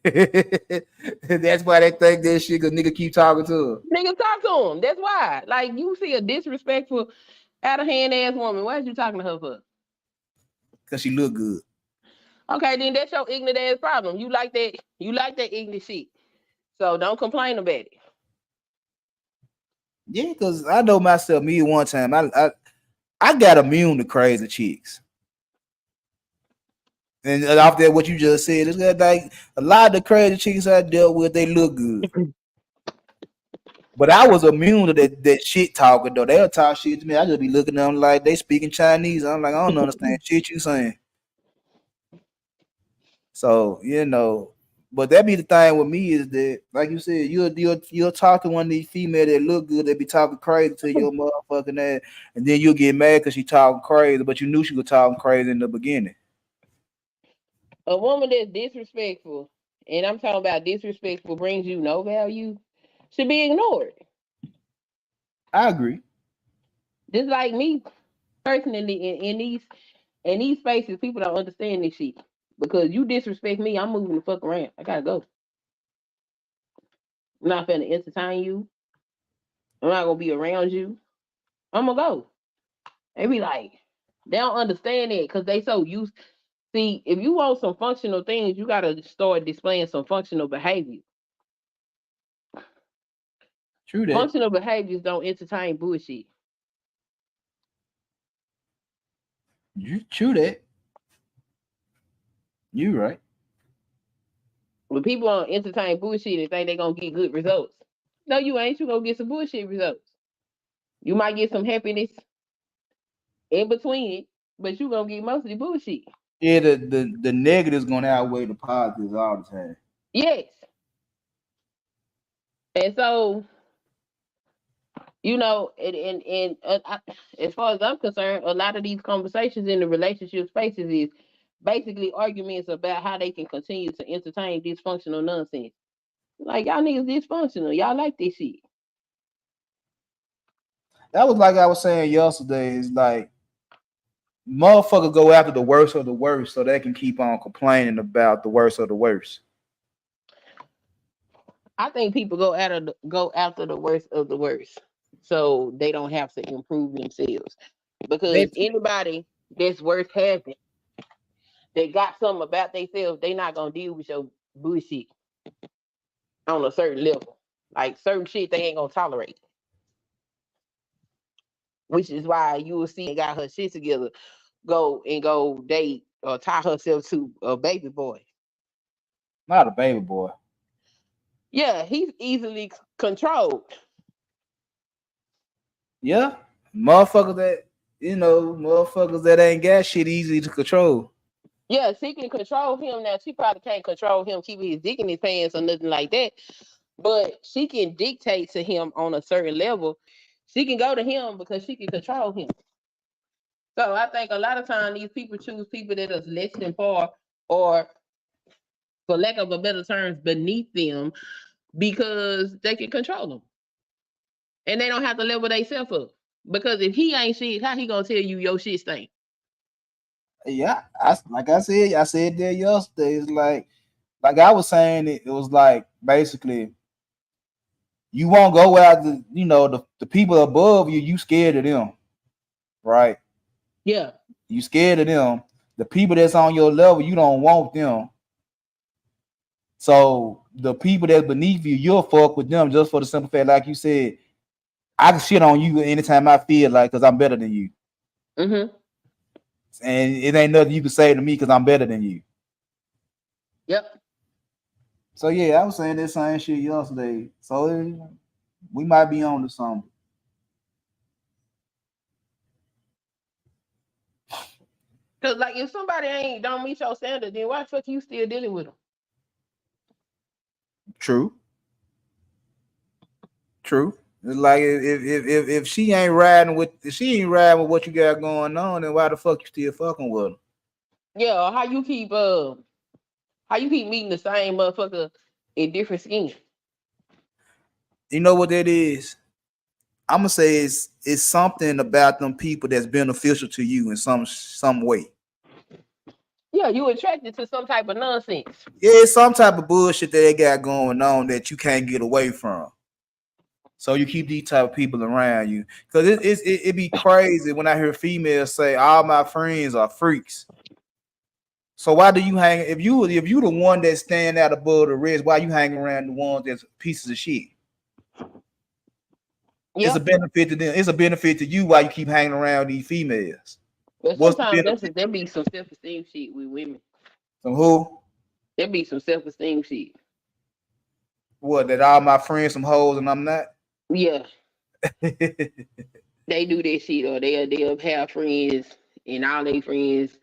them. That's why they think that shit because nigga keep talking to her. Niggas talk to them. That's why. Like, you see a disrespectful, out of hand ass woman. Why is you talking to her for? Because she look good. Okay, then that's your ignorant ass problem. You like that ignorant shit. So don't complain about it. Yeah, because I know myself, me one time, I got immune to crazy chicks. And off that, what you just said, it's like a lot of the crazy chicks I dealt with, they look good. But I was immune to that shit talking though. They'll talk shit to me. I just be looking at them like they speaking Chinese. I'm like, I don't understand shit you saying. So but that be the thing with me is that, like you said, you'll talk to one of these females that look good, they be talking crazy to your motherfucking ass, and then you'll get mad because she talking crazy, but you knew she was talking crazy in the beginning. A woman that's disrespectful, and I'm talking about disrespectful brings you no value, should be ignored. I agree. Just like me personally in these spaces, people don't understand this shit. Because you disrespect me, I'm moving the fuck around. I gotta go. I'm not finna entertain you. I'm not gonna be around you. I'm gonna go. They be like, they don't understand it because they so used. See, if you want some functional things, you gotta start displaying some functional behavior. True that. Functional behaviors don't entertain bullshit. True that. You right. When people don't entertain bullshit and think they're gonna get good results. No, you ain't. You gonna get some bullshit results. You might get some happiness in between it, but you gonna get mostly bullshit. Yeah, the negatives gonna outweigh the positives all the time. Yes. And so, as far as I'm concerned, a lot of these conversations in the relationship spaces is basically arguments about how they can continue to entertain dysfunctional nonsense. Like, y'all niggas dysfunctional. Y'all like this shit. That was like I was saying yesterday. Is like motherfuckers go after the worst of the worst so they can keep on complaining about the worst of the worst. I think people go after the worst of the worst, so they don't have to improve themselves. Because anybody that's worth having, they got something about themselves, they not gonna deal with your bullshit on a certain level. Like certain shit they ain't gonna tolerate. Which is why you will see got her shit together, go date or tie herself to a baby boy. Not a baby boy. Yeah, he's easily controlled. Yeah, motherfuckers that ain't got shit easy to control. Yeah, she can control him now. She probably can't control him keeping his dick in his pants or nothing like that. But she can dictate to him on a certain level. She can go to him because she can control him. So I think a lot of times these people choose people that is less than par or, for lack of a better terms, beneath them because they can control them. And they don't have to level themselves up. Because if he ain't shit, how he gonna tell you your shit stink? Yeah, I said there yesterday. It's like I was saying, it was like basically you won't go out the, you know, the people above you, you scared of them, right? Yeah. You scared of them. The people that's on your level, you don't want them. So the people that's beneath you, you'll fuck with them just for the simple fact, like you said, I can shit on you anytime I feel like, because I'm better than you. Mm-hmm. And it ain't nothing you can say to me because I'm better than you. Yep. So yeah, I was saying that same shit yesterday. So we might be on to something. Cause like if somebody don't meet your standard, then why the fuck you still dealing with them? True. True. It's like if she ain't riding with what you got going on, then why the fuck you still fucking with her? Yeah, how you keep meeting the same motherfucker in different schemes? You know what that is? I'm gonna say it's something about them people that's beneficial to you in some way. Yeah, you attracted to some type of nonsense. Yeah, it's some type of bullshit that they got going on that you can't get away from. So you keep these type of people around you, because it be crazy when I hear females say all my friends are freaks. So why do you hang if you the one that stand out above the rest? Why you hang around the ones that's pieces of shit? It's a Yep. benefit to them. It's a benefit to you why you keep hanging around these females. But What's the sometimes benefit? there be some self esteem shit with women. From who? There be some self esteem shit. What, that all my friends some hoes and I'm not? Yeah, they do that shit, or they'll have friends and all they friends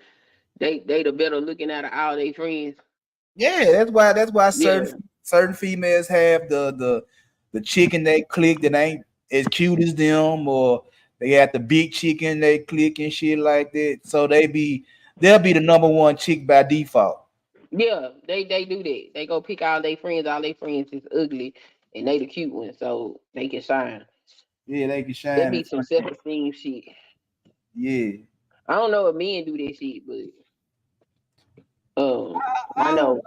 they the better looking out of all their friends. Yeah, that's why Yeah, certain females have the chicken they click that ain't as cute as them, or they got the big chicken they click and shit like that. So they'll be the number one chick by default. yeah, they do that. They go pick all their friends. All their friends is ugly, and they the cute ones, so they can shine. Yeah, they can There shine in be some front. self esteem shit. Yeah. I don't know if men do that shit, but I I, know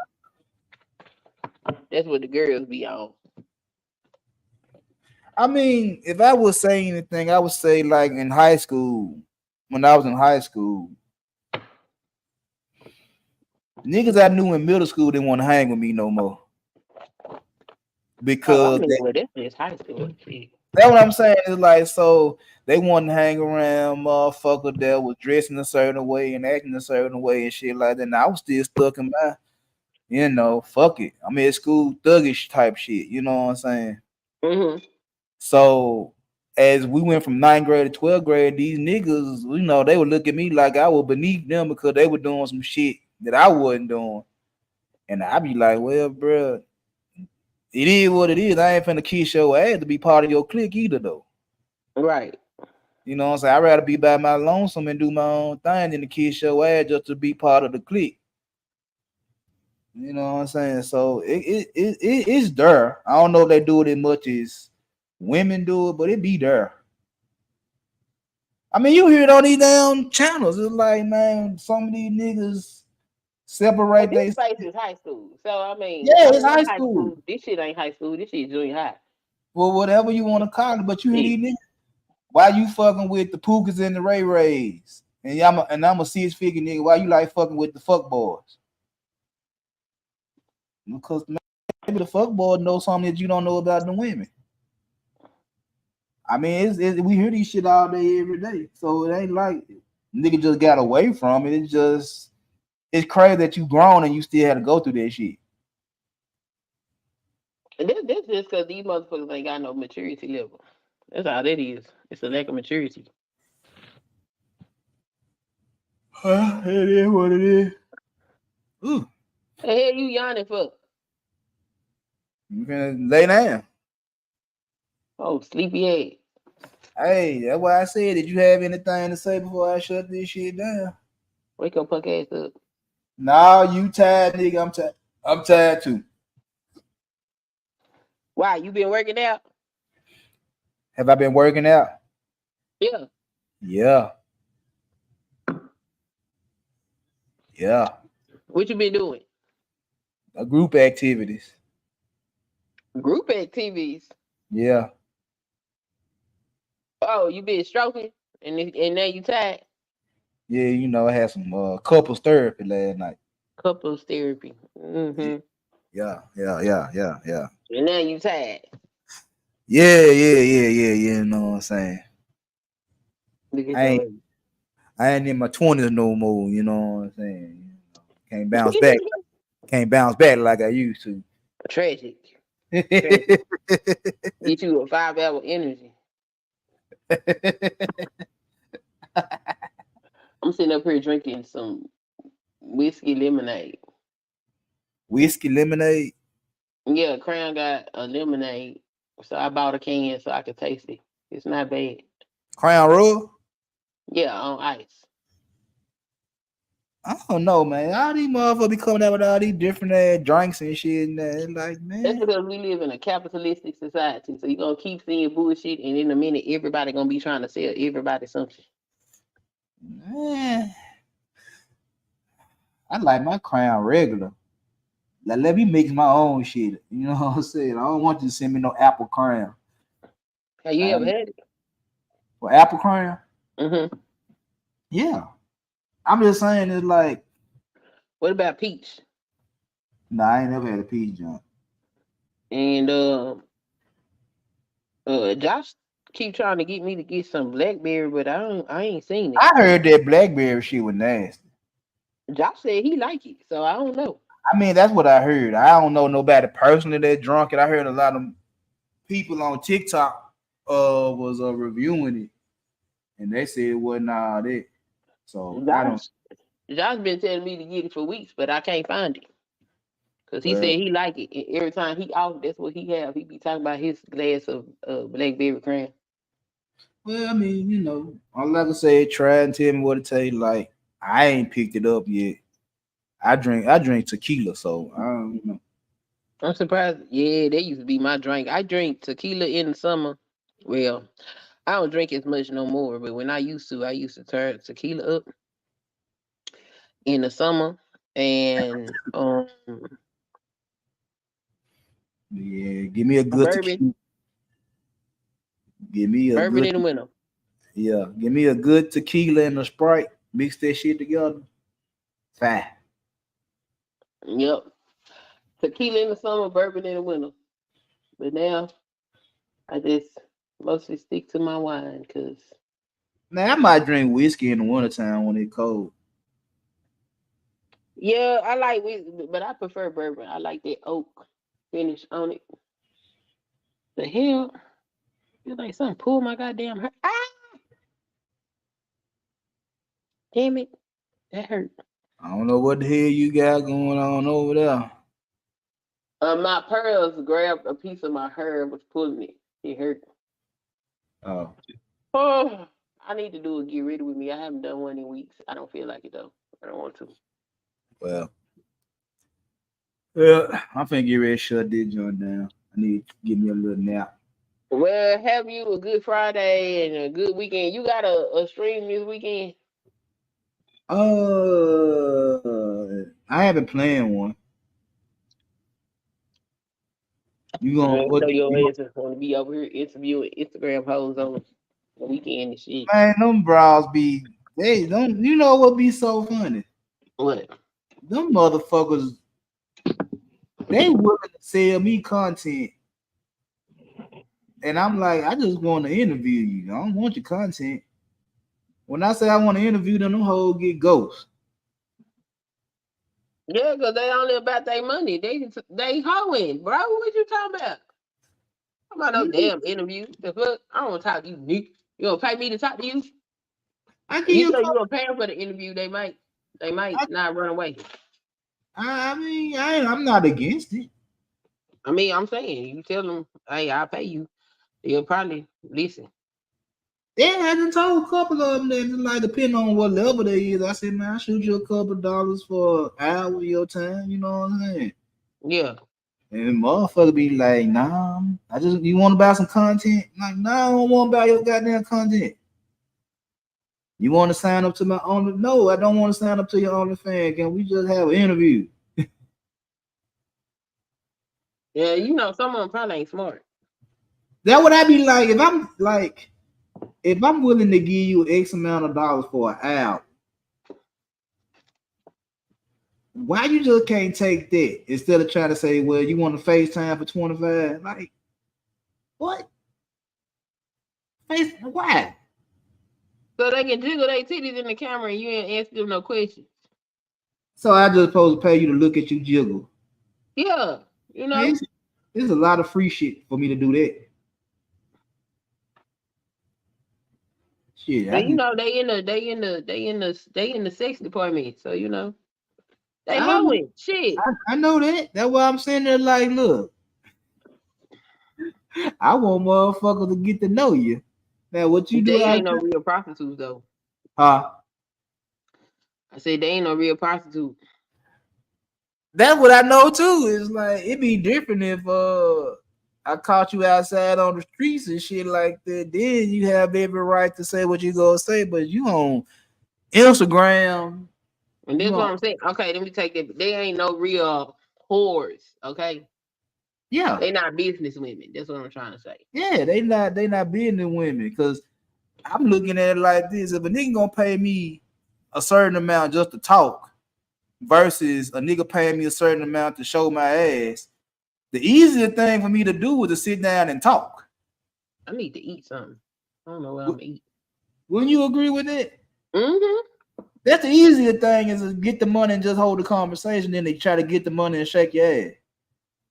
that's what the girls be on. I mean, if I would say anything, I would say like in high school, when I was in high school, niggas I knew in middle school didn't want to hang with me no more Oh, I because mean, well, that's just high school shit. that's what I'm saying. Is like, so they want to hang around motherfucker that was dressing a certain way and acting a certain way and shit like that. And I was still stuck in my, fuck it. I'm at school thuggish type shit. You know what I'm saying? Hmm. So as we went from 9th grade to 12th grade, these niggas, they would look at me like I was beneath them because they were doing some shit that I wasn't doing. And I'd be like, well, bro, it is what it is. I ain't finna kiss your ass to be part of your clique either, though. Right. You know what I'm saying? I'd rather be by my lonesome and do my own thing than to kiss your ass just to be part of the clique. You know what I'm saying? So it's there. I don't know if they do it as much as women do it, but it be there. I mean, you hear it on these damn channels. It's like, man, some of these niggas But separate this they. space is high school, so I mean, Yeah, I it's mean, high not high school. school. This shit ain't high school. This shit junior high. Well, whatever you want to call it, but you hear Shit. these niggas. Why you fucking with the Pookas and the Ray Rays? And I'm a 6-figure nigga. Why you like fucking with the fuck boys? Because maybe the fuck boy know something that you don't know about the women. I mean, we hear these shit all day, every day. So it ain't like nigga just got away from it. It's crazy that you grown and you still had to go through that shit. And this just because these motherfuckers ain't got no maturity level. That's all that is. It's a lack of maturity. It is what it is. Ooh, The hell you yawning for? you finna lay down. Oh, sleepy ass. Hey, that's why I said, did you have anything to say before I shut this shit down? Wake your punk ass up. Nah, you tired, nigga. I'm tired. I'm tired too. Why? You been working out? Have I been working out? Yeah. Yeah. Yeah. What you been doing? Group activities. Group activities. Yeah. Oh, you been stroking and now you tired? Yeah, you know, I had some couples therapy last night. Couples therapy. Mm-hmm. Yeah, yeah, yeah, yeah, yeah. And now you tired. Yeah, yeah, yeah, yeah, yeah. You know what I'm saying? Look at I your ain't age. I ain't in my 20s no more, you know what I'm saying? Can't bounce back. Can't bounce back like I used to. Tragic. Tragic. Get you a 5 hour energy. I'm sitting up here drinking some whiskey lemonade. Whiskey lemonade, Yeah, Crown got a lemonade. So I bought a can so I could taste it. It's not bad. Crown Royal. Yeah, on ice. I don't know, man. All these motherfuckers be coming out with all these different drinks and shit, and that. Like, That's man, because we live in a capitalistic society. So you're gonna keep seeing bullshit and in a minute everybody gonna be trying to sell everybody something. man, I like my Crown regular. Like, let me mix my own shit. You know what I'm saying? I don't want you to send me no apple crown. Have you ever had it? For apple crown, Mm-hmm. yeah. I'm just saying it's like, What about peach? nah, I ain't never had a peach jump. And Josh keep trying to get me to get some blackberry, but I ain't seen it. I heard that blackberry shit was nasty. Josh said he like it, so I don't know. I mean, that's what I heard. I don't know nobody personally that drunk it. I heard a lot of people on TikTok was reviewing it, and they said it wasn't all that. So I don't. Josh been telling me to get it for weeks, but I can't find it. Cause he Well, said he like it. And every time he out, that's what he have. He be talking about his glass of blackberry cream. well, I mean, you know, all I can say, try and tell me what it tastes like. I ain't picked it up yet. I drink tequila, so I don't know. I'm surprised. Yeah, that used to be my drink. I drink tequila in the summer. Well, I don't drink as much no more, but when I used to turn tequila up in the summer and Yeah, give me a good bourbon, tequila. Give me a bourbon good, in the winter. yeah. Give me a good tequila and a Sprite. Mix that shit together. Fine. Yep, tequila in the summer, bourbon in the winter. But now I just mostly stick to my wine because Now I might drink whiskey in the wintertime when it's cold. yeah, I like whiskey, but I prefer bourbon. I like that oak finish on it. The hell, feel like something pulled my goddamn hurt. Ah, damn it, that hurt. I don't know what the hell you got going on over there. My pearls grabbed a piece of my hair and was pulling it. It hurt. Oh, Oh, I need to do a get ready with me. I haven't done one in weeks. I don't feel like it though. I don't want to. well. Yeah, I'm finna get ready to shut this joint down. I need to give me a little nap. Well, have you a good Friday and a good weekend. You got a stream this weekend? I haven't planned one. You I gonna what? know your You ass is going to be over here interviewing Instagram hoes on the weekend and shit. Man, them bras be they don't. You know what be so funny? What? Them motherfuckers they willing to sell me content, and I'm like, I just want to interview you. I don't want your content. When I say I want to interview them hoes get ghosts. Yeah, because they only about their money. They hoeing, bro. What you talking about? I'm about no damn interview. The fuck? I don't want to talk to you, Nick. You gonna pay me to talk to you? I give You you a say you couple. gonna pay them for the interview? They might not run away. I mean, I'm not against it. I mean, I'm saying you tell them, hey, I'll pay you. They'll probably listen. Yeah, I done told a couple of them that like depending on what level they is. I said, man, I shoot you a couple dollars for an hour of your time. You know what I'm saying? Yeah. And motherfucker be like, nah, I just you want to buy some content? Like, nah, I don't want to buy your goddamn content. You want to sign up to my only? No, I don't want to sign up to your OnlyFans. Can we just have an interview? Yeah, you know, some of them probably ain't smart. That would I be like if I'm willing to give you X amount of dollars for an album, why you just can't take that instead of trying to say, well, you want to FaceTime for 25? Like, what? Why? So they can jiggle their titties in the camera and you ain't ask them no questions. So I just supposed to pay you to look at you jiggle. Yeah, you know. Man, there's a lot of free shit for me to do that. Shit, And you know they in the sex department, so you know they hoeing shit. I know that. That's why I'm saying there. Like, look, I want motherfuckers to get to know you. Now, what you do? They ain't no real prostitutes though. Huh? I said they ain't no real prostitute. That's what I know too. It's like it'd be different if I caught you outside on the streets and shit like that. Then you have every right to say what you gonna say, but you on Instagram. And that's what I'm saying. Okay, let me take that. They ain't no real whores. Okay. Yeah. They not business women. That's what I'm trying to say. Yeah, they not business women because I'm looking at it like this. If a nigga gonna pay me a certain amount just to talk versus a nigga paying me a certain amount to show my ass, the easier thing for me to do is to sit down and talk. I need to eat something. I don't know what I'm gonna eat. Wouldn't you agree with that? Mm-hmm. That's the easier thing is to get the money and just hold the conversation. Then they try to get the money and shake your ass.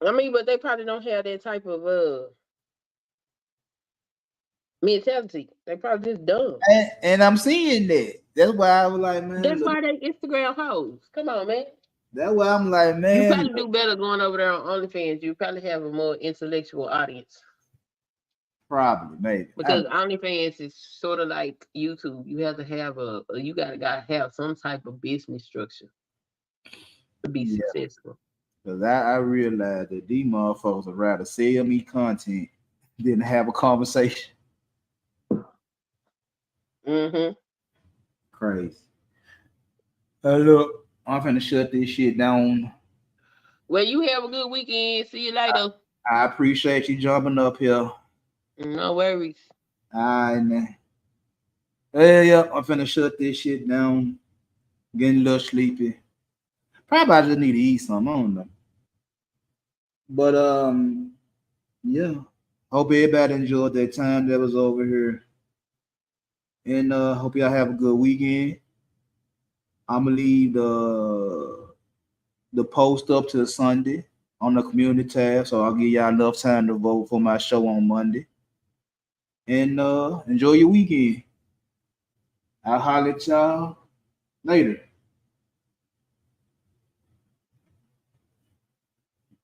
I mean, but they probably don't have that type of mentality. They probably just dumb. And I'm seeing that. That's why I was like, man. That's why they Instagram hoes. Come on, man. That's why I'm like, man. You probably do better going over there on OnlyFans. You probably have a more intellectual audience. Probably, maybe. Because OnlyFans is sort of like YouTube. You have to have you gotta have some type of business structure to be successful. Because I realized that these motherfuckers would rather sell me content than have a conversation. Mm-hmm. Crazy. Look, I'm finna shut this shit down. Well, you have a good weekend. See you later. I appreciate you jumping up here. No worries. All right, man. Yeah, I'm finna shut this shit down. Getting a little sleepy. Probably I just need to eat something. I don't know. But yeah. Hope everybody enjoyed that time that was over here. And hope y'all have a good weekend. I'm gonna leave the post up to Sunday on the community tab, so I'll give y'all enough time to vote for my show on Monday. And enjoy your weekend. I'll holler at y'all later.